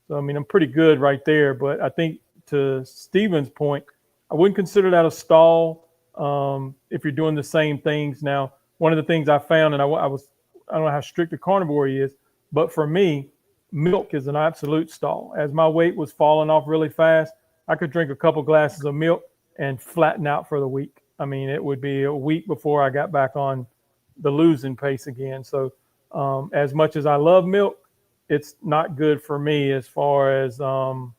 So, I mean, I'm pretty good right there. But I think to Steven's point, I wouldn't consider that a stall if you're doing the same things. Now, one of the things I found, and I don't know how strict the carnivore is, but for me, milk is an absolute stall. As my weight was falling off really fast, I could drink a couple glasses of milk and flatten out for the week. I mean, it would be a week before I got back on the losing pace again. So as much as I love milk, it's not good for me as far as the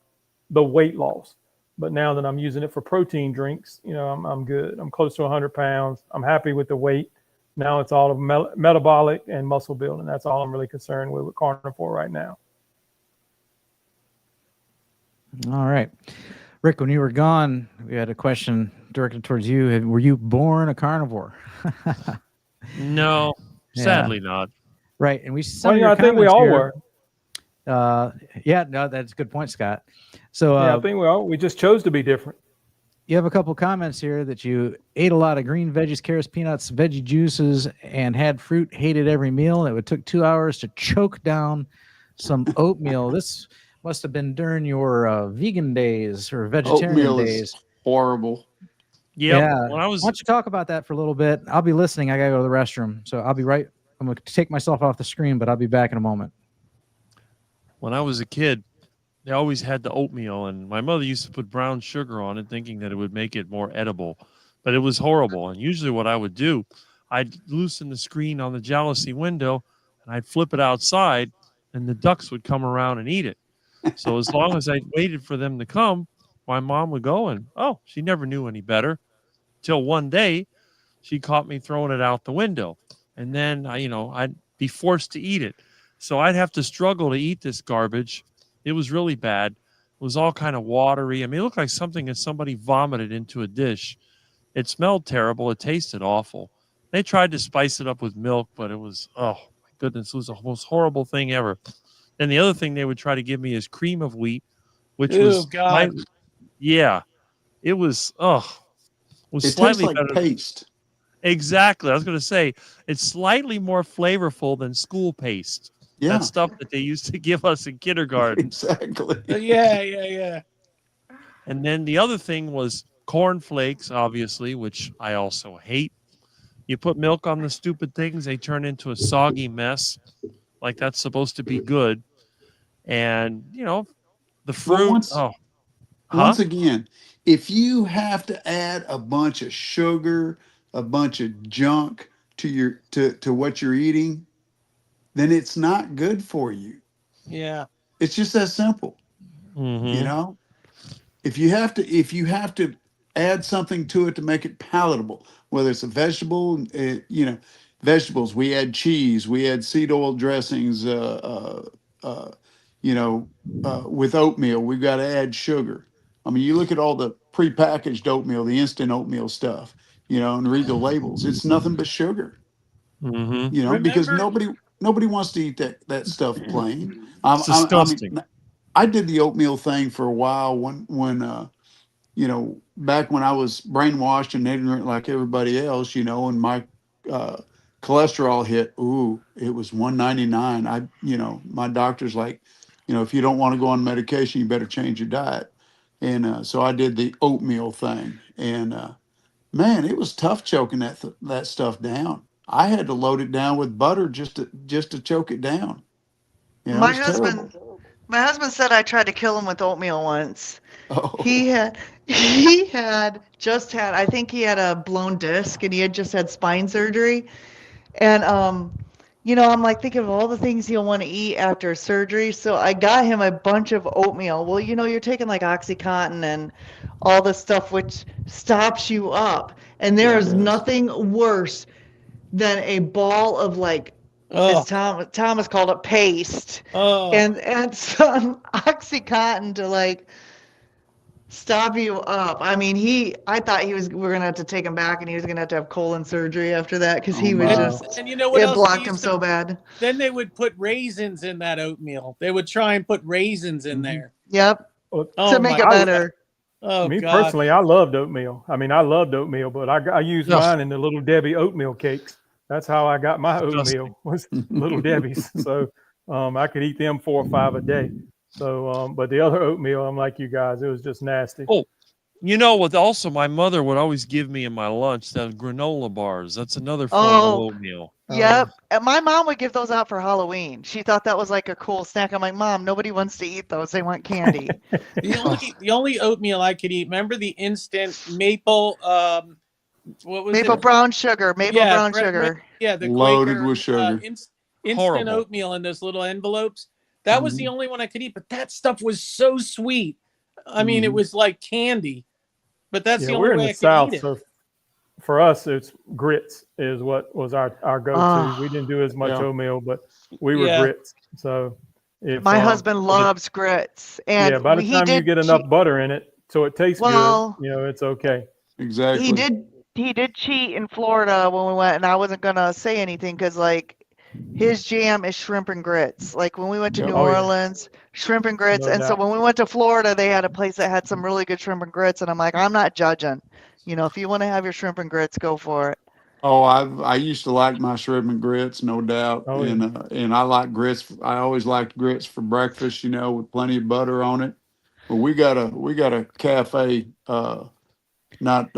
weight loss. But now that I'm using it for protein drinks, I'm good. I'm close to 100 pounds. I'm happy with the weight. Now it's all of metabolic and muscle building. That's all I'm really concerned with carnivore right now. All right. Rick, when you were gone, we had a question directed towards you. Were you born a carnivore? No, sadly not. Right. And we I think we all were. Yeah, no, that's a good point, Scott. So I think we just chose to be different. You have a couple comments here that you ate a lot of green veggies, carrots, peanuts, veggie juices, and had fruit, hated every meal. It took 2 hours to choke down some oatmeal. This must have been during your vegan days or vegetarian Oatmeal days. is horrible. Yep. Yeah. When I was, Why don't you talk about that for a little bit? I'll be listening. I got to go to the restroom. So I'll be right. I'm going to take myself off the screen, but I'll be back in a moment. when I was a kid, they always had the oatmeal, and my mother used to put brown sugar on it, thinking that it would make it more edible, but it was horrible. And usually what I would do, I'd loosen the screen on the jalousie window, and I'd flip it outside, and the ducks would come around and eat it. So as long as I waited for them to come, my mom would go, and she never knew any better, till one day she caught me throwing it out the window, and then I'd be forced to eat it. So I'd have to struggle to eat this garbage. It was really bad. It was all kind of watery. I mean, it looked like something that somebody vomited into a dish. It smelled terrible. It tasted awful. They tried to spice it up with milk, but it was, oh my goodness, it was the most horrible thing ever. And the other thing they would try to give me is cream of wheat, which was, God. it was, It slightly tastes like better. paste. Exactly. I was going to say it's slightly more flavorful than school paste. Yeah, That stuff that they used to give us in kindergarten. exactly. Yeah. And then the other thing was corn flakes, obviously, which I also hate. You put milk on the stupid things, they turn into a soggy mess. Like that's supposed to be good. And the But fruit. once again, if you have to add a bunch of sugar, a bunch of junk to what you're eating, then it's not good for you. Yeah. It's just that simple. Mhm. If you have to add something to it to make it palatable, whether it's a vegetable, vegetables, we add cheese, we add seed oil dressings, with oatmeal, we've got to add sugar. I mean, you look at all the prepackaged oatmeal, the instant oatmeal stuff, and read the labels. It's nothing but sugar, Mhm. because Remember? nobody wants to eat that stuff plain. It's I mean, disgusting. I did the oatmeal thing for a while when back when I was brainwashed and ignorant like everybody else, and my uh, cholesterol hit. Ooh, it was 199. My doctor's like, if you don't want to go on medication, you better change your diet. And so I did the oatmeal thing, and man, it was tough choking that stuff down. I had to load it down with butter just to choke it down. It My was terrible. husband, my husband said I tried to kill him with oatmeal once. Oh, He had, he had just had, I think he had a blown disc and he had just had spine surgery. And, I'm like thinking of all the things he'll want to eat after surgery. So I got him a bunch of oatmeal. Well, you're taking like Oxycontin and all this stuff which stops you up. And yeah, there it is does. nothing worse than a ball of like, as Oh, Thomas called it, paste, oh. and some Oxycontin to like stop you up. I mean, I thought we're gonna have to take him back, and he was gonna have to have colon surgery after that because Oh he was And, my. just, and you know what it else they blocked him used to? so bad. Then they would put raisins in that oatmeal. They would try and put raisins in Mhm. there. Yep, Well, to Oh make my it I, God. better. Oh me God. personally, I loved oatmeal. I mean, I loved oatmeal, but I used Ugh, mine in the Little Debbie oatmeal cakes. That's how I got my disgusting. oatmeal was Little Debbie's. So I could eat them 4 or 5 a day. So, but the other oatmeal, I'm like you guys, it was just nasty. Oh, what also my mother would always give me in my lunch, that granola bars. That's another form of Oh, oatmeal. Oh yeah. yep. And my mom would give those out for Halloween. She thought that was like a cool snack. I'm like, Mom, nobody wants to eat those. They want candy. The Oh, only the only oatmeal I could eat. Remember the instant maple? What was it? Maple brown sugar, maple Yeah, brown sugar. yeah, the Loaded Quaker with sugar. instant horrible. oatmeal in those little envelopes. That was the Mhm. only one I could eat, but that stuff was so sweet. I mean, it Mhm. was like candy, but that's Yeah, the only we're in way the I could eat South, it. so for us, it's grits is what was our go-to. We Oh, didn't do as much Yeah. oatmeal, but we were Yeah. grits. So if my husband if it, loves grits, yeah, and by the he time you did get enough cheat. butter in it, so it tastes good, Well, it's okay. he Exactly. did he did cheat in Florida when we went, and I wasn't gonna say anything because like his jam is shrimp and grits. Like when we went to Yep. New Oh yeah, Orleans, shrimp and grits, no and so doubt. when we went to Florida, they had a place that had some really good shrimp and grits, and I'm like, I'm not judging. If you want to have your shrimp and grits, go for it. Oh, I used to like my shrimp and grits, no doubt, Oh yeah. and I like grits. I always liked grits for breakfast, with plenty of butter on it. But we got a cafe not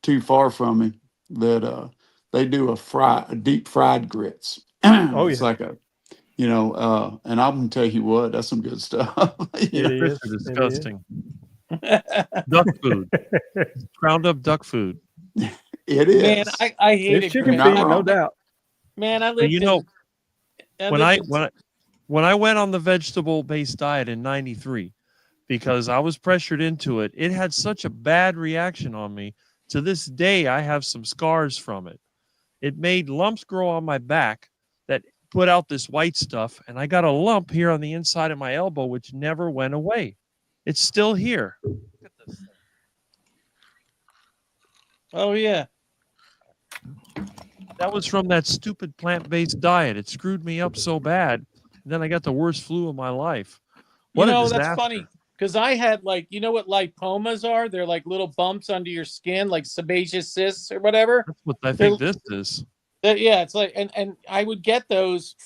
too far from me that they do a deep fried grits. Oh It's yeah. like and I'm gonna tell you what, that's some good stuff. It Grits is. are It is. disgusting. Duck food, ground up duck food. It Man, is. I It's hated chicken You're grits. not feed, no wrong. doubt. Man, But I when lived I in when I went on the vegetable based diet in '93, because I was pressured into it, it had such a bad reaction on me. To this day, I have some scars from it. It made lumps grow on my back that put out this white stuff, and I got a lump here on the inside of my elbow, which never went away. It's still here. Look at this thing. Oh yeah. That was from that stupid plant-based diet. It screwed me up so bad. And then I got the worst flu of my life. What a That's funny disaster. because I had you know what lipomas are? They're like little bumps under your skin, like sebaceous cysts or whatever. That's what I They're, think this is. yeah, it's like, and I would get those,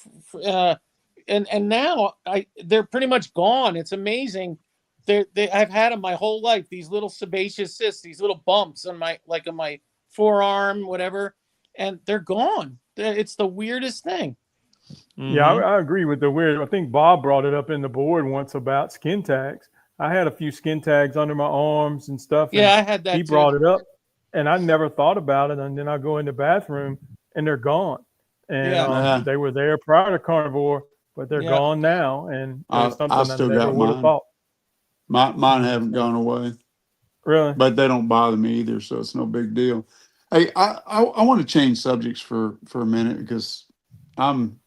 and now they're pretty much gone. It's amazing. I've had them my whole life. These little sebaceous cysts, these little bumps on my forearm, whatever, and they're gone. It's the weirdest thing. Yeah, Mhm. I agree with the weird. I think Bob brought it up in the board once about skin tags. I had a few skin tags under my arms and stuff, Yeah, and I had he that too. brought it up, and I never thought about it. And then I go in the bathroom, and they're gone. And Yeah. Yeah, they were there prior to Carnivore, but they're Yeah. gone now. And it was I something I still never got would have mine. thought. Mine haven't gone away, Really? but they don't bother me either, so it's no big deal. Hey, I want to change subjects for a minute because I'm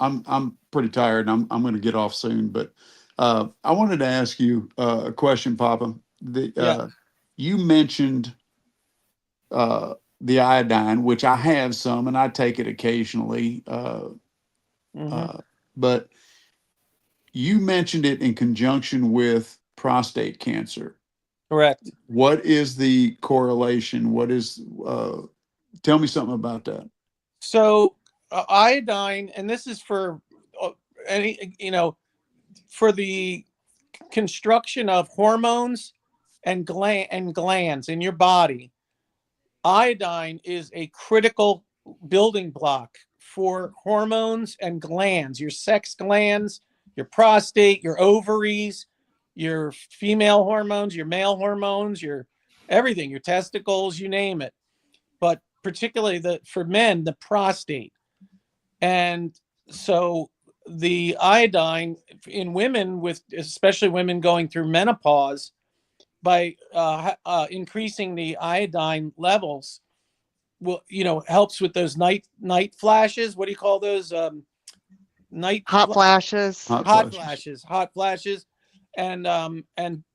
I'm pretty tired and I'm going to get off soon. But I wanted to ask you a question, Papa. Yeah. You mentioned the iodine, which I have some and I take it occasionally. Hmm. But you mentioned it in conjunction with prostate cancer. Correct. What is the correlation? What is, tell me something about that. So iodine, and this is for any, for the construction of hormones and glands in your body. Iodine is a critical building block for hormones and glands, your sex glands, your prostate, your ovaries, your female hormones, your male hormones, your everything, your testicles, you name it. But particularly for men, the prostate. And so the iodine in women, with especially women going through menopause, by increasing the iodine levels, will helps with those night flashes. What do you call those? Night Hot flashes. Hot flashes. hot flashes, and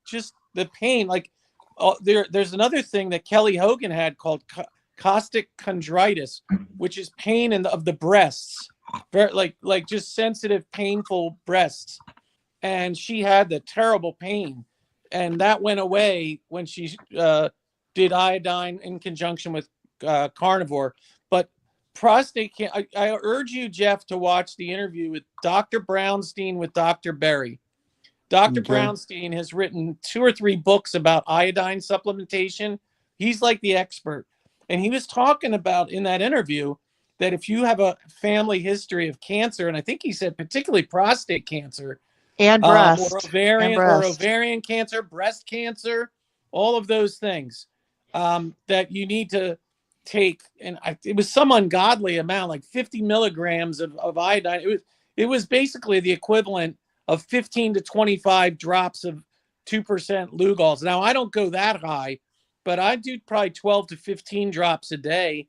just the pain. Like there's another thing that Kelly Hogan had called caustic chondritis, which is pain of the breasts, very like just sensitive, painful breasts, and she had the terrible pain, and that went away when she did iodine in conjunction with Carnivore. But prostate cancer, I urge you, Jeff, to watch the interview with Dr. Brownstein with Dr. Berry. Dr. Okay. Brownstein has written 2 or 3 books about iodine supplementation. He's like the expert. And he was talking about in that interview that if you have a family history of cancer, and I think he said particularly prostate cancer, And or breast. ovarian cancer, breast cancer, all of those things, that you need to take. And it was some ungodly amount, like 50 milligrams of iodine. It was basically the equivalent of 15 to 25 drops of 2% Lugol's. Now, I don't go that high, but I do probably 12 to 15 drops a day.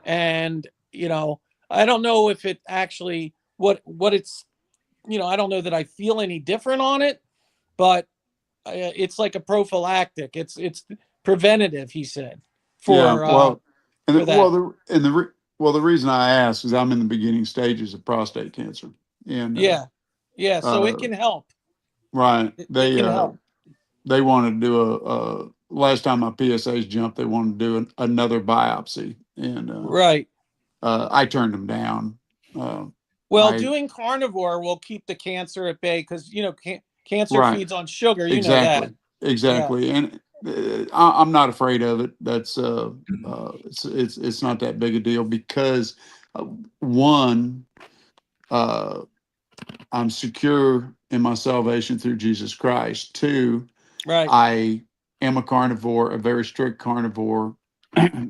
And, I don't know if it actually, what it's, I don't know that I feel any different on it, but it's like a prophylactic. It's preventative, he said, Yeah. Well, and for that. the reason I ask is I'm in the beginning stages of prostate cancer, and Yeah. So it uh, can help. right. It can help. They wanted to do a last time my PSAs jumped, they wanted to do another biopsy, and Right. I turned them down. Well, I doing carnivore will keep the cancer at bay because, cancer Right. feeds on sugar. You know Exactly. that. Exactly. And I'm not afraid of it. That's it's not that big a deal because one, I'm secure in my salvation through Jesus Christ. Two, Right. I am a carnivore, a very strict carnivore.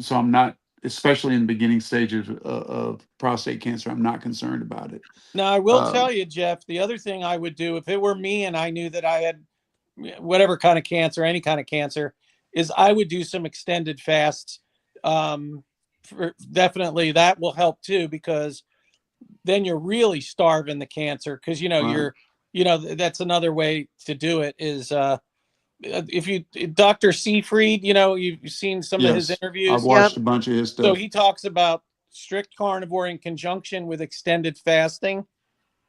So I'm not, especially in the beginning stages of prostate cancer, I'm not concerned about it. Now, I will tell you, Jeff, the other thing I would do if it were me and I knew that I had whatever kind of cancer, any kind of cancer, is I would do some extended fasts. Definitely that will help too, because then you're really starving the cancer. Because Right. that's another way to do it is if you Dr. Seafried, you've seen some of his Yes. interviews. I've watched a bunch of his So stuff. he talks about strict carnivore in conjunction with extended fasting,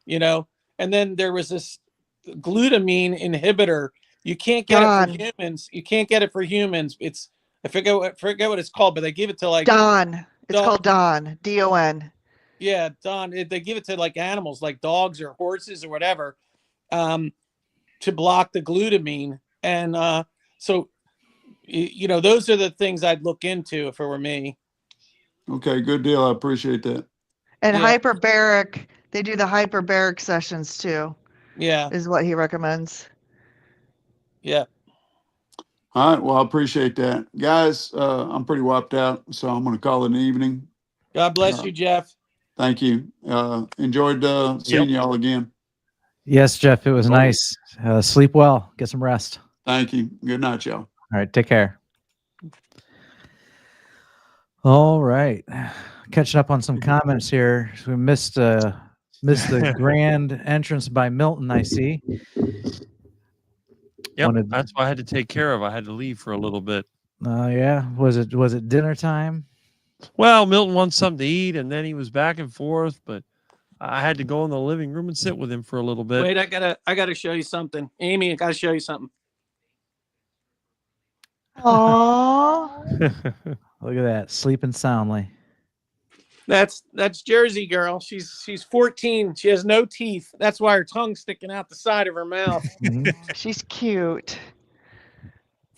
and then there was this glutamine inhibitor. You can't get it for humans. You can't get it for humans. It's I forget what it's called, but they give it to like Don. It's called Don. DON. Yeah, Don. They give it to like animals, like dogs or horses or whatever, to block the glutamine. And so, those are the things I'd look into if it were me. Okay, good deal. I appreciate that. And Yeah. hyperbaric, they do the hyperbaric sessions too, Yeah. is what he recommends. Yeah. All right. Well, I appreciate that. Guys, I'm pretty wiped out, so I'm going to call it an evening. God bless you, Jeff. Thank you. Enjoyed seeing y'all again. Yes, Jeff, it was Totally. nice. Sleep well. Get some rest. Thank you. Good night, y'all. All right. Take care. All right. Catching up on some comments here. So we missed the grand entrance by Milton, I see. Yep, Wanted- that's what I had to take care of. I had to leave for a little bit. Yeah. Was it dinner time? Well, Milton wants something to eat, and then he was back and forth, but I had to go in the living room and sit with him for a little bit. Wait, I gotta show you something. Amy, I gotta show you something. Aww. Look at that. Sleeping soundly. That's Jersey girl. She's 14. She has no teeth. That's why her tongue's sticking out the side of her mouth. Mhm. She's cute.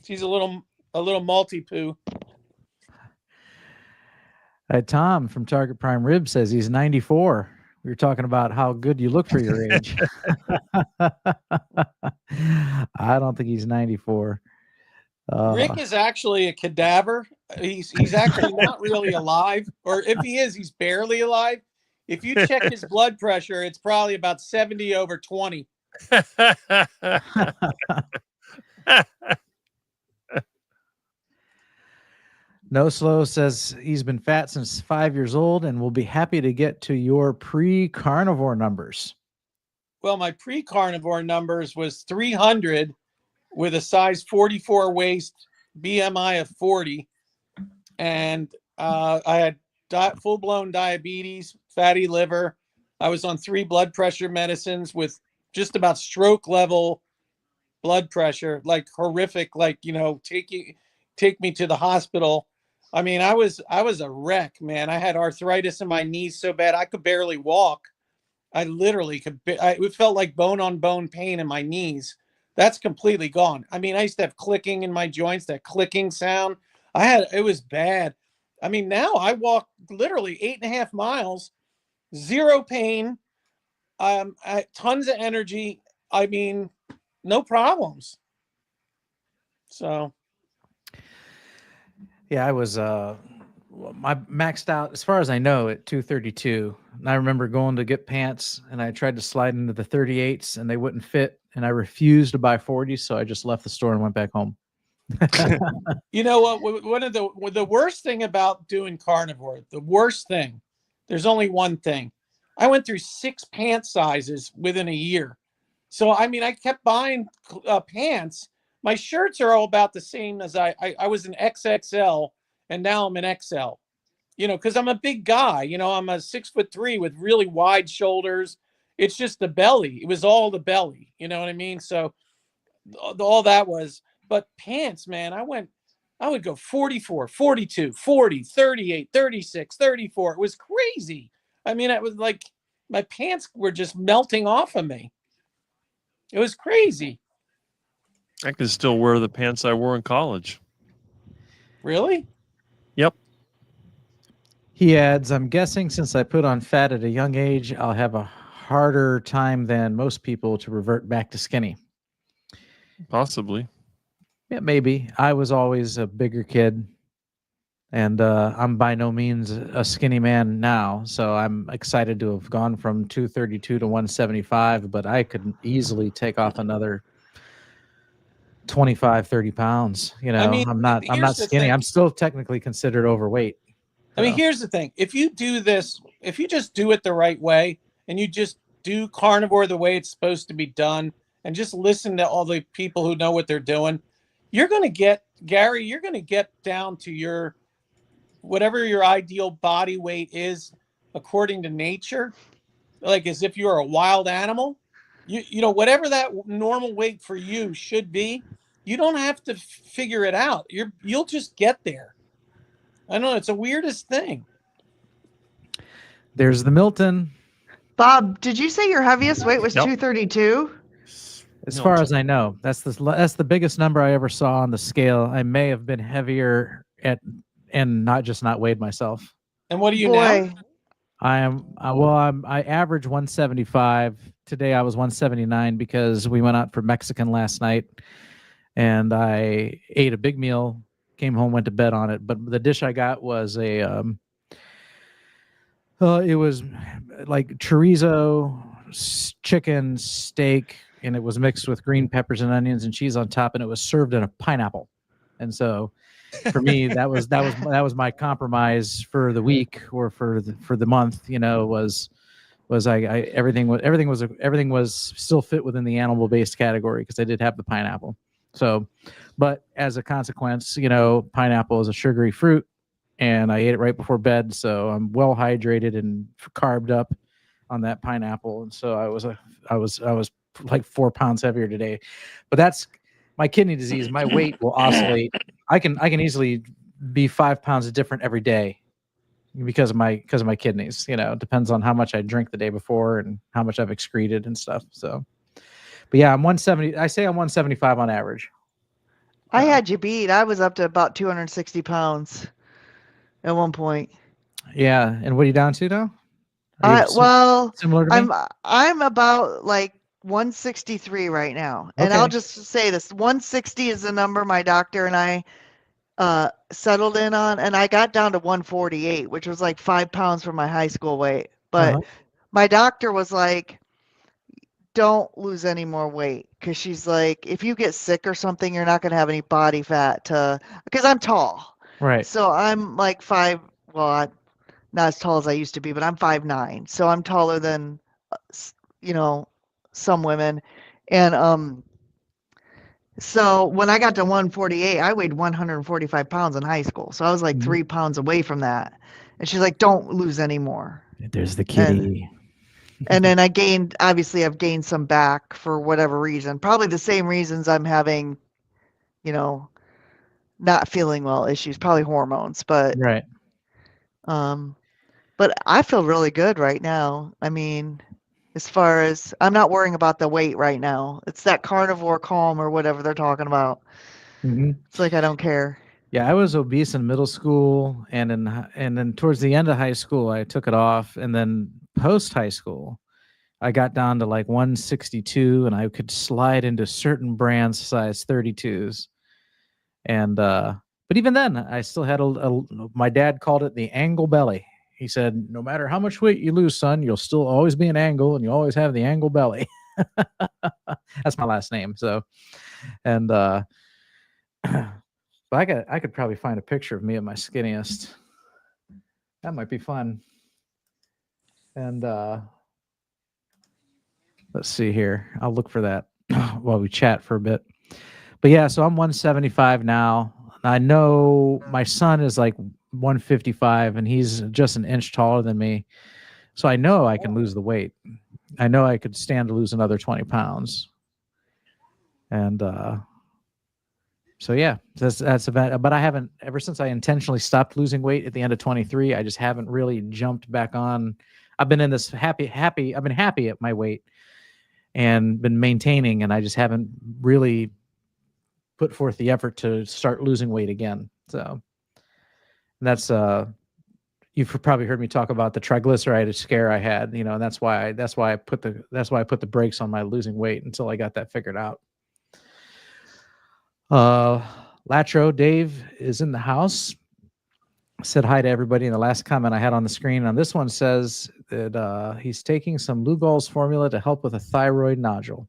She's a little multi-poo. Tom from Target Prime Rib says he's 94. We were talking about how good you look for your age. I don't think he's 94. Rick is actually a cadaver. He's actually not really alive, or if he is, he's barely alive. If you check his blood pressure, it's probably about 70/20. No Slow says he's been fat since 5 years old and will be happy to get to your pre-carnivore numbers. Well, my pre-carnivore numbers was 300 with a size 44 waist, BMI of 40, and I had full-blown diabetes, fatty liver. I was on 3 blood pressure medicines with just about stroke level blood pressure, like horrific, like, take me to the hospital. I mean, I was a wreck, man. I had arthritis in my knees so bad I could barely walk. I literally could. It felt like bone on bone pain in my knees. That's completely gone. I mean, I used to have clicking in my joints, that clicking sound. It was bad. I mean, now I walk literally 8.5 miles, zero pain, tons of energy. I mean, no problems. So. Yeah, I was my maxed out as far as I know at 232. And I remember going to get pants and I tried to slide into the 38s and they wouldn't fit and I refused to buy 40s, so I just left the store and went back home. You know what? One of the worst thing about doing carnivore, the worst thing, there's only one thing. I went through 6 pant sizes within a year. So, I mean, I kept buying pants. My shirts are all about the same as I was an XXL and now I'm an XL, because I'm a big guy, I'm a 6'3" with really wide shoulders. It's just the belly. It was all the belly. You know what I mean? So all that was, but pants, man, I would go 44, 42, 40, 38, 36, 34. It was crazy. I mean, it was like my pants were just melting off of me. It was crazy. I can still wear the pants I wore in college. Really? Yep. He adds, I'm guessing since I put on fat at a young age, I'll have a harder time than most people to revert back to skinny. Possibly. Yeah, maybe. I was always a bigger kid, and I'm by no means a skinny man now, so I'm excited to have gone from 232 to 175, but I could easily take off another 25, 30 pounds. I mean, I'm not here's the skinny. thing. I'm still technically considered overweight. I mean, here's the thing. If you do this, if you just do it the right way and you just do carnivore the way it's supposed to be done and just listen to all the people who know what they're doing, you're going to get, Gary, you're going to get down to your, whatever your ideal body weight is according to nature, like as if you're a wild animal, whatever that normal weight for you should be, you don't have to figure it out. You'll just get there. I know, it's the weirdest thing. There's the Milton. Bob, did you say your heaviest weight was 232? As far as I know, that's the biggest number I ever saw on the scale. I may have been heavier and not weighed myself. And what are you now? I average 175. Today I was 179 because we went out for Mexican last night, and I ate a big meal, came home, went to bed on it. But the dish I got was it was like chorizo, chicken, steak, and it was mixed with green peppers and onions and cheese on top, and it was served in a pineapple. And so, for me, that was my compromise for the week or for the month. Was I everything was still fit within the animal based category because I did have the pineapple. So, but as a consequence, pineapple is a sugary fruit, and I ate it right before bed, so I'm well hydrated and carved up on that pineapple, and so I was like 4 pounds heavier today. But that's my kidney disease. My weight will oscillate. I can easily be 5 pounds different every day because of my kidneys. It depends on how much I drink the day before and how much I've excreted and stuff. So, but yeah, I'm 170. I say I'm 175 on average. I had you beat. I was up to about 260 pounds at one point. Yeah, and what are you down to now? Similar to me? I'm about like 163 right now. And I'll just say this, 160 is the number my doctor and I settled in on, and I got down to 148, which was like 5 pounds from my high school weight. But my doctor was like, don't lose any more weight, because she's like, if you get sick or something, you're not going to have any body fat because I'm tall. Right. So I'm like I'm not as tall as I used to be, but I'm 5'9", so I'm taller than some women. And so when I got to 148, I weighed 145 pounds in high school, so I was like 3 pounds away from that. And she's like, don't lose any more. There's the kitty. And then I've gained some back for whatever reason, probably the same reasons I'm having not feeling well issues, probably hormones, but right. But I feel really good right now. I mean, as far as I'm not worrying about the weight right now. It's that carnivore calm or whatever they're talking about. It's like I don't care. Yeah, I was obese in middle school, and then towards the end of high school, I took it off, and then post high school, I got down to like 162, and I could slide into certain brands size 32s, and but even then, I still had my dad called it the angle belly. He said, no matter how much weight you lose, son, you'll still always be an angle, and you always have the angle belly. That's my last name. So, and but I could probably find a picture of me at my skinniest. That might be fun. And let's see here. I'll look for that while we chat for a bit. But yeah, so I'm 175 now. I know my son is like 155, and he's just an inch taller than me. So I know I can lose the weight. I know I could stand to lose another 20 pounds. And so yeah, that's about. But I haven't, ever since I intentionally stopped losing weight at the end of 23. I just haven't really jumped back on. I've been in this happy. I've been happy at my weight and been maintaining, and I just haven't really put forth the effort to start losing weight again. So that's you've probably heard me talk about the triglyceride scare I had, and that's why I put the brakes on my losing weight until I got that figured out. Latro Dave is in the house. Said hi to everybody in the last comment I had on the screen. On this one says that he's taking some Lugol's formula to help with a thyroid nodule.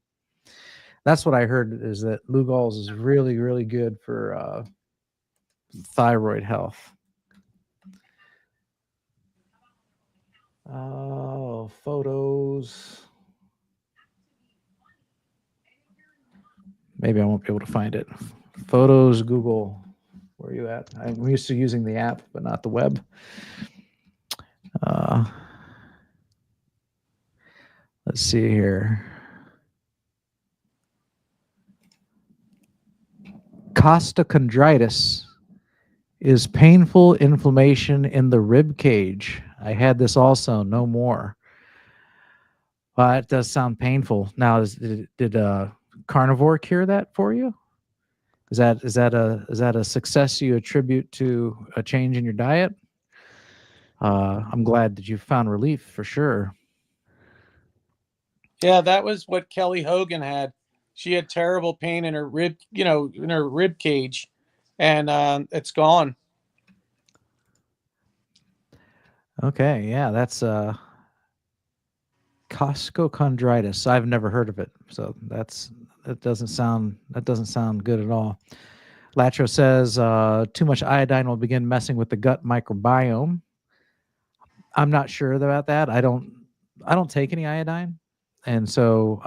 That's what I heard, is that Lugol's is really, really good for thyroid health. Oh, photos. Maybe I won't be able to find it. Photos, Google. Where are you at? I'm used to using the app, but not the web. Let's see here. Costochondritis is painful inflammation in the rib cage. I had this also, no more. Well, it does sound painful. Now, did carnivore cure that for you? Is that a success you attribute to a change in your diet? I'm glad that you found relief for sure. Yeah, that was what Kelly Hogan had. She had terrible pain in her rib, in her rib cage, and it's gone. Okay, yeah, that's costochondritis. I've never heard of it, so that doesn't sound good at all. Latro says too much iodine will begin messing with the gut microbiome. I'm not sure about that. I don't take any iodine, and so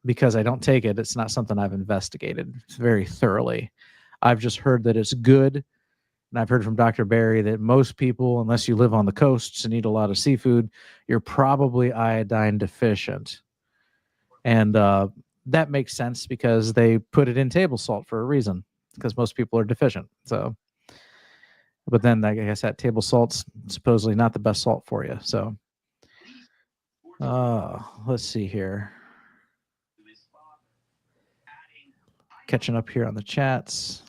because I don't take it, it's not something I've investigated very thoroughly. I've just heard that it's good, and I've heard from Dr. Barry that most people, unless you live on the coasts and eat a lot of seafood, you're probably iodine deficient, and that makes sense because they put it in table salt for a reason, because most people are deficient. So, but then I guess that table salt's supposedly not the best salt for you. So, let's see here. Catching up here on the chats.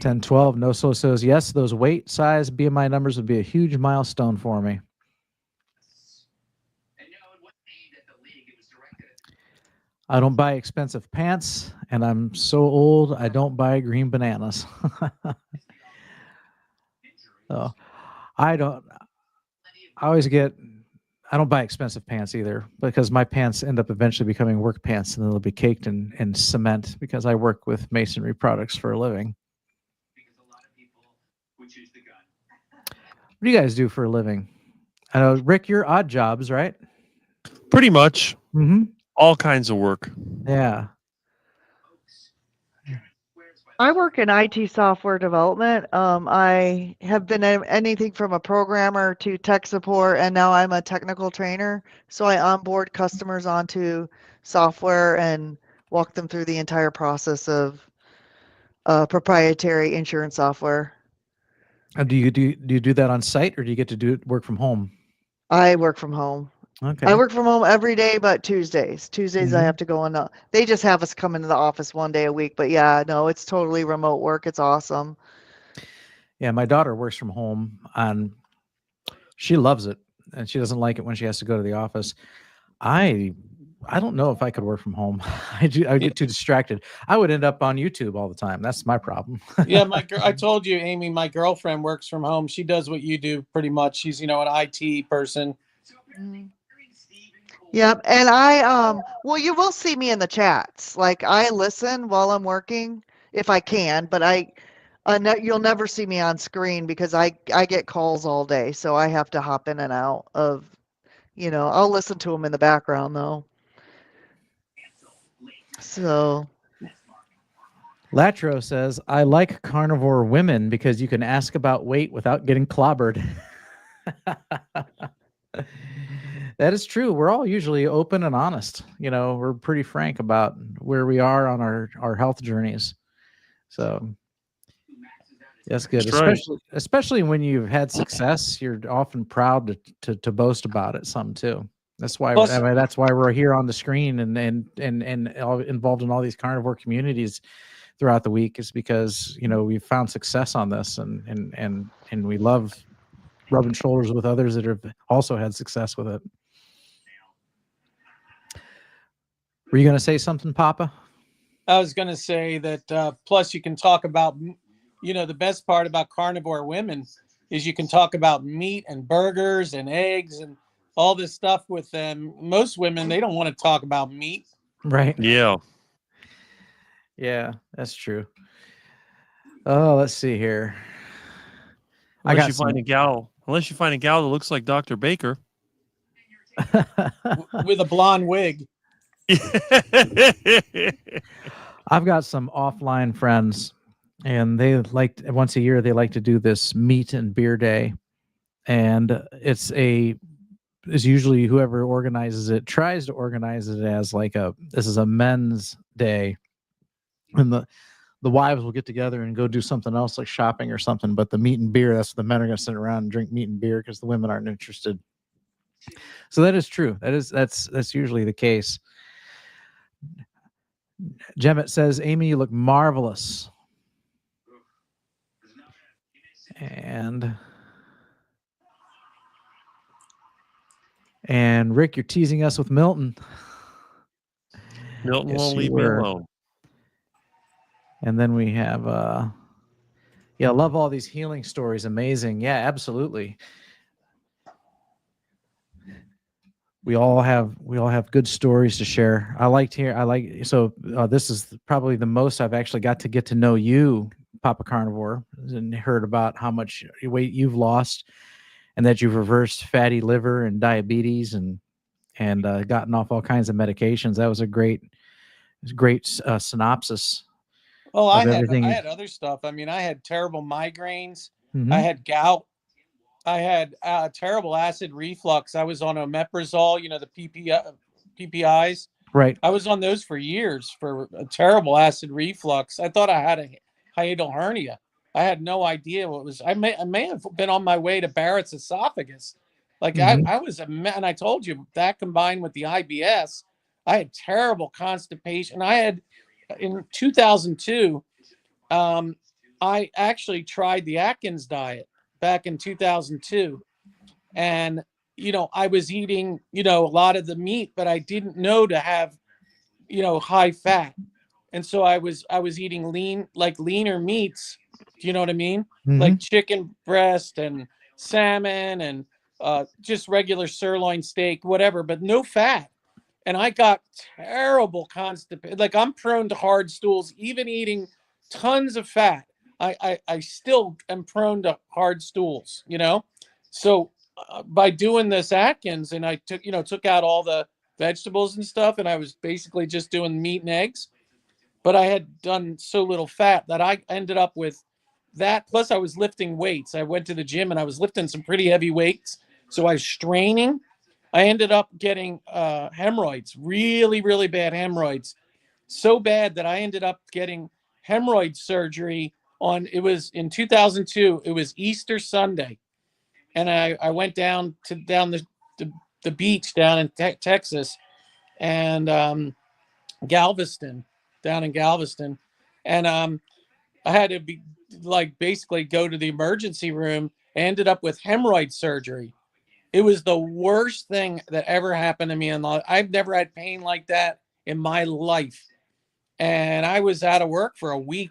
$10.12. No so says yes. Those weight, size, BMI numbers would be a huge milestone for me. I don't buy expensive pants, and I'm so old I don't buy green bananas. So I don't buy expensive pants either, because my pants end up eventually becoming work pants, and then they'll be caked in cement because I work with masonry products for a living. What do you guys do for a living? I know, Rick, you're odd jobs, right? Pretty much. Mm-hmm. All kinds of work. Yeah. I work in IT software development. I have been anything from a programmer to tech support, and now I'm a technical trainer. So I onboard customers onto software and walk them through the entire process of proprietary insurance software. Do you do that on site, or do you get to work from home? I work from home. Okay. I work from home every day but Tuesdays. Tuesdays I Mhm. have to go in. They just have us come into the office one day a week. But yeah, no, it's totally remote work. It's awesome. Yeah, my daughter works from home, and she loves it, and she doesn't like it when she has to go to the office. I don't know if I could work from home. I get too distracted. I would end up on YouTube all the time. That's my problem. Yeah, I told you, Amy, my girlfriend works from home. She does what you do pretty much. She's, an IT person. Yep. And well, you will see me in the chats. Like I listen while I'm working if I can, but you'll never see me on screen because I get calls all day. So I have to hop in and out of, I'll listen to them in the background though. So. Latro says, I like carnivore women because you can ask about weight without getting clobbered. That is true. We're all usually open and honest. We're pretty frank about where we are on our health journeys. So that's good. That's right. Especially when you've had success, you're often proud to boast about it some too. That's why that's why we're here on the screen and all involved in all these carnivore communities throughout the week, is because we've found success on this, and we love rubbing shoulders with others that have also had success with it. Were you going to say something, Papa? I was going to say that plus you can talk about, the best part about carnivore women is you can talk about meat and burgers and eggs and all this stuff with them. Most women, they don't want to talk about meat. Right. Yeah. Yeah, that's true. Oh, let's see here. Unless you find a gal that looks like Dr. Baker with a blonde wig. I've got some offline friends, and they once a year they like to do this meat and beer day, and it's usually whoever organizes it tries to organize it as this is a men's day, and the wives will get together and go do something else like shopping or something, but the meat and beer, that's the men are going to sit around and drink meat and beer because the women aren't interested. So that is true. That's usually the case. Jemmett says, Amy, you look marvelous. And Rick, you're teasing us with Milton. Milton Yes, won't you leave me were. alone. And then we have, yeah, I love all these healing stories. Amazing. Yeah, absolutely. We all have good stories to share. This is probably the most I've actually got to know you, Papa Carnivore, and heard about how much weight you've lost and that you've reversed fatty liver and diabetes and gotten off all kinds of medications. That was a great synopsis. Oh, of I everything. had other stuff. I mean, I had terrible migraines. Mhm. I had gout. I had terrible acid reflux. I was on omeprazole, you know, the PPIs. Right. I was on those for years for a terrible acid reflux. I thought I had a hiatal hernia. I had no idea what was. I may have been on my way to Barrett's esophagus. Like Mhm. I was and I told you that combined with the IBS, I had terrible constipation. I had in 2002. I actually tried the Atkins diet back in 2002, and I was eating a lot of the meat, but I didn't know to have high fat, and so I was eating leaner meats. Do you know what I mean? Like Mhm. chicken breast and salmon and just regular sirloin steak, whatever, but no fat. And I got terrible constipation. Like I'm prone to hard stools, even eating tons of fat. I still am prone to hard stools. So by doing this Atkins, and I took out all the vegetables and stuff, and I was basically just doing meat and eggs. But I had done so little fat that I ended up with that. Plus, I was lifting weights. I went to the gym and I was lifting some pretty heavy weights. So I was straining. I ended up getting hemorrhoids, really, really bad hemorrhoids. So bad that I ended up getting hemorrhoid surgery it was in 2002. It was Easter Sunday. And I went down the beach down in Texas and Galveston, down in Galveston. And I had to be basically go to the emergency room. I ended up with hemorrhoid surgery. It was the worst thing that ever happened to me in life. I've never had pain like that in my life. And I was out of work for a week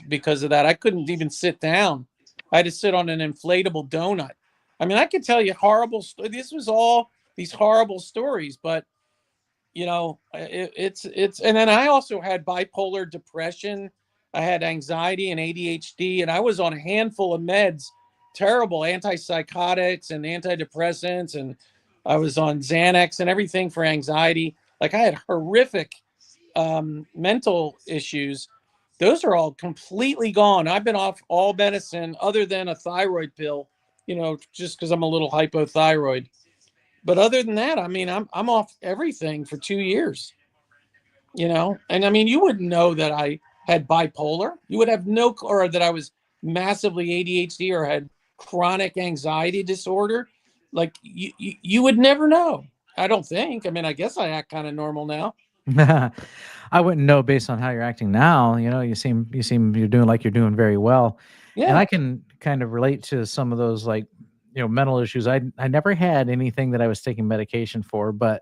because of that. I couldn't even sit down. I had to sit on an inflatable donut. I mean, I could tell you this was all these horrible stories, but it's and then I also had bipolar depression. I had anxiety and ADHD, and I was on a handful of meds, terrible antipsychotics and antidepressants, and I was on Xanax and everything for anxiety. Like I had horrific mental issues. Those are all completely gone. I've been off all medicine other than a thyroid pill, just because I'm a little hypothyroid. But other than that, I mean, I'm off everything for 2 years, and I mean, you wouldn't know that I had bipolar. You would have or that I was massively ADHD or had chronic anxiety disorder. Like you would never know. I don't think. I mean, I guess I act kind of normal now. I wouldn't know based on how you're acting now. You seem you're doing very well. Yeah. And I can kind of relate to some of those mental issues. I never had anything that I was taking medication for, but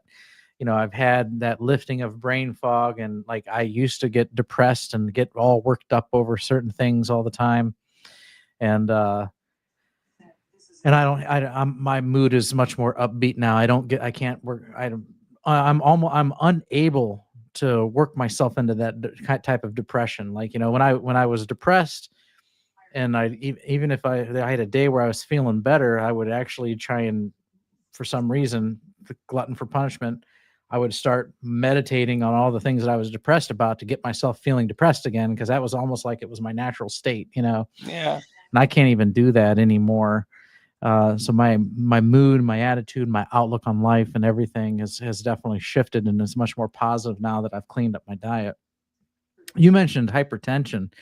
I've had that lifting of brain fog, and I used to get depressed and get all worked up over certain things all the time. And my mood is much more upbeat now. I can't work. I'm unable to work myself into that type of depression. When I was depressed, and even if I had a day where I was feeling better, I would actually try and, for some reason, the glutton for punishment, I would start meditating on all the things that I was depressed about to get myself feeling depressed again, because that was almost like it was my natural state, Yeah. And I can't even do that anymore. So my mood, my attitude, my outlook on life and everything has definitely shifted, and is much more positive now that I've cleaned up my diet. You mentioned hypertension.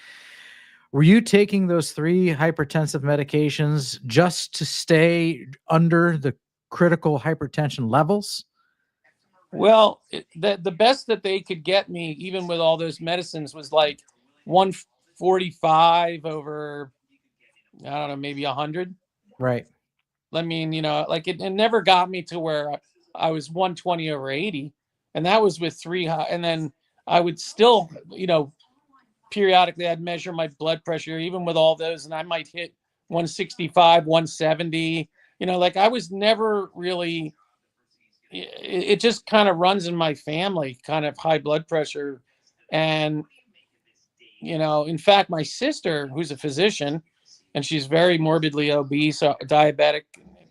Were you taking those 3 hypertensive medications just to stay under the critical hypertension levels? Well, the best that they could get me, even with all those medicines, was like 145 over, I don't know, maybe 100. Right. I mean, like it never got me to where I was 120 over 80. And that was with and then I would still, periodically I'd measure my blood pressure, even with all those, and I might hit 165, 170. Like I was never really, it just kind of runs in my family, kind of high blood pressure. And, in fact, my sister, who's a physician, and she's very morbidly obese, diabetic,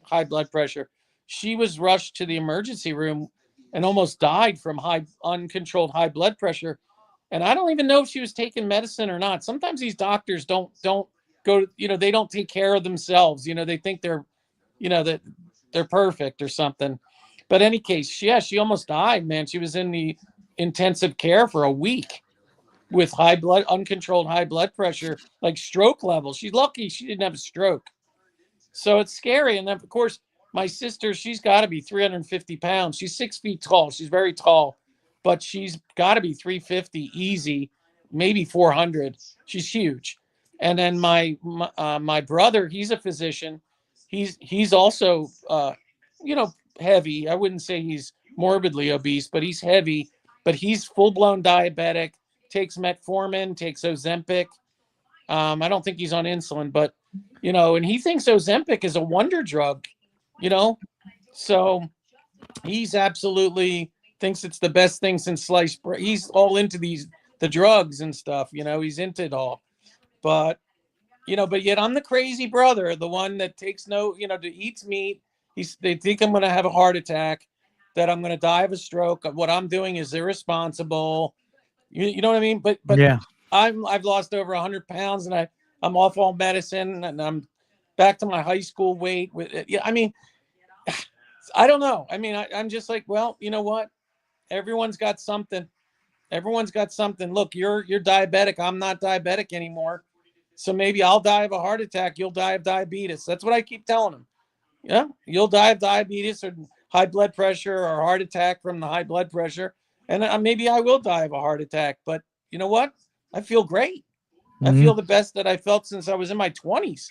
high blood pressure, she was rushed to the emergency room and almost died from uncontrolled high blood pressure. And I don't even know if she was taking medicine or not. Sometimes these doctors don't go, they don't take care of themselves. They think that they're perfect or something. But any case, she almost died, man. She was in the intensive care for a week with uncontrolled high blood pressure, like stroke level. She's lucky she didn't have a stroke. So it's scary. And then, of course, my sister, she's got to be 350 pounds. She's 6 feet tall. She's very tall, but she's got to be 350 easy, maybe 400. She's huge. And then my brother, he's a physician. He's also, heavy. I wouldn't say he's morbidly obese, but he's heavy. But he's full-blown diabetic, takes metformin, takes Ozempic. I don't think he's on insulin, but, and he thinks Ozempic is a wonder drug, so he's absolutely thinks it's the best thing since sliced bread. He's all into the drugs and stuff, he's into it all. But, but yet I'm the crazy brother, the one that takes that eats meat. They think I'm going to have a heart attack, that I'm going to die of a stroke. What I'm doing is irresponsible. You know what I mean? But yeah, I've lost over 100 pounds, and I'm off all medicine, and I'm back to my high school weight. I mean, I don't know. I mean, I'm just like, well, you know what? Everyone's got something. Everyone's got something. Look, you're diabetic. I'm not diabetic anymore. So maybe I'll die of a heart attack. You'll die of diabetes. That's what I keep telling them. Yeah, you'll die of diabetes or high blood pressure or heart attack from the high blood pressure. And maybe I will die of a heart attack. But you know what? I feel great. I feel the best that I felt since I was in my 20s.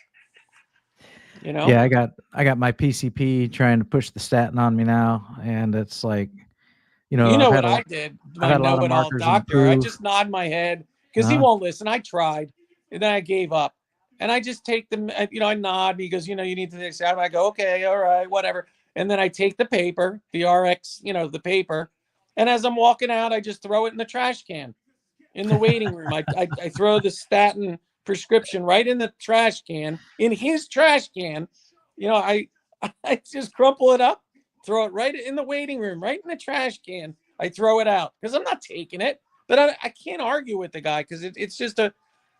Yeah, I got my PCP trying to push the statin on me now, and it's like, I've had what I did. I've had a lot of know-it-all markers doctor. I improve. just nod my head because he won't listen. I tried, and then I gave up. And I just take them, I nod because, you need to take statin. I go, okay, all right, whatever. And then I take the paper, the RX, the paper. And as I'm walking out, I just throw it in the trash can in the waiting room. I throw the statin prescription right in the trash can, in his trash can. I just crumple it up, throw it right in the waiting room, right in the trash can. I throw it out because I'm not taking it. But I can't argue with the guy because it's just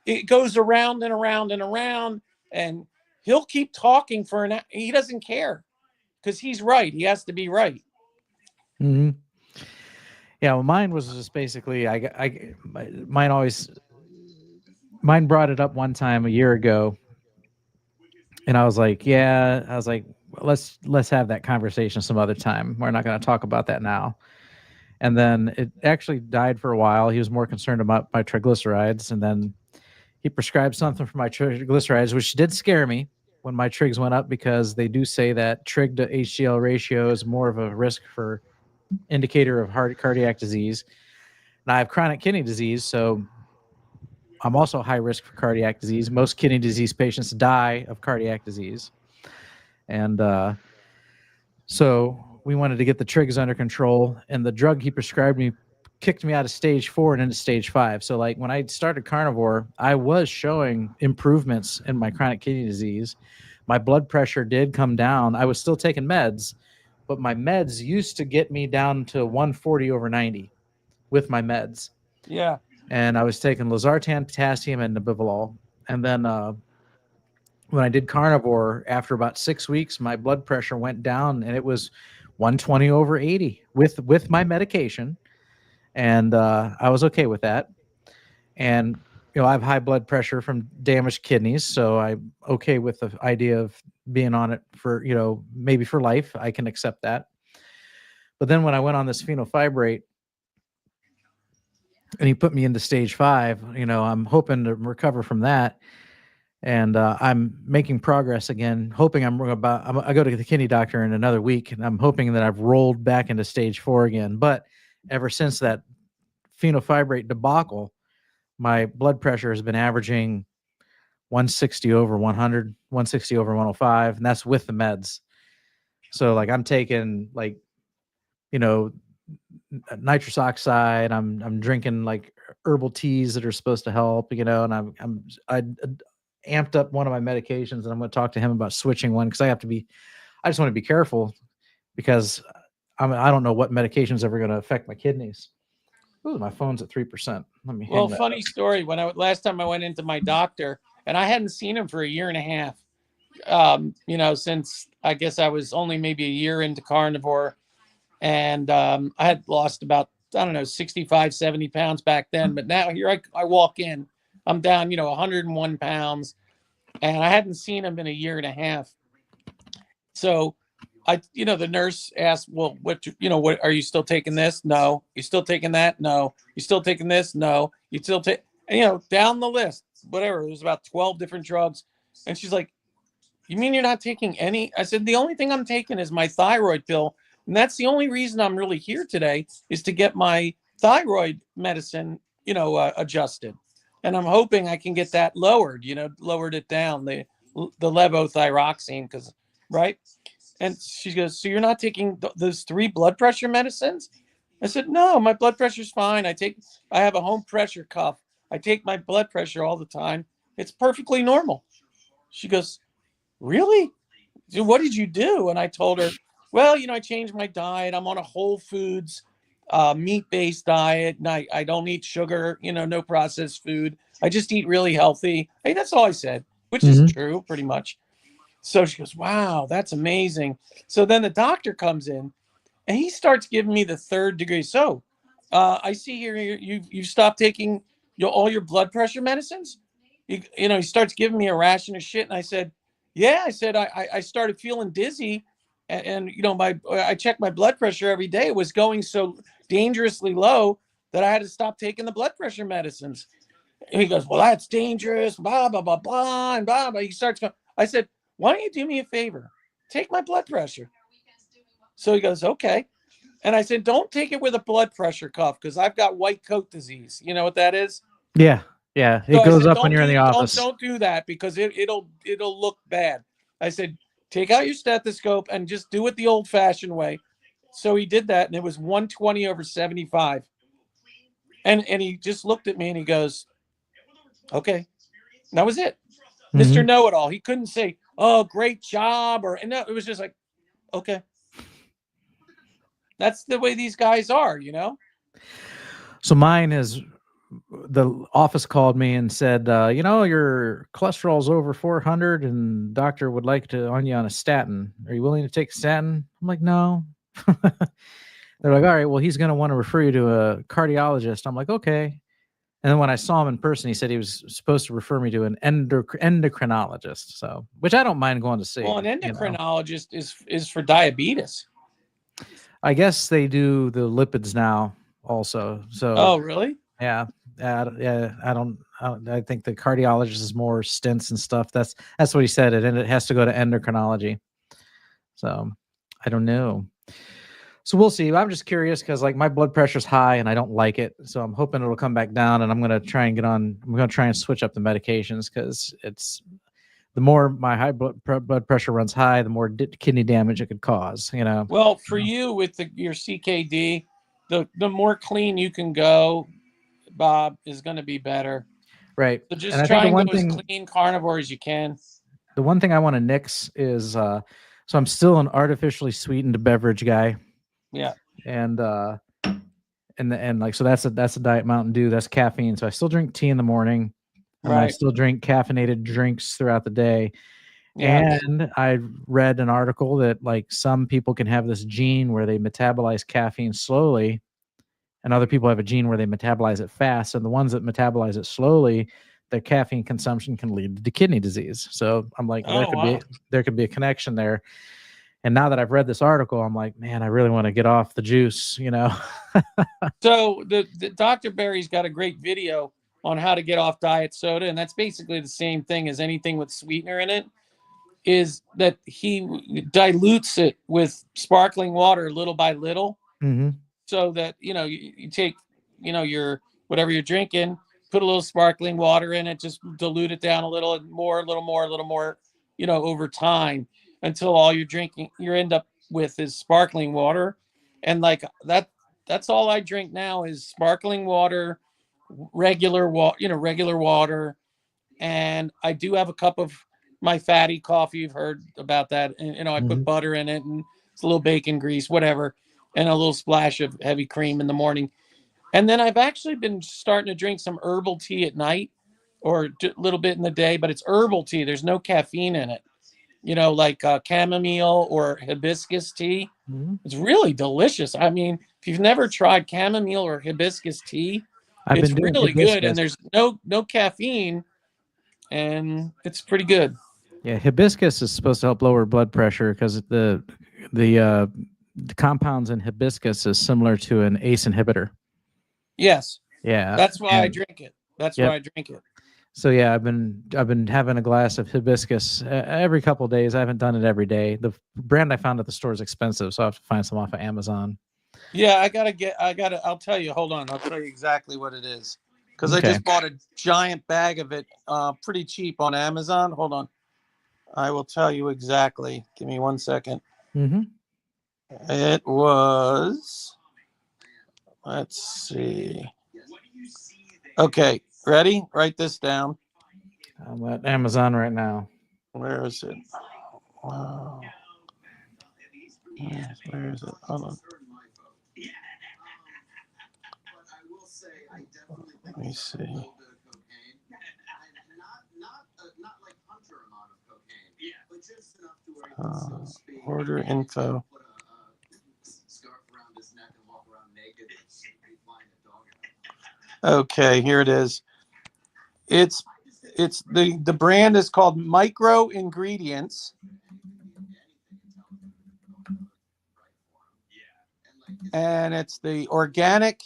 it goes around and around and around, and he'll keep talking for he doesn't care because he's right. He has to be right. Mm-hmm. Yeah, well, mine was just basically mine brought it up one time a year ago, and I was like, let's have that conversation some other time. We're not going to talk about that now. And then it actually died for a while. He was more concerned about my triglycerides, and then he prescribed something for my triglycerides, which did scare me when my trigs went up, because they do say that trig to HDL ratio is more of a risk for indicator of cardiac disease. And I have chronic kidney disease, so I'm also high risk for cardiac disease. Most kidney disease patients die of cardiac disease. And so we wanted to get the trigs under control, and the drug he prescribed me kicked me out of stage 4 and into stage 5. So like when I started carnivore, I was showing improvements in my chronic kidney disease. My blood pressure did come down. I was still taking meds, but my meds used to get me down to 140 over 90 with my meds. Yeah. And I was taking losartan, potassium, and nebivolol. And then when I did carnivore, after about 6 weeks, my blood pressure went down, and it was 120 over 80 with my medication. And I was okay with that. And, I have high blood pressure from damaged kidneys, so I'm okay with the idea of being on it for, maybe for life. I can accept that. But then when I went on this fenofibrate and he put me into stage 5, I'm hoping to recover from that. And I'm making progress again, hoping I go to the kidney doctor in another week, and I'm hoping that I've rolled back into stage 4 again. But ever since that fenofibrate debacle, my blood pressure has been averaging 160 over 100, 160 over 105, and that's with the meds. So like I'm taking like, nitrous oxide. I'm drinking like herbal teas that are supposed to help, and I amped up one of my medications, and I'm going to talk to him about switching one because I just want to be careful because I don't know what medication's ever going to affect my kidneys. Ooh, my phone's at 3%. Let me. Well, funny story. Last time I went into my doctor, and I hadn't seen him for a year and a half. Since I guess I was only maybe a year into carnivore, and I had lost about 65, 70 pounds back then. But now here I walk in, I'm down 101 pounds, and I hadn't seen him in a year and a half. So the nurse asked, well, what are you still taking this? No. You still taking that? No. You still taking this? No. You still take, down the list, whatever. It was about 12 different drugs. And she's like, you mean you're not taking any? I said, the only thing I'm taking is my thyroid pill. And that's the only reason I'm really here today is to get my thyroid medicine, adjusted. And I'm hoping I can get that lowered, lowered it down, the levothyroxine, right? And she goes, so you're not taking those 3 blood pressure medicines? I said, no, my blood pressure's fine. I have a home pressure cuff. I take my blood pressure all the time. It's perfectly normal. She goes, really? What did you do? And I told her, well, I changed my diet. I'm on a whole foods, meat-based diet. And I don't eat sugar, no processed food. I just eat really healthy. Hey, that's all I said, which is true pretty much. So she goes, wow, that's amazing. So then the doctor comes in and he starts giving me the 3rd degree. So I see here you've stopped taking all your blood pressure medicines. He starts giving me a ration of shit. And I said, yeah, I started feeling dizzy. And I checked my blood pressure every day. It was going so dangerously low that I had to stop taking the blood pressure medicines. And he goes, well, that's dangerous, blah, blah, blah, blah, and blah, blah. He starts going, I said, why don't you do me a favor? Take my blood pressure. So he goes, okay. And I said, don't take it with a blood pressure cuff because I've got white coat disease. You know what that is? Yeah. Yeah. It goes up when you're in the office. Don't do that because it'll look bad. I said, take out your stethoscope and just do it the old fashioned way. So he did that and it was 120 over 75. And he just looked at me and he goes, okay. And that was it. Mr. Know-It-All. He couldn't say, oh, great job. And no, it was just like, okay. That's the way these guys are, So mine is, the office called me and said, your cholesterol's over 400 and doctor would like to on you on a statin. Are you willing to take a statin? I'm like, no. They're like, all right, well, he's going to want to refer you to a cardiologist. I'm like, okay. And then when I saw him in person, he said he was supposed to refer me to an endocrinologist. So, which I don't mind going to see. Well, an endocrinologist is for diabetes. I guess they do the lipids now also. So. Oh, really? Yeah. I think the cardiologist is more stents and stuff. That's what he said. And it has to go to endocrinology. So I don't know. So we'll see. I'm just curious because like my blood pressure's high and I don't like it. So I'm hoping it'll come back down and I'm going to try and switch up the medications because it's the more my high blood pressure runs high, the more kidney damage it could cause, Well, for you with your CKD, the more clean you can go, Bob, is going to be better. Right. So just try and go as clean carnivore as you can. The one thing I want to nix is, so I'm still an artificially sweetened beverage guy. Yeah. And like, so that's a Diet Mountain Dew. That's caffeine. So I still drink tea in the morning. And I still drink caffeinated drinks throughout the day. Yeah. And I read an article that like some people can have this gene where they metabolize caffeine slowly and other people have a gene where they metabolize it fast. And the ones that metabolize it slowly, their caffeine consumption can lead to kidney disease. So I'm like, there could be a connection there. And now that I've read this article, I'm like, man, I really want to get off the juice, you know. So the Dr. Barry's got a great video on how to get off diet soda, and that's basically the same thing as anything with sweetener in it. Is that he dilutes it with sparkling water little by little, so that you take your whatever you're drinking, put a little sparkling water in it, just dilute it down a little more, over time until all you're drinking you end up with is sparkling water. And like that's all I drink now is sparkling water, regular water. And I do have a cup of my fatty coffee. You've heard about that. And, I put butter in it and it's a little bacon grease, whatever, and a little splash of heavy cream in the morning. And then I've actually been starting to drink some herbal tea at night or a little bit in the day, but it's herbal tea. There's no caffeine in it, like chamomile or hibiscus tea. It's really delicious. I mean, if you've never tried chamomile or hibiscus tea, it's really good. And there's no caffeine. And it's pretty good. Yeah, hibiscus is supposed to help lower blood pressure because the compounds in hibiscus is similar to an ACE inhibitor. Yes. Yeah. That's why I drink it. Why I drink it. So yeah, I've been having a glass of hibiscus every couple of days. I haven't done it every day. The brand I found at the store is expensive, so I have to find some off of Amazon. Yeah, I'll tell you. Hold on. I'll tell you exactly what it is. Because I just bought a giant bag of it pretty cheap on Amazon. Hold on. I will tell you exactly. Give me 1 second. It was, let's see. Okay, ready? Write this down. I'm at Amazon right now. Where is it? Wow. Where is it? Hold on. Let me see. Order info. Okay, here it is. It's the brand is called Micro Ingredients. And it's the organic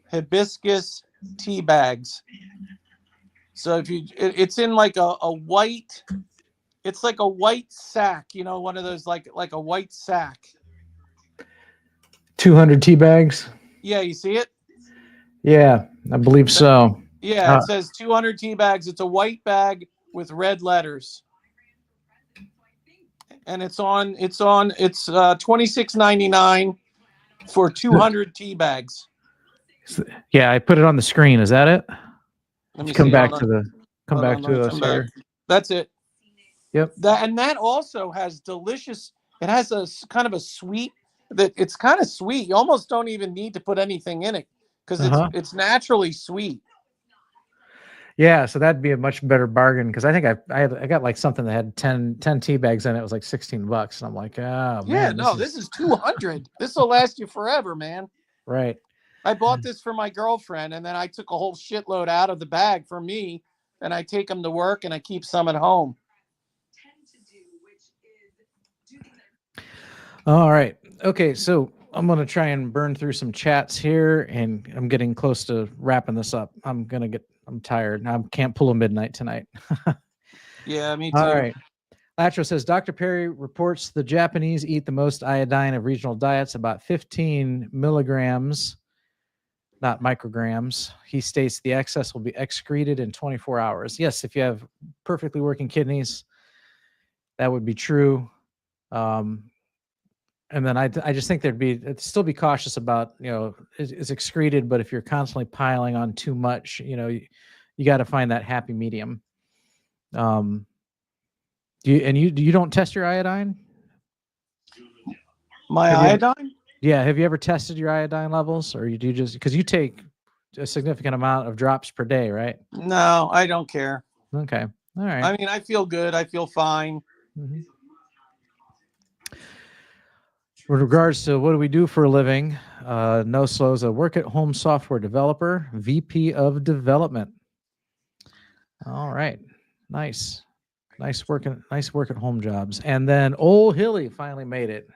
hibiscus tea bags. So if it's in like a white, it's like a white sack, one of those like a white sack. 200 tea bags. Yeah, you see it? Yeah, I believe so. Yeah, it says 200 tea bags. It's a white bag with red letters. And it's $26.99 for 200 tea bags. Yeah, I put it on the screen. Is that it? Let me come see, back to us here. That's it. Yep. That also has delicious. It has a kind of a sweet. It's kind of sweet. You almost don't even need to put anything in it because it's naturally sweet. Yeah, so that'd be a much better bargain because I think I got like something that had 10 tea bags in it. It was like $16, and I'm like, oh man. Yeah, this is 200. This will last you forever, man. Right. I bought this for my girlfriend, and then I took a whole shitload out of the bag for me, and I take them to work, and I keep some at home. All right. Okay, so I'm going to try and burn through some chats here, and I'm getting close to wrapping this up. I'm tired. I can't pull a midnight tonight. Yeah, me too. All right. Latro says, Dr. Perry reports the Japanese eat the most iodine of regional diets, about 15 milligrams, not micrograms. He states the excess will be excreted in 24 hours. Yes, if you have perfectly working kidneys, that would be true. And then I just think it'd still be cautious about, it's excreted, but if you're constantly piling on too much, you got to find that happy medium. You don't test your iodine? My iodine? Yeah. Have you ever tested your iodine levels, or you do just because you take a significant amount of drops per day, right? No, I don't care. Okay. All right. I mean, I feel good. I feel fine. Mm-hmm. With regards to what do we do for a living, No Slow's a work-at-home software developer, VP of development. All right. Nice. Nice work at home jobs. And then old Hilly finally made it.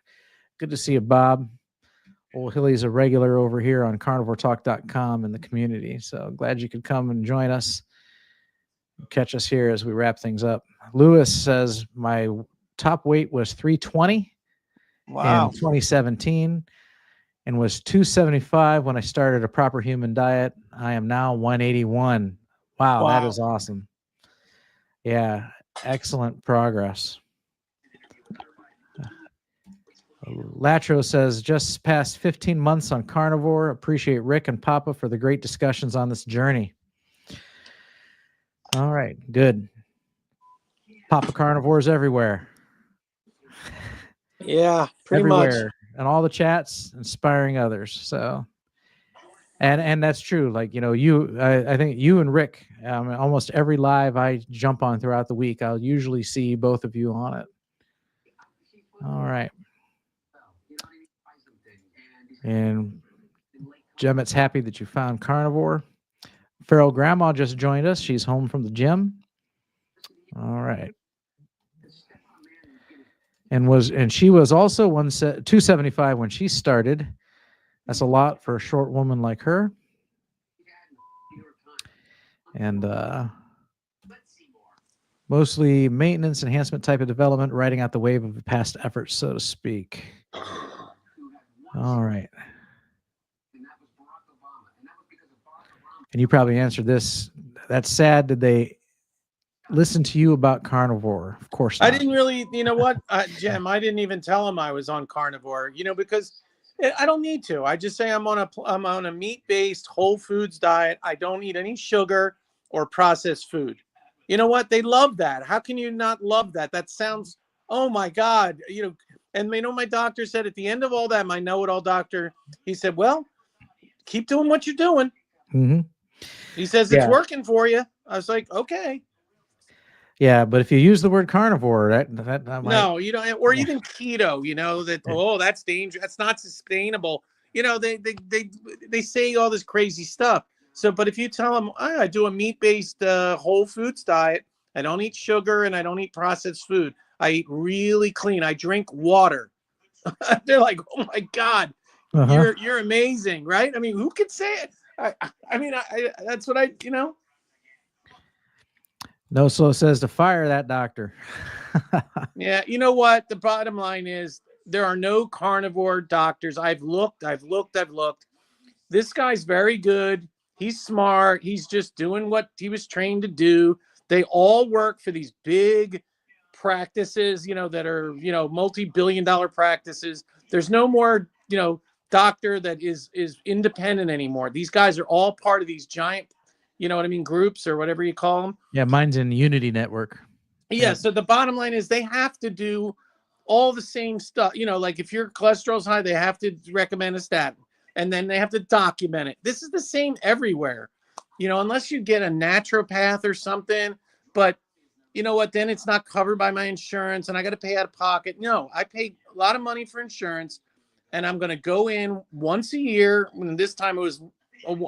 Good to see you, Bob. Old Hilly's a regular over here on carnivoretalk.com in the community. So glad you could come and join us. Catch us here as we wrap things up. Lewis says my top weight was 320 Wow. in 2017 and was 275 when I started a proper human diet. I am now 181. Wow. That is awesome. Yeah. Excellent progress. Latro says, just past 15 months on Carnivore. Appreciate Rick and Papa for the great discussions on this journey. All right, good. Papa Carnivores everywhere. Yeah, pretty everywhere. much. And all the chats, inspiring others. So, and that's true. Like, you know, I think you and Rick, almost every live I jump on throughout the week, I'll usually see both of you on it. All right. And Jemet's happy that you found Carnivore. Feral Grandma just joined us. She's home from the gym. All right. And she was also 275 when she started. That's a lot for a short woman like her. And mostly maintenance, enhancement type of development, riding out the wave of past efforts, so to speak. All right. And you probably answered this. That's sad. Did they listen to you about Carnivore? Of course not. I didn't really, you know what, Jem, I didn't even tell him I was on Carnivore, you know, because I don't need to. I just say I'm on a meat-based whole foods diet. I don't eat any sugar or processed food. You know what? They love that. How can you not love that? That sounds, oh my God, you know. And you know, my doctor said at the end of all that, my know-it-all doctor, he said, well, keep doing what you're doing. Mm-hmm. He says it's working for you. I was like, okay. Yeah, but if you use the word carnivore, that might... No, you don't, or even keto, you know, that, oh, that's dangerous. That's not sustainable. You know, they say all this crazy stuff. So, but if you tell them, oh, I do a meat-based whole foods diet, I don't eat sugar and I don't eat processed food. I eat really clean. I drink water. They're like, oh my God, you're amazing, right? I mean, who could say it? I mean, that's what you know. No Slow says to fire that doctor. Yeah, you know what? The bottom line is there are no carnivore doctors. I've looked. This guy's very good. He's smart. He's just doing what he was trained to do. They all work for these big practices, you know, that are, you know, multi-billion-dollar practices. There's no more, you know, doctor that is independent anymore. These guys are all part of these giant, you know what I mean, groups or whatever you call them. Yeah, mine's in Unity Network. Yeah, so the bottom line is they have to do all the same stuff. You know, like if your cholesterol's high, they have to recommend a statin, and then they have to document it. This is the same everywhere, you know, unless you get a naturopath or something. But you know what? Then it's not covered by my insurance, and I got to pay out of pocket. No, I pay a lot of money for insurance, and I'm going to go in once a year. And this time it was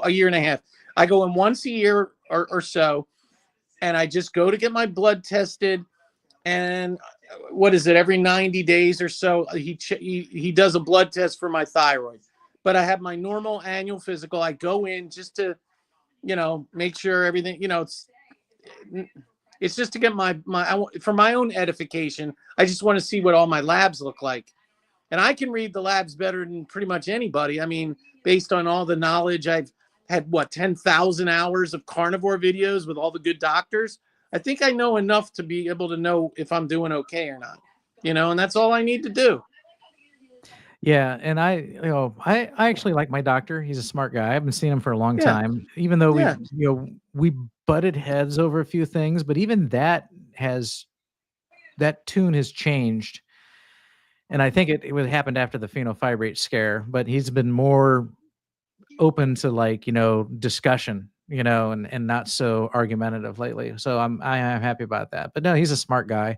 a year and a half. I go in once a year or so, and I just go to get my blood tested. And what is it? Every 90 days or so, he does a blood test for my thyroid. But I have my normal annual physical. I go in just to, you know, make sure everything, you know, it's just to get for my own edification. I just want to see what all my labs look like. And I can read the labs better than pretty much anybody. I mean, based on all the knowledge, I've had 10,000 hours of carnivore videos with all the good doctors. I think I know enough to be able to know if I'm doing okay or not, you know, and that's all I need to do. Yeah. And I actually like my doctor. He's a smart guy. I haven't seen him for a long time, even though we butted heads over a few things, but even that tune has changed. And I think it happened after the phenofibrate scare, but he's been more open to, like, you know, discussion, you know, and not so argumentative lately. So I am happy about that. But no, he's a smart guy,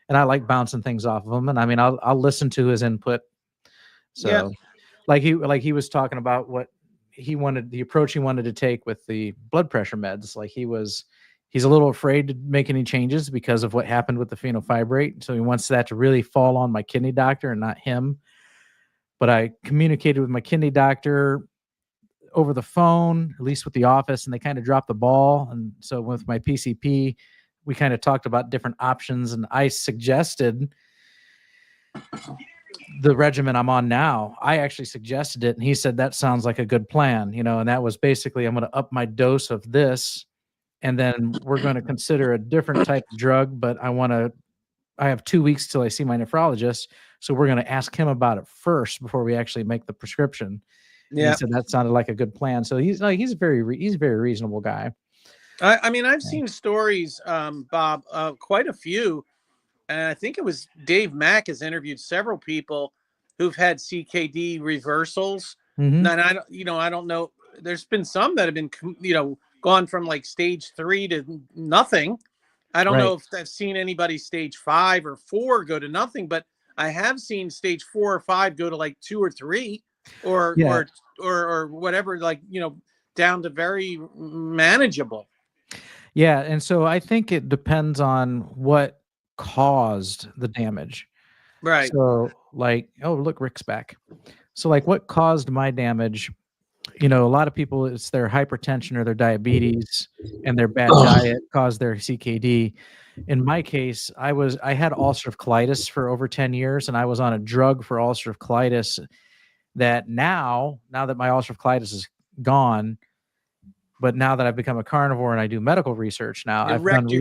and I like bouncing things off of him. And I mean, I'll listen to his input. So like he was talking about what he wanted, the approach he wanted to take with the blood pressure meds. Like he was He's a little afraid to make any changes because of what happened with the phenofibrate. So he wants that to really fall on my kidney doctor and not him. But I communicated with my kidney doctor over the phone, at least with the office, and they kind of dropped the ball. And so with my PCP, we kind of talked about different options, and I suggested the regimen I'm on now. I actually suggested it, and he said that sounds like a good plan, and that was basically I'm going to up my dose of this, and then we're going to consider a different type of drug, but I have 2 weeks till I see my nephrologist, so we're going to ask him about it first before we actually make the prescription. Yeah, he said that sounded like a good plan. So he's a very reasonable guy. I mean, I've seen stories, Bob, quite a few. And I think it was Dave Mack has interviewed several people who've had CKD reversals. Mm-hmm. And I don't know. There's been some that have been, gone from like stage 3 to nothing. I don't know if I've seen anybody stage 5 or 4 go to nothing, but I have seen stage 4 or 5 go to like 2 or 3 or whatever, like, down to very manageable. Yeah. And so I think it depends on what caused the damage. Right. So like, oh, look, Rick's back. So like what caused my damage? A lot of people, it's their hypertension or their diabetes and their bad diet caused their CKD. In my case, I had ulcerative colitis for over 10 years, and I was on a drug for ulcerative colitis that now that my ulcerative colitis is gone, but now that I've become a carnivore and I do medical research now, it wrecked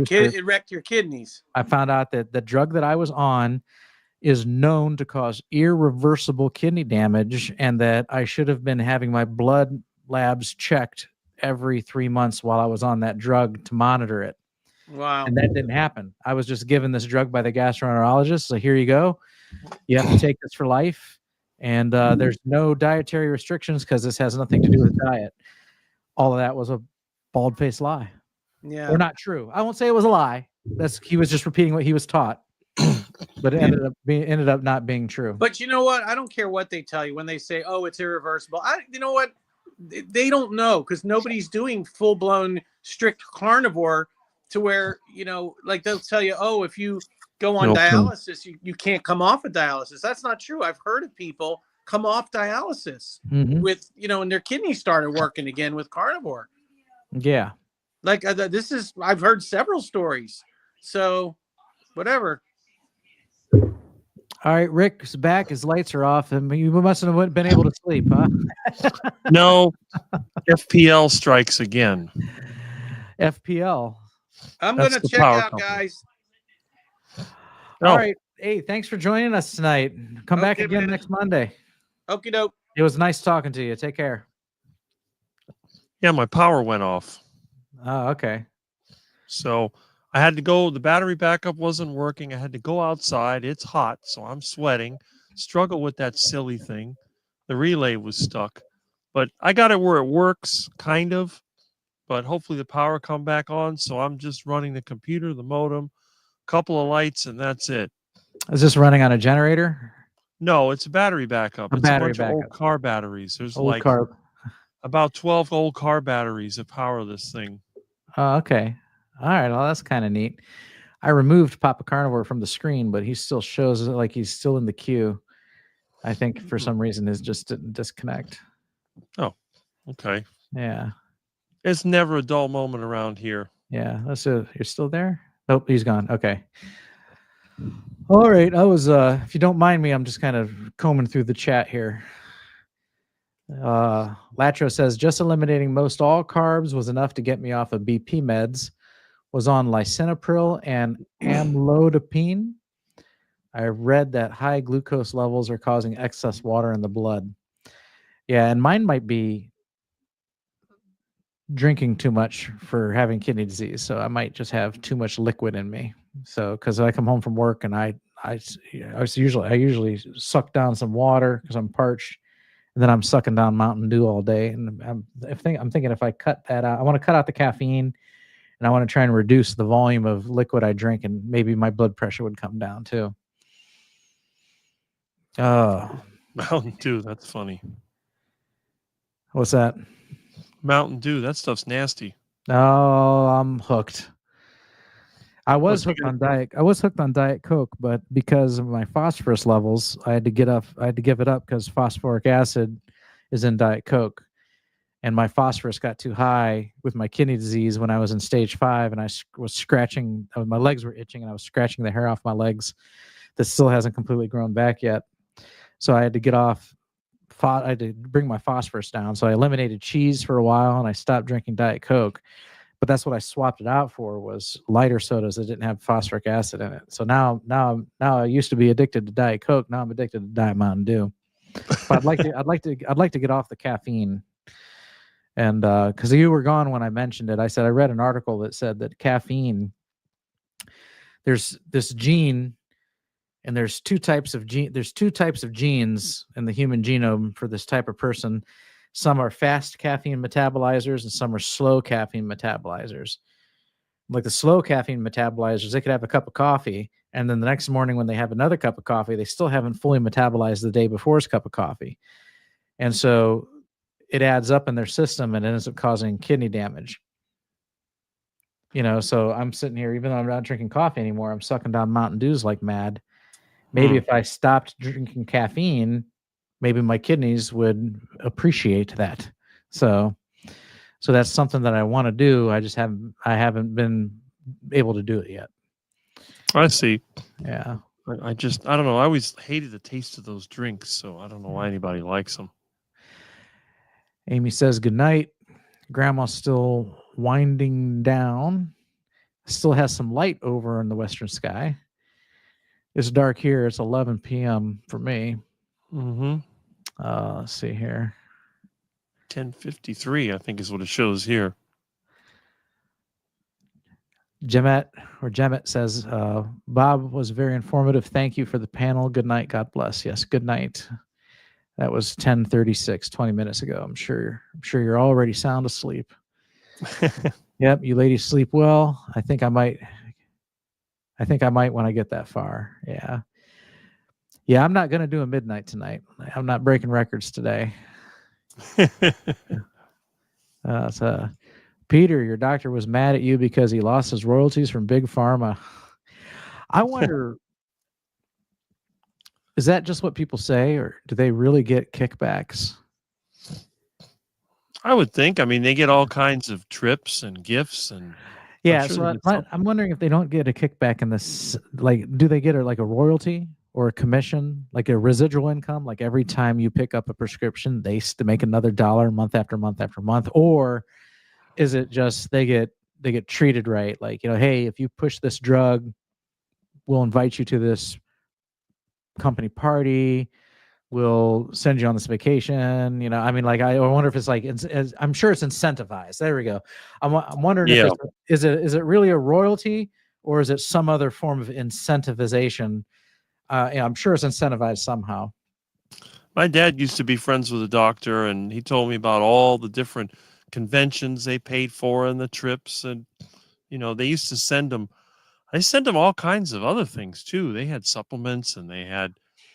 your kidneys. I found out that the drug that I was on is known to cause irreversible kidney damage, and that I should have been having my blood labs checked every 3 months while I was on that drug to monitor it. Wow. And that didn't happen. I was just given this drug by the gastroenterologist. So here you go. You have to take this for life. And there's no dietary restrictions because this has nothing to do with diet. All of that was a bald-faced lie. Yeah. Or not true. I won't say it was a lie. He was just repeating what he was taught. But it ended up not being true. But you know what? I don't care what they tell you when they say, "Oh, it's irreversible." You know what? They don't know, because nobody's doing full-blown strict carnivore to where, like they'll tell you, "Oh, if you go on dialysis, you can't come off of dialysis." That's not true. I've heard of people come off dialysis with, and their kidneys started working again with carnivore. Yeah. Like I've heard several stories. So whatever. All right, Rick's back. His lights are off, and you mustn't have been able to sleep, huh? No, FPL strikes again. FPL. I'm going to check out, company. Guys. All right. Hey, thanks for joining us tonight. Come back again next Monday. Okie doke. It was nice talking to you. Take care. Yeah, my power went off. Oh, okay. So I had to go. The battery backup wasn't working. I had to go outside. It's hot, so I'm sweating. Struggle with that silly thing. The relay was stuck. But I got it where it works, kind of. But hopefully the power come back on. So I'm just running the computer, the modem, a couple of lights, and that's it. Is this running on a generator? No, it's a battery backup. It's a bunch of old car batteries. There's about 12 old car batteries that power this thing. Oh, okay. All right. Well, that's kind of neat. I removed Papa Carnivore from the screen, but he still shows it like he's still in the queue. I think for some reason his just didn't disconnect. Oh, okay. Yeah. It's never a dull moment around here. Yeah. You're still there? Oh, he's gone. Okay. All right. I was, if you don't mind me, I'm just kind of combing through the chat here. Latro says, just eliminating most all carbs was enough to get me off of BP meds. Was on lisinopril and amlodipine. I read that high glucose levels are causing excess water in the blood. Yeah, and mine might be drinking too much for having kidney disease. So I might just have too much liquid in me. So because I come home from work and I usually suck down some water because I'm parched, and then I'm sucking down Mountain Dew all day. And I'm thinking if I cut that out, I want to cut out the caffeine. And I want to try and reduce the volume of liquid I drink, and maybe my blood pressure would come down too. Mountain Dew, that's funny. What's that? Mountain Dew, that stuff's nasty. Oh, I'm hooked. I was What's he hooked gonna on do? diet. I was hooked on Diet Coke, but because of my phosphorus levels, I had to give it up because phosphoric acid is in Diet Coke, and my phosphorus got too high with my kidney disease when I was in stage 5, and I was scratching. My legs were itching, and I was scratching the hair off my legs that still hasn't completely grown back yet. So I had to get off. I had to bring my phosphorus down. So I eliminated cheese for a while, and I stopped drinking Diet Coke. But that's what I swapped it out for, was lighter sodas that didn't have phosphoric acid in it. So now I used to be addicted to Diet Coke. Now I'm addicted to Diet Mountain Dew. But I'd like to get off the caffeine. And because you were gone when I mentioned it, I said I read an article that said that caffeine, there's this gene, and there's two types of genes in the human genome for this type of person. Some are fast caffeine metabolizers and some are slow caffeine metabolizers. Like the slow caffeine metabolizers, they could have a cup of coffee, and then the next morning when they have another cup of coffee, they still haven't fully metabolized the day before's cup of coffee. And so it adds up in their system and ends up causing kidney damage. So I'm sitting here, even though I'm not drinking coffee anymore, I'm sucking down Mountain Dews like mad. Maybe if I stopped drinking caffeine, maybe my kidneys would appreciate that. So that's something that I want to do. I haven't been able to do it yet. I see. Yeah. I don't know. I always hated the taste of those drinks, so I don't know why anybody likes them. Amy says, good night. Grandma's still winding down. Still has some light over in the western sky. It's dark here. It's 11 p.m. for me. Mm-hmm. Let's see here. 10:53, I think, is what it shows here. Jemet says, Bob was very informative. Thank you for the panel. Good night. God bless. Yes, good night. That was 10:36, 20 minutes ago. I'm sure you're already sound asleep. Yep, you ladies sleep well. I think I might when I get that far. Yeah. Yeah, I'm not going to do a midnight tonight. I'm not breaking records today. So Peter, your doctor was mad at you because he lost his royalties from Big Pharma. I wonder, is that just what people say, or do they really get kickbacks? I would think. I mean, they get all kinds of trips and gifts, and yeah. I'm sure So they get something. I'm wondering if they don't get a kickback in this. Like, do they get like a royalty or a commission, like a residual income? Like every time you pick up a prescription, they make another $1 month after month after month, or is it just they get treated right? Like, hey, if you push this drug, we'll invite you to this company party. We'll send you on this vacation. I mean, like, I wonder if it's like, I'm sure it's incentivized. There we go. I'm wondering if is it really a royalty, or is it some other form of incentivization? I'm sure it's incentivized somehow. My dad used to be friends with a doctor, and he told me about all the different conventions they paid for and the trips, and they used to send them. They sent them all kinds of other things too. They had supplements and they had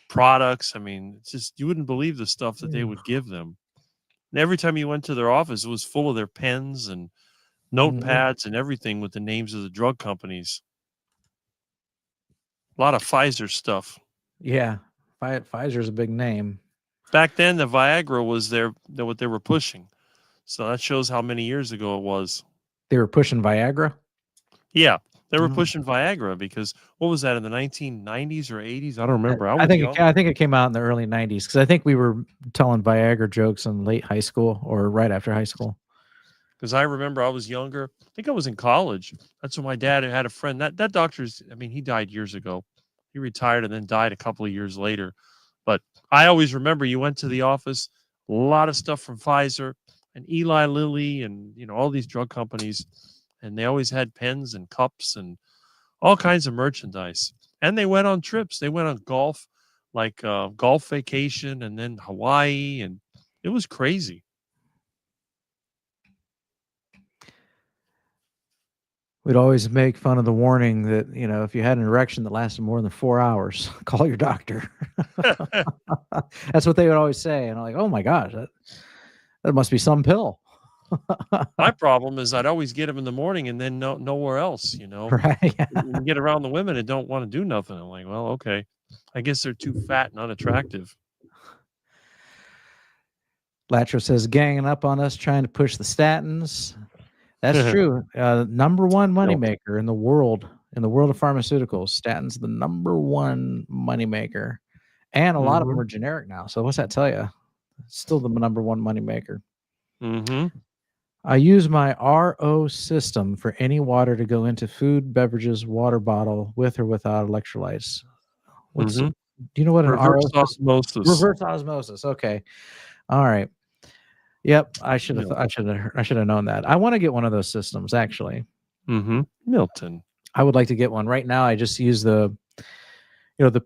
products. I mean, it's just, you wouldn't believe the stuff that they would give them. And every time you went to their office, it was full of their pens and notepads and everything with the names of the drug companies. A lot of Pfizer stuff. Yeah, Pfizer's a big name. Back then, the Viagra was what they were pushing. So that shows how many years ago it was. They were pushing Viagra? Yeah, they were pushing Viagra because what was that in the 1990s or 80s? I don't remember. I think it came out in the early 90s, because I think we were telling Viagra jokes in late high school or right after high school. Because I remember I was younger. I think I was in college. That's when my dad had a friend. That doctor's, I mean, he died years ago. He retired and then died a couple of years later. But I always remember you went to the office, a lot of stuff from Pfizer and Eli Lilly and, all these drug companies. And they always had pens and cups and all kinds of merchandise. And they went on trips. They went on golf, like golf vacation, and then Hawaii. And it was crazy. We'd always make fun of the warning that, if you had an erection that lasted more than 4 hours, call your doctor. That's what they would always say. And I'm like, oh my gosh, that must be some pill. My problem is I'd always get them in the morning and then nowhere else, you know. Right. When you get around the women that don't want to do nothing. I'm like, well, okay. I guess they're too fat and unattractive. Latro says ganging up on us, trying to push the statins. That's true. Number one moneymaker in the world of pharmaceuticals. Statins the number one moneymaker. And a lot of them are generic now. So what's that tell you? Still the number one moneymaker. I use my RO system for any water to go into food, beverages, water bottle with or without electrolytes. Do you know what an reverse RO osmosis? Reverse osmosis. Okay. All right. Yep. I should have known that. I want to get one of those systems actually. Milton. I would like to get one. Right now I just use the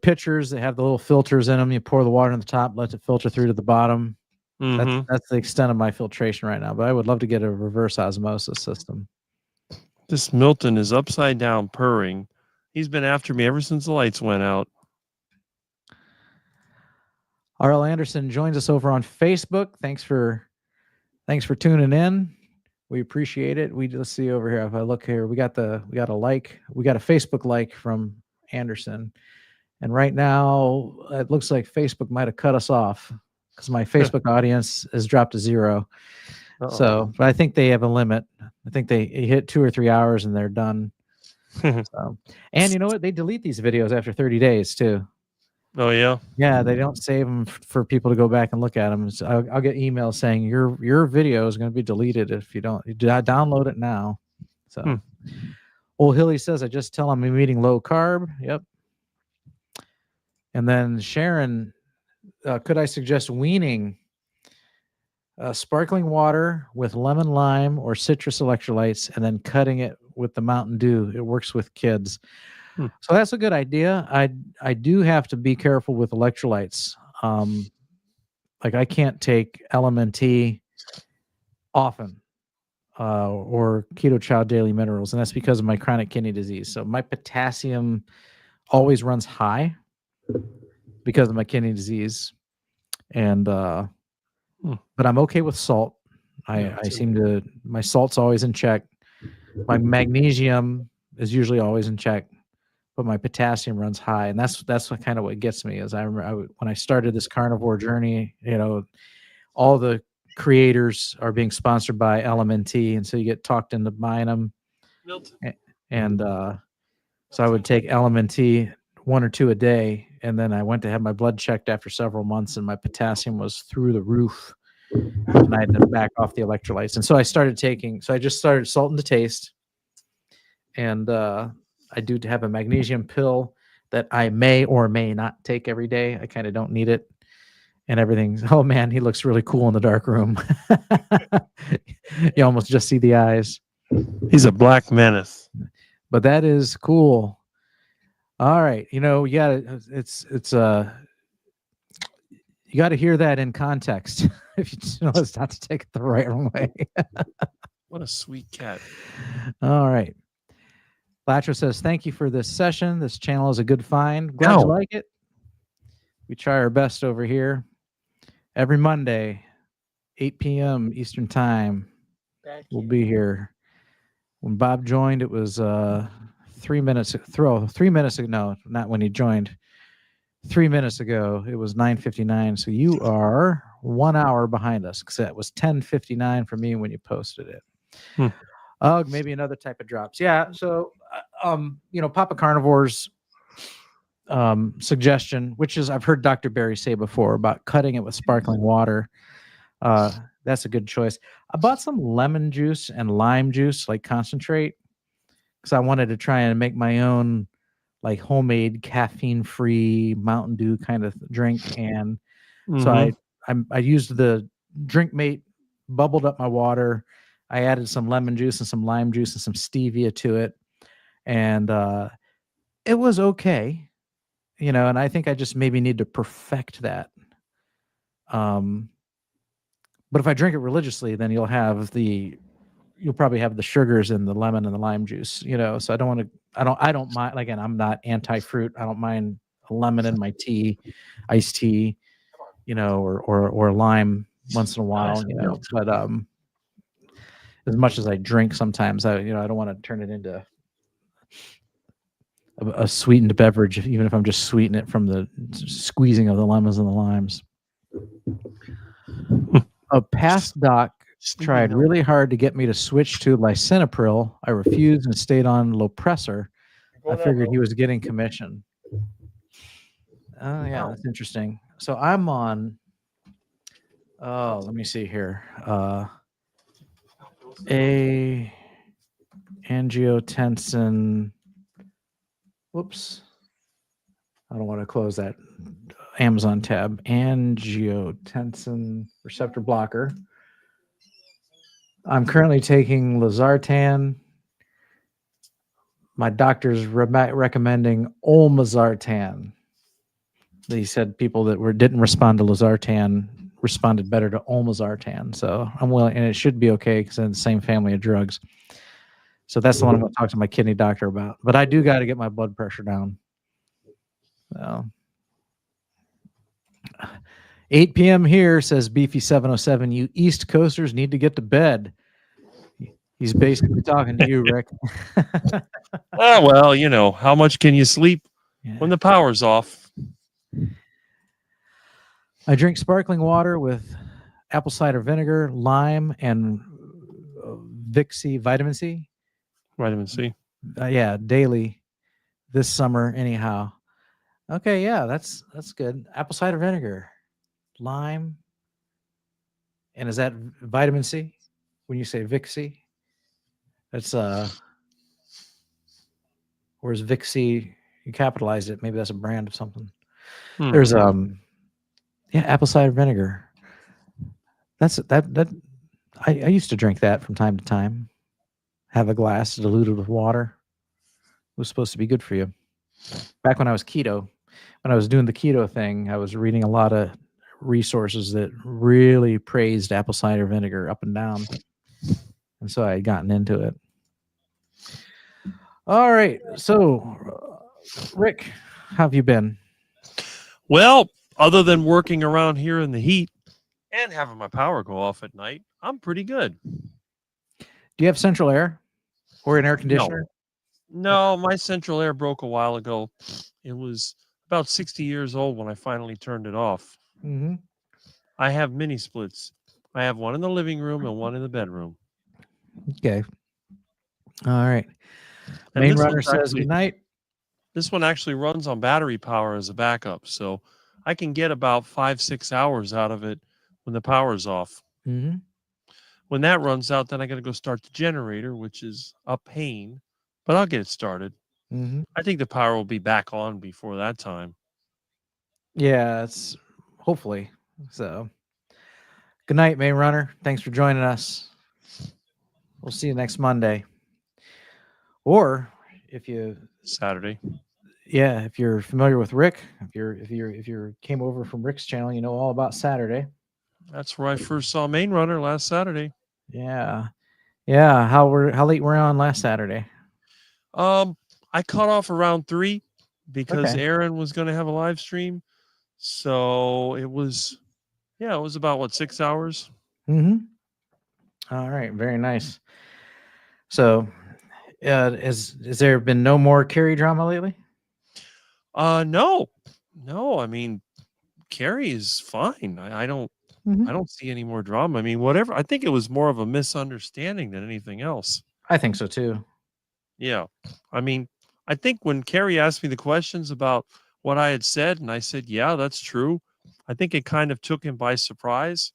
pitchers that have the little filters in them. You pour the water on the top, let it filter through to the bottom. That's the extent of my filtration right now, but I would love to get a reverse osmosis system. This Milton is upside down purring. He's been after me ever since the lights went out. R.L. Anderson joins us over on Facebook. Thanks for tuning in. We appreciate it. Let's see over here. If I look here, we got a Facebook like from Anderson. And right now it looks like Facebook might have cut us off because my Facebook audience has dropped to 0. So, but I think they have a limit. I think they hit 2 or 3 hours and they're done. So, and you know what? They delete these videos after 30 days too. Oh yeah. Yeah, they don't save them for people to go back and look at them. So I'll get emails saying your video is going to be deleted if you don't. Download it now. So, Old Hilly says I just tell them I'm eating low carb. Yep. And then Sharon, could I suggest weaning sparkling water with lemon, lime, or citrus electrolytes, and then cutting it with the Mountain Dew? It works with kids. So that's a good idea. I do have to be careful with electrolytes. Like I can't take LMNT often or Keto Chow Daily Minerals, and that's because of my chronic kidney disease. So my potassium always runs high because of my kidney disease. And but I'm okay with salt. I seem to, my salt's always in check. My magnesium is usually always in check, but my potassium runs high, and that's what kind of what gets me. Is I remember when I started this carnivore journey, all the creators are being sponsored by LMNT, and so you get talked into buying them. And so I would take LMNT 1 or 2 a day, and then I went to have my blood checked after several months, and my potassium was through the roof, and I had to back off the electrolytes. And so I just started Salt and to Taste, and I do have a magnesium pill that I may or may not take every day. I kind of don't need it, and everything. Oh man, he looks really cool in the dark room. You almost just see the eyes. He's a black menace, but that is cool. All right, you got to hear that in context if you know it's not to take it the right way. What a sweet cat. All right. Latro says, thank you for this session. This channel is a good find. Glad you like it. We try our best over here. Every Monday, 8 p.m. Eastern Time, we'll be here. When Bob joined, it was 3 minutes. 3 minutes ago. No, not when he joined. 3 minutes ago, it was 9:59. So you are 1 hour behind us because that was 10:59 for me when you posted it. Maybe another type of drops. Yeah. So, Papa Carnivore's suggestion, which is I've heard Dr. Barry say before about cutting it with sparkling water. That's a good choice. I bought some lemon juice and lime juice, like concentrate, because I wanted to try and make my own like homemade caffeine-free Mountain Dew kind of drink. And so I used the drink mate, bubbled up my water. I added some lemon juice and some lime juice and some stevia to it. And it was okay, and I think I just maybe need to perfect that. But if I drink it religiously, then you'll probably have the sugars in the lemon and the lime juice, so I don't mind. Again, I'm not anti-fruit. I don't mind a lemon in my tea, iced tea, or lime once in a while, but as much as I drink sometimes, I don't want to turn it into a sweetened beverage, even if I'm just sweetening it from the squeezing of the lemons and the limes. A past doc tried really hard to get me to switch to lisinopril. I refused and stayed on Lopressor. I figured he was getting commission. Oh, yeah, that's interesting. So I'm on, let me see here. A angiotensin. Whoops. I don't want to close that Amazon tab. Angiotensin receptor blocker. I'm currently taking Losartan. My doctor's recommending Olmesartan. He said people that didn't respond to Losartan responded better to Olmesartan. So I'm willing, and it should be okay because it's in the same family of drugs. So that's the one I'm going to talk to my kidney doctor about. But I do got to get my blood pressure down. So 8 p.m. here, says Beefy 707. You East Coasters need to get to bed. He's basically talking to you, Rick. Oh, well, how much can you sleep when the power's off? I drink sparkling water with apple cider vinegar, lime, and Vixie vitamin C. Vitamin C. Yeah, daily this summer anyhow. Okay, yeah, that's good. Apple cider vinegar, lime, and is that vitamin C? When you say Vixie, that's where's Vixie? You capitalized it. Maybe that's a brand of something. There's apple cider vinegar. That I used to drink that from time to time. Have a glass diluted with water. It was supposed to be good for you. Back when I was keto, when I was doing the keto thing, I was reading a lot of resources that really praised apple cider vinegar up and down. And so I had gotten into it. All right. So, Rick, how have you been? Well, other than working around here in the heat and having my power go off at night, I'm pretty good. Do you have central air or an air conditioner? No, my central air broke a while ago. It was about 60 years old when I finally turned it off. Mm-hmm. I have mini splits. I have one in the living room and one in the bedroom. Okay. All right. And Main Runner says good night. This one actually runs on battery power as a backup, so I can get about 5-6 hours out of it when the power's off. Mm-hmm. When that runs out, then I got to go start the generator, which is a pain, but I'll get it started. Mm-hmm. I think the power will be back on before that time. Yeah, it's hopefully. So good night, Main Runner. Thanks for joining us. We'll see you next Monday. Or if you Saturday. Yeah, if you're familiar with Rick, if you came over from Rick's channel, you know all about Saturday. That's where I first saw Main Runner last Saturday. Yeah. Yeah. How late were you on last Saturday? I cut off around 3 because Okay. Aaron was going to have a live stream. So it was about 6 hours. Mm-hmm. All right. Very nice. So has there been no more Carrie drama lately? No. I mean, Carrie is fine. I don't see any more drama. I mean, whatever. I think it was more of a misunderstanding than anything else. I think so too. Yeah. I mean, I think when Carrie asked me the questions about what I had said, and I said, yeah, that's true. I think it kind of took him by surprise.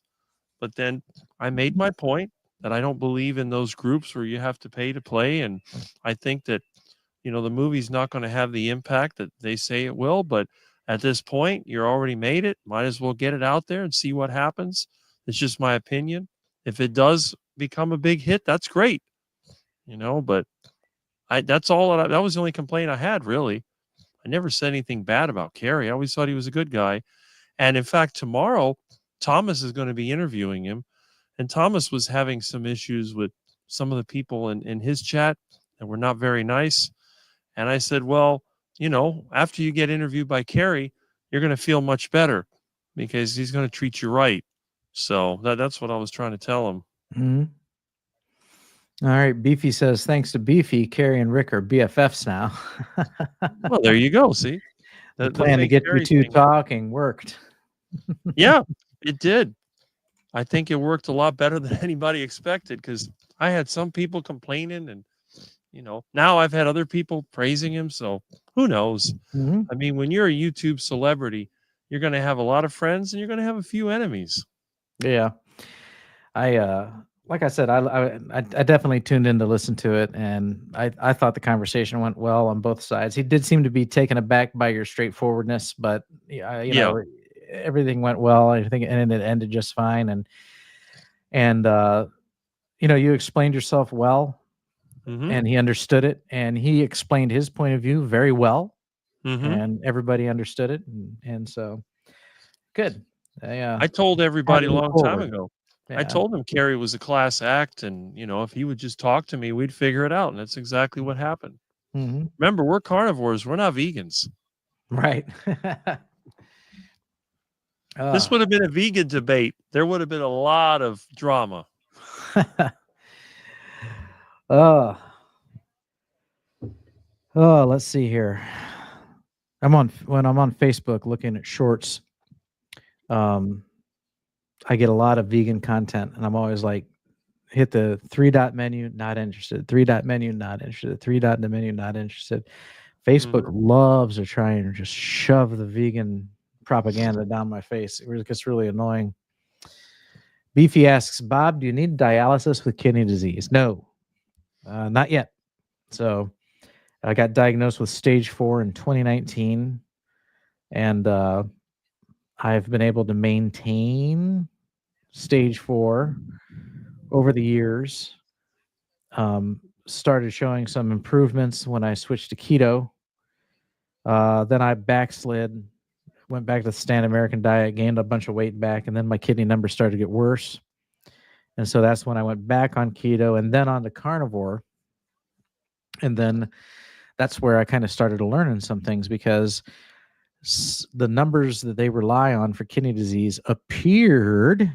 But then I made my point that I don't believe in those groups where you have to pay to play. And I think that, the movie's not going to have the impact that they say it will. But at this point, you're already made it. Might as well get it out there and see what happens. It's just my opinion. If it does become a big hit, that's great. But that was the only complaint I had, really. I never said anything bad about Carrie. I always thought he was a good guy. And in fact, tomorrow, Thomas is going to be interviewing him. And Thomas was having some issues with some of the people in his chat that were not very nice. And I said, well, after you get interviewed by Carrie, you're going to feel much better because he's going to treat you right. So that's what I was trying to tell him. Mm-hmm. All right. Beefy says, thanks to Beefy, Carrie and Rick are BFFs now. Well, there you go. See, The plan to fake get you Carrie two thing. talking worked. Yeah, it did. I think it worked a lot better than anybody expected because I had some people complaining, and now I've had other people praising him. So who knows? Mhm. I mean, when you're a YouTube celebrity, you're going to have a lot of friends and you're going to have a few enemies. Yeah. Like I said, I definitely tuned in to listen to it, and I thought the conversation went well on both sides. He did seem to be taken aback by your straightforwardness, but everything went well. I think, and it ended just fine. And you explained yourself well, and he understood it, and he explained his point of view very well, and everybody understood it, and so good. I told everybody a long time ago. Yeah. I told him Carrie was a class act, and if he would just talk to me, we'd figure it out, and that's exactly what happened. Mm-hmm. Remember, we're carnivores; we're not vegans. Right. This would have been a vegan debate. There would have been a lot of drama. Let's see here. When I'm on Facebook looking at shorts, I get a lot of vegan content, and I'm always like, hit the 3-dot menu, not interested. 3-dot menu, not interested. 3-dot in the menu, not interested. Facebook loves to try and just shove the vegan propaganda down my face. It gets really annoying. Beefy asks, Bob, do you need dialysis with kidney disease? No, not yet. So I got diagnosed with stage 4 in 2019, and I've been able to maintain stage 4 over the years. Started showing some improvements when I switched to keto. Then I backslid, went back to the standard American diet, gained a bunch of weight back, and then my kidney numbers started to get worse. And so that's when I went back on keto and then on to carnivore. And then that's where I kind of started learning some things, because the numbers that they rely on for kidney disease appeared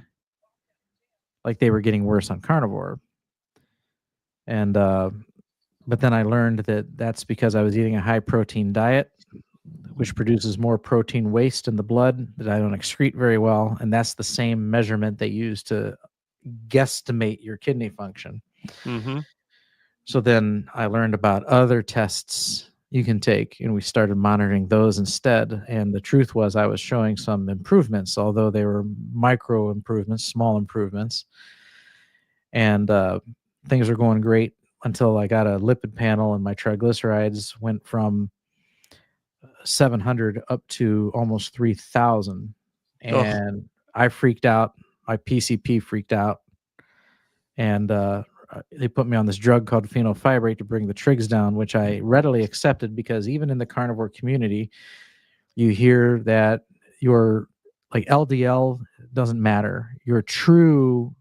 like they were getting worse on carnivore. And but then I learned that that's because I was eating a high protein diet, which produces more protein waste in the blood that I don't excrete very well. And that's the same measurement they use to guesstimate your kidney function. Mm-hmm. So then I learned about other tests you can take, and we started monitoring those instead. And the truth was I was showing some improvements, although they were micro improvements, small improvements. And things were going great until I got a lipid panel, and my triglycerides went from 700 up to almost 3,000. And I freaked out. My PCP freaked out. And they put me on this drug called fenofibrate to bring the trigs down, which I readily accepted, because even in the carnivore community, you hear that your LDL doesn't matter. Your true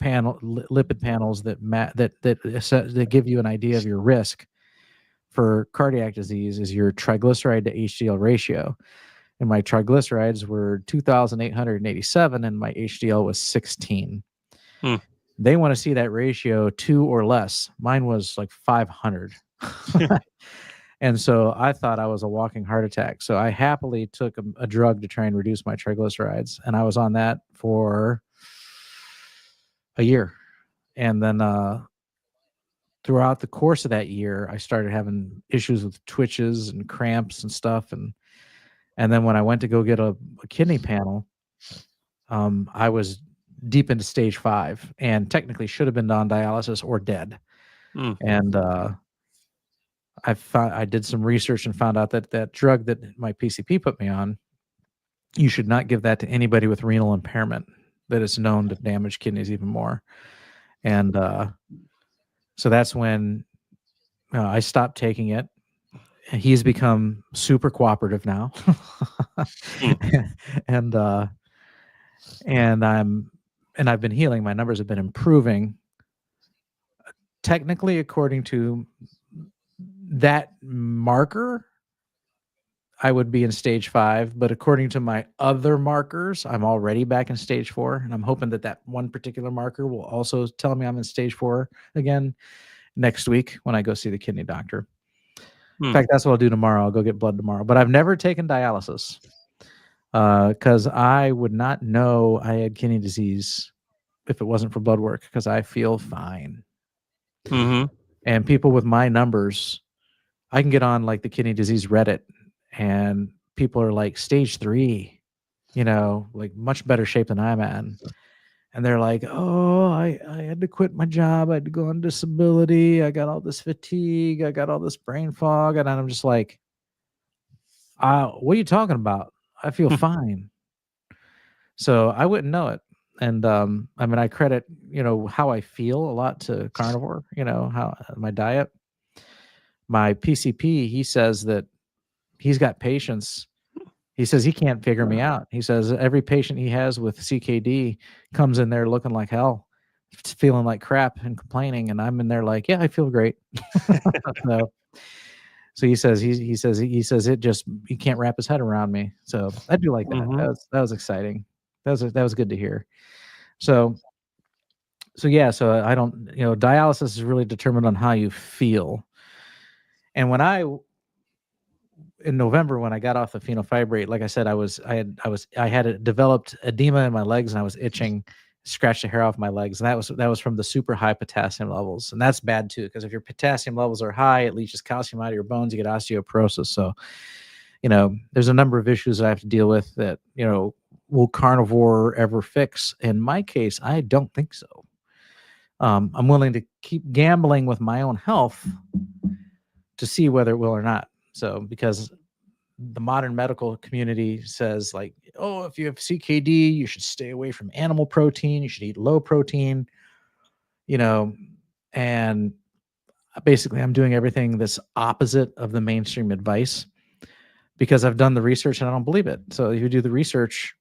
lipid panels that give you an idea of your risk for cardiac disease is your triglyceride to HDL ratio. And my triglycerides were 2,887 and my HDL was 16. They want to see that ratio 2 or less. Mine was like 500. And so I thought I was a walking heart attack. So I happily took a drug to try and reduce my triglycerides. And I was on that for a year. And then throughout the course of that year, I started having issues with twitches and cramps and stuff. And then when I went to go get a kidney panel, I was deep into stage 5 and technically should have been on dialysis or dead. And I did some research and found out that drug that my PCP put me on, you should not give that to anybody with renal impairment, that is known to damage kidneys even more. And so that's when I stopped taking it. He's become super cooperative now. And I've been healing. My numbers have been improving. Technically, according to that marker, I would be in stage 5, but according to my other markers, I'm already back in stage 4, and I'm hoping that that one particular marker will also tell me I'm in stage 4 again next week when I go see the kidney doctor. In fact, that's what I'll do tomorrow. I'll go get blood tomorrow. But I've never taken dialysis because I would not know I had kidney disease if it wasn't for blood work, because I feel fine. And people with my numbers, I can get on like the kidney disease Reddit, and people are like stage 3, like much better shape than I'm in. And they're like, oh, I had to quit my job. I had to go on disability. I got all this fatigue. I got all this brain fog. And I'm just like, what are you talking about? I feel fine. So I wouldn't know it. And I mean, I credit, how I feel a lot to carnivore, how my diet. My PCP, he says that he's got patients. He says he can't figure me out. He says every patient he has with CKD comes in there looking like hell, feeling like crap and complaining. And I'm in there like, yeah, I feel great. So he says it just, he can't wrap his head around me. So I do like that. That was exciting. That was good to hear. So yeah, so I don't, dialysis is really determined on how you feel. And in November, when I got off the fenofibrate, like I said, I had developed edema in my legs, and I was itching, scratched the hair off my legs. And that was from the super high potassium levels. And that's bad too, because if your potassium levels are high, it leaches calcium out of your bones, you get osteoporosis. So, there's a number of issues that I have to deal with that, will carnivore ever fix? In my case, I don't think so. I'm willing to keep gambling with my own health to see whether it will or not. So, because the modern medical community says like, oh, if you have CKD, you should stay away from animal protein. You should eat low protein, and basically I'm doing everything that's opposite of the mainstream advice because I've done the research and I don't believe it. So if you do the research,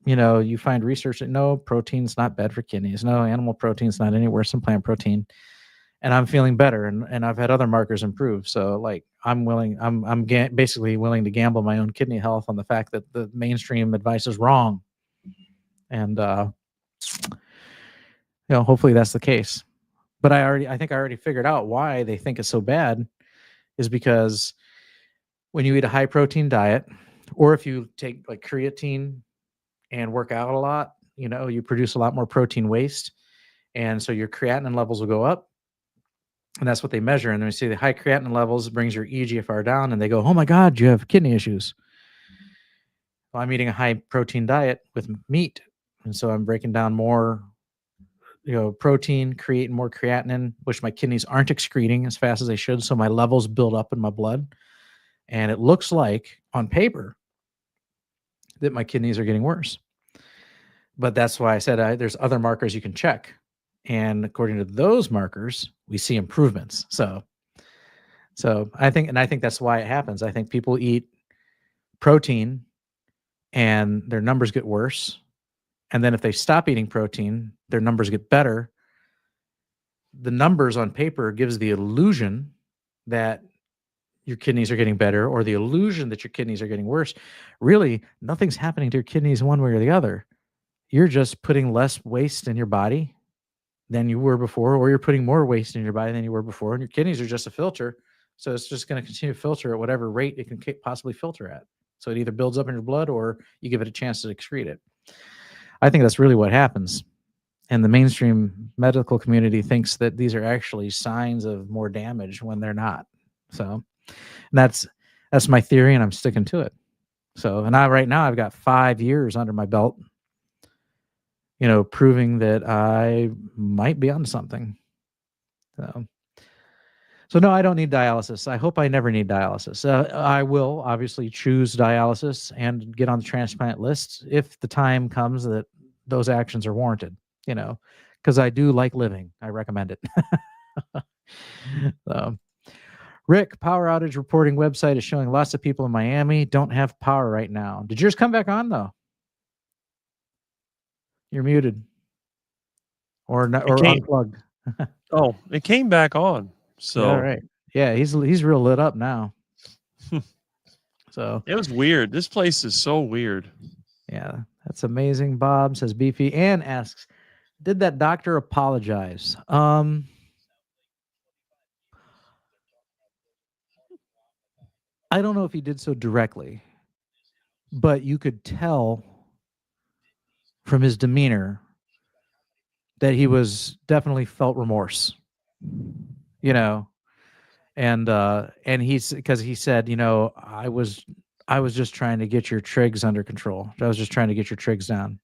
you find research that no, protein's not bad for kidneys. No, animal protein's not any worse than plant protein. And I'm feeling better, and I've had other markers improve. So like I'm basically willing to gamble my own kidney health on the fact that the mainstream advice is wrong. And hopefully that's the case. But I think I already figured out why they think it's so bad is because when you eat a high protein diet, or if you take like creatine and work out a lot, you produce a lot more protein waste. And so your creatinine levels will go up. And that's what they measure. And then we see the high creatinine levels brings your eGFR down, and they go, oh my God, you have kidney issues. Well, I'm eating a high protein diet with meat. And so I'm breaking down more, protein, creating more creatinine, which my kidneys aren't excreting as fast as they should. So my levels build up in my blood. And it looks like on paper that my kidneys are getting worse. But that's why I said there's other markers you can check. And according to those markers, we see improvements. So I think that's why it happens. I think people eat protein and their numbers get worse. And then if they stop eating protein, their numbers get better. The numbers on paper gives the illusion that your kidneys are getting better, or the illusion that your kidneys are getting worse. Really, nothing's happening to your kidneys one way or the other. You're just putting less waste in your body than you were before, or you're putting more waste in your body than you were before, and your kidneys are just a filter. So it's just going to continue to filter at whatever rate it can possibly filter at. So it either builds up in your blood or you give it a chance to excrete it. I think that's really what happens. And the mainstream medical community thinks that these are actually signs of more damage when they're not. So that's my theory, and I'm sticking to it. So, and right now I've got 5 years under my belt, proving that I might be onto something. So no, I don't need dialysis. I hope I never need dialysis. I will obviously choose dialysis and get on the transplant list if the time comes that those actions are warranted, because I do like living. I recommend it. Rick, power outage reporting website is showing lots of people in Miami don't have power right now. Did yours come back on though? You're muted or unplugged. Oh, it came back on. So all right. Yeah, he's real lit up now. So it was weird. This place is so weird. yeah, that's amazing. Bob says beefy and asks, did that doctor apologize? I don't know if he did so directly, but you could tell from his demeanor that he was definitely felt remorse, you know, and he's because he said, you know, I was just trying to get your trigs under control. I was just trying to get your trigs down,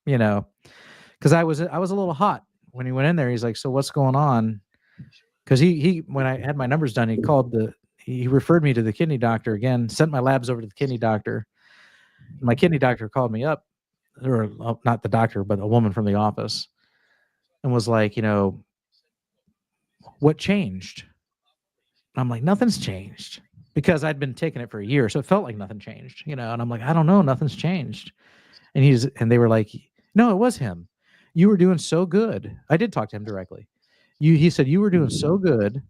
you know, because I was a little hot when he went in there. He's like, so what's going on? Because he when I had my numbers done, he referred me to the kidney doctor again, sent my labs over to the kidney doctor. My kidney doctor called me up, or not the doctor, but a woman from the office, and was like, you know, what changed? I'm like, nothing's changed, because I'd been taking it for a year, so it felt like nothing changed, you know. And I'm like, I don't know, nothing's changed. And they were like, no, it was him. You were doing so good. I did talk to him directly. He said you were doing so good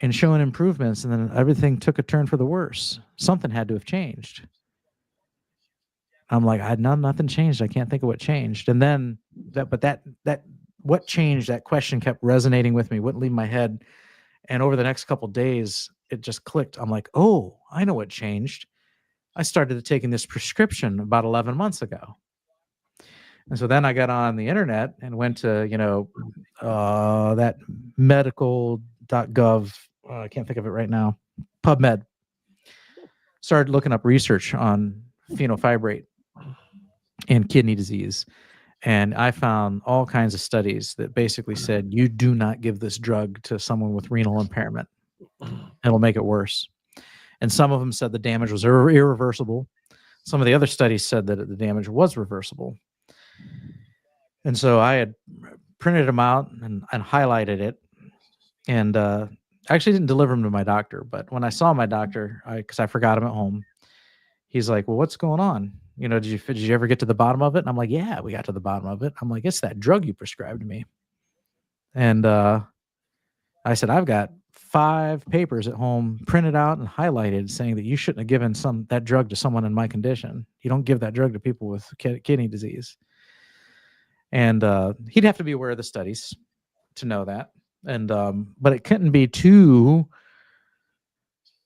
and showing improvements, and then everything took a turn for the worse. Something had to have changed. I'm like, nothing changed. I can't think of what changed. And then that what changed? That question kept resonating with me, wouldn't leave my head. And over the next couple of days, it just clicked. I'm like, oh, I know what changed. I started taking this prescription about 11 months ago. And so then I got on the internet and went to, you know, that medical.gov. I can't think of it right now. PubMed. Started looking up research on fenofibrate and kidney disease. And I found all kinds of studies that basically said, you do not give this drug to someone with renal impairment. It'll make it worse. And some of them said the damage was irreversible. Some of the other studies said that the damage was reversible. And so I had printed them out and highlighted it. And I actually didn't deliver them to my doctor. But when I saw my doctor, because I forgot him at home, he's like, well, what's going on? You know, did you ever get to the bottom of it? And I'm like, yeah, we got to the bottom of it. I'm like, it's that drug you prescribed me. And I said, I've got 5 papers at home printed out and highlighted saying that you shouldn't have given that drug to someone in my condition. You don't give that drug to people with kidney disease. And he'd have to be aware of the studies to know that. And but it couldn't be too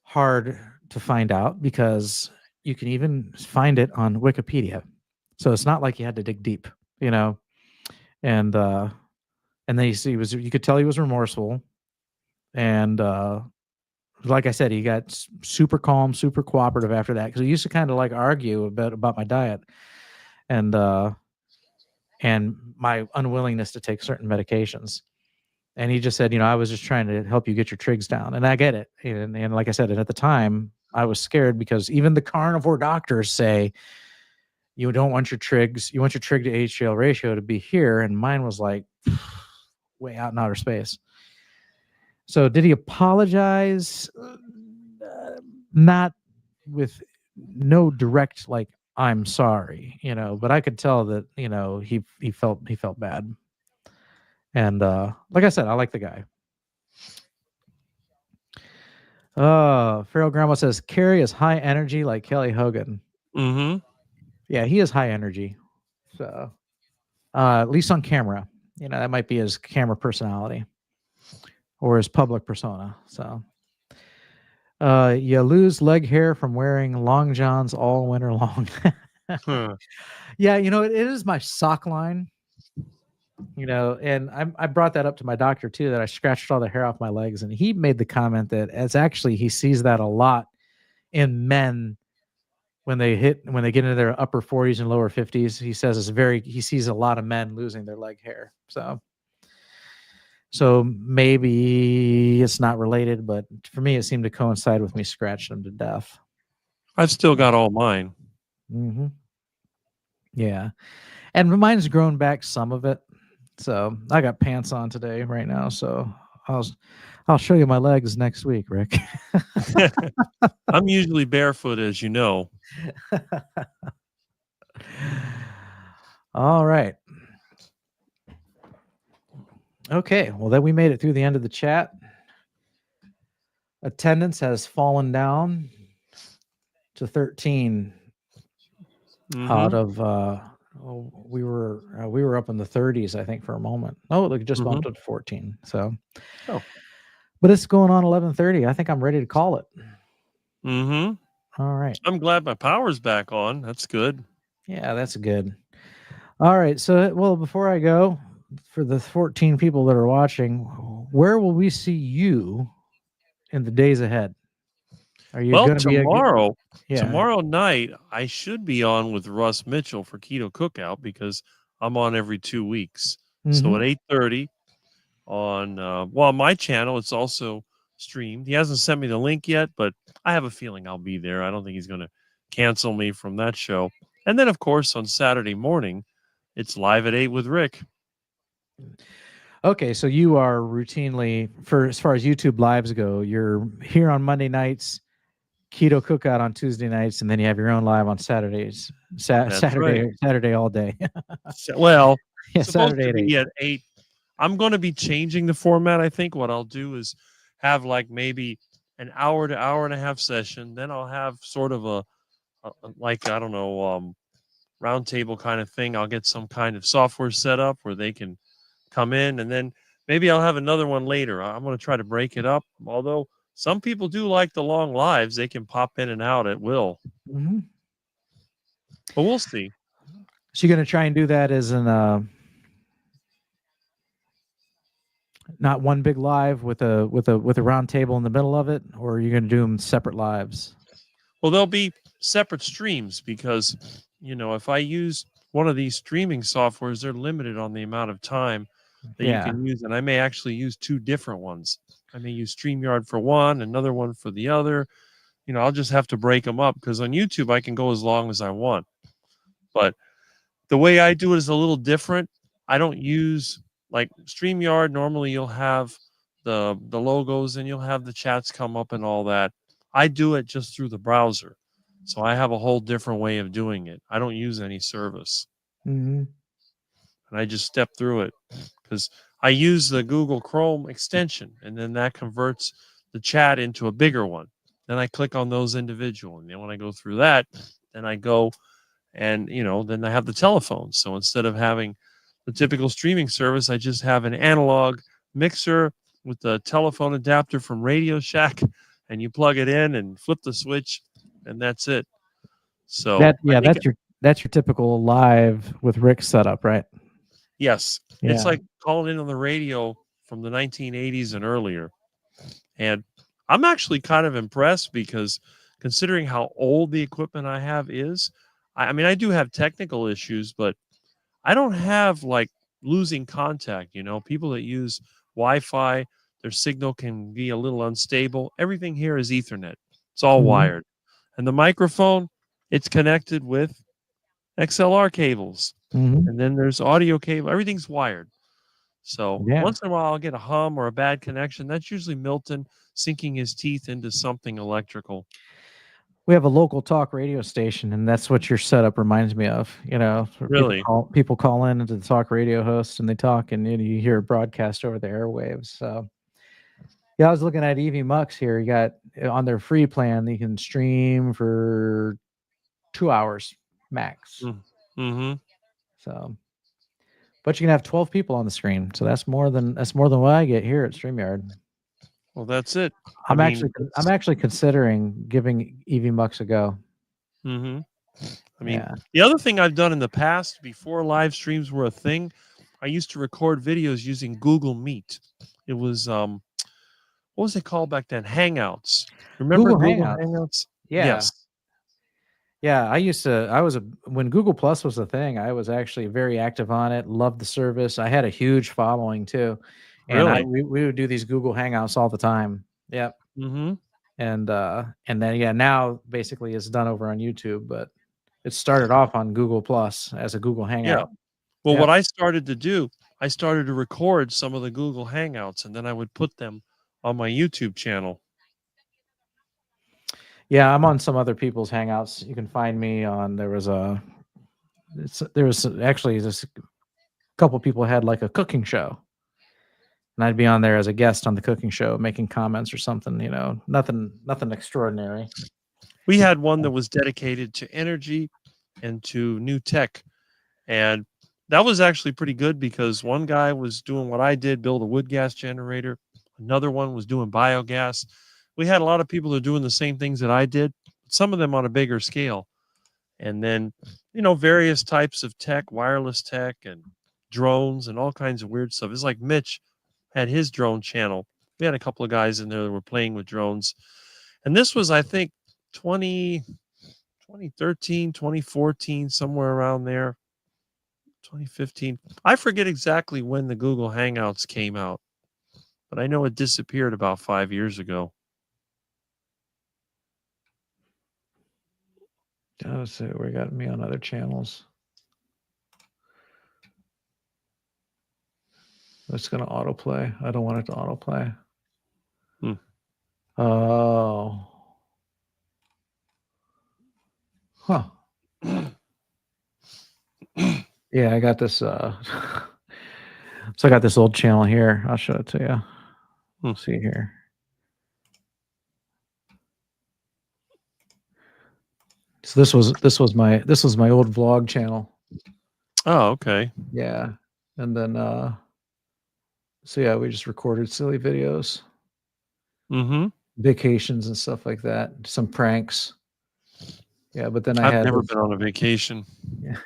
hard to find out, because you can even find it on Wikipedia. So it's not like you had to dig deep, you know. And then you could tell he was remorseful. And like I said, he got super calm, super cooperative after that, because he used to kind of like argue about my diet and my unwillingness to take certain medications. And he just said, you know, I was just trying to help you get your trigs down. And I get it. And like I said, and at the time I was scared, because even the carnivore doctors say you don't want your trigs, you want your trig to HDL ratio to be here. And mine was like way out in outer space. So did he apologize? Not with no direct, like, I'm sorry, you know, but I could tell that, you know, he felt bad. And like I said, I like the guy. Feral Grandma says Carrie is high energy like Kelly Hogan. Mm-hmm. Yeah, he is high energy. So at least on camera, you know, that might be his camera personality or his public persona. So you lose leg hair from wearing long johns all winter long. Yeah, you know, it is my sock line. You know, and I brought that up to my doctor too, that I scratched all the hair off my legs, and he made the comment that he sees that a lot in men when they get into their upper 40s and lower 50s. He says he sees a lot of men losing their leg hair. So maybe it's not related, but for me, it seemed to coincide with me scratching them to death. I've still got all mine. Mm-hmm. Yeah, and mine's grown back some of it. So I got pants on today right now. So I'll show you my legs next week, Rick. I'm usually barefoot, as you know. All right. Okay. Well, then we made it through the end of the chat. attendance has fallen down to 13 out of we were up in the 30s, I think, for a moment. Oh, look, it just bumped up to 14. So, but it's going on 11:30. I think I'm ready to call it. All right. I'm glad my power's back on. That's good. Yeah, that's good. All right. So, well, before I go, for the 14 people that are watching, where will we see you in the days ahead? Are you going to be tomorrow night? I should be on with Russ Mitchell for Keto Cookout because I'm on every 2 weeks. So at 8:30 on on my channel, it's also streamed. He hasn't sent me the link yet, but I have a feeling I'll be there. I don't think he's going to cancel me from that show. And then, of course, on Saturday morning, it's live at 8 with Rick. Okay, so you are routinely, for as far as YouTube lives go, you're here on Monday nights, Keto Cookout on Tuesday nights, and then you have your own live on Saturdays. Saturday all day. Well, yeah, supposed Saturday to be at 8. I'm going to be changing the format. I think what I'll do is have like maybe an hour to hour and a half session. Then I'll have sort of a like, I don't know, round table kind of thing. I'll get some kind of software set up where they can come in, and then maybe I'll have another one later. I'm going to try to break it up. Although some people do like the long lives, they can pop in and out at will. But we'll see. So you're going to try and do that as an not one big live with a round table in the middle of it, or are you going to do them separate lives? Well, they'll be separate streams because, if I use one of these streaming softwares, they're limited on the amount of time that you can use. And I may actually use 2 different ones. I may use StreamYard for one, another one for the other. I'll just have to break them up because on YouTube, I can go as long as I want. But the way I do it is a little different. I don't use like StreamYard. Normally, you'll have the logos and you'll have the chats come up and all that. I do it just through the browser. So I have a whole different way of doing it. I don't use any service. And I just step through it because I use the Google Chrome extension, and then that converts the chat into a bigger one. Then I click on those individual. And then when I go through that, then I go and, then I have the telephone. So instead of having the typical streaming service, I just have an analog mixer with the telephone adapter from Radio Shack, and you plug it in and flip the switch, and that's it. So that's your typical live with Rick setup, right? Yes. It's like calling in on the radio from the 1980s and earlier. And I'm actually kind of impressed because considering how old the equipment I have is, I mean, I do have technical issues, but I don't have like losing contact. People that use Wi-Fi, their signal can be a little unstable. Everything here is Ethernet. It's all wired. And the microphone, it's connected with XLR cables. And then there's audio cable. Everything's wired. So once in a while, I'll get a hum or a bad connection. That's usually Milton sinking his teeth into something electrical. We have a local talk radio station, and that's what your setup reminds me of. Really, people call in into the talk radio host, and they talk, and you hear a broadcast over the airwaves. So, I was looking at EV Mux here. You got on their free plan, you can stream for 2 hours max. So, but you can have 12 people on the screen, so that's more than what I get here at StreamYard. Well, that's it. I'm actually considering giving EV Mux a go. I mean, the other thing I've done in the past, before live streams were a thing, I used to record videos using Google Meet. It was what was it called back then? Hangouts. Remember Google Hangouts? Yeah. Yes. Yeah, when Google Plus was a thing, I was actually very active on it. Loved the service. I had a huge following too. And we would do these Google Hangouts all the time. Yep. And then now basically it's done over on YouTube, but it started off on Google Plus as a Google Hangout. Yeah. Well, what I started to do, I started to record some of the Google Hangouts, and then I would put them on my YouTube channel. Yeah, I'm on some other people's Hangouts. You can find me on. There was actually just a couple people had like a cooking show. and I'd be on there as a guest on the cooking show, making comments or something. You know, nothing extraordinary. We had one that was dedicated to energy and to new tech. And that was actually pretty good because one guy was doing what I did, build a wood gas generator. Another one was doing biogas. We had a lot of people that are doing the same things that I did, some of them on a bigger scale. And then, you know, various types of tech, wireless tech and drones and all kinds of weird stuff. It's like Mitch had his drone channel. We had a couple of guys in there that were playing with drones. And this was, I think, 2013, 2014, somewhere around there. 2015. I forget exactly when the Google Hangouts came out, but I know it disappeared about 5 years ago. Oh, so we got me on other channels. It's going to autoplay. I don't want it to autoplay. Oh. Huh. Yeah, I got this. So I got this old channel here. I'll show it to you. We'll see here. So this was my old vlog channel. Oh, okay. Yeah, and then so yeah, we just recorded silly videos, vacations and stuff like that. Some pranks. Yeah, but then I've never been on a vacation. Yeah.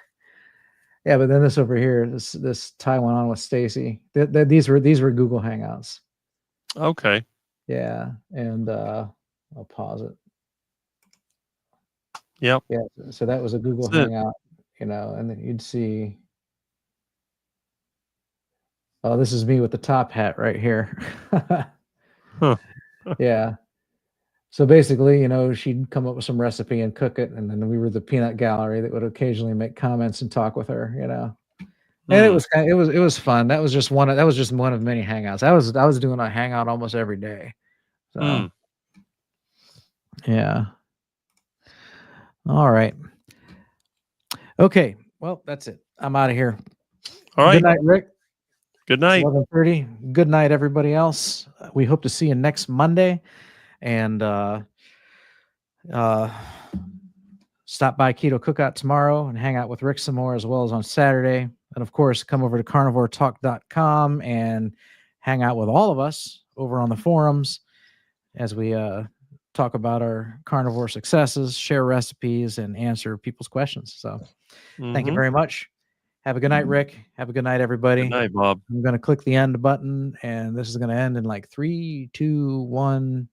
Yeah, but then this over here, this Taiwan on with Stacy. These were Google Hangouts. Okay. Yeah, and I'll pause it. Yep. Yeah, so that was a Google Hangout, you know, and then you'd see. Oh, this is me with the top hat right here. Huh. Yeah. So basically, you know, she'd come up with some recipe and cook it, and then we were the peanut gallery that would occasionally make comments and talk with her, you know. And it was fun. That was just one of many hangouts. I was doing a hangout almost every day. So yeah. All right. Okay. Well, that's it. I'm out of here. All right. Good night, Rick. Good night. 11:30. Good night, everybody else. We hope to see you next Monday, and stop by Keto Cookout tomorrow and hang out with Rick some more, as well as on Saturday. And of course, come over to carnivoretalk.com and hang out with all of us over on the forums as we talk about our carnivore successes, share recipes, and answer people's questions. So thank you very much. Have a good night, Rick. Have a good night, everybody. Good night, Bob. I'm going to click the end button, and this is going to end in like 3, 2, 1.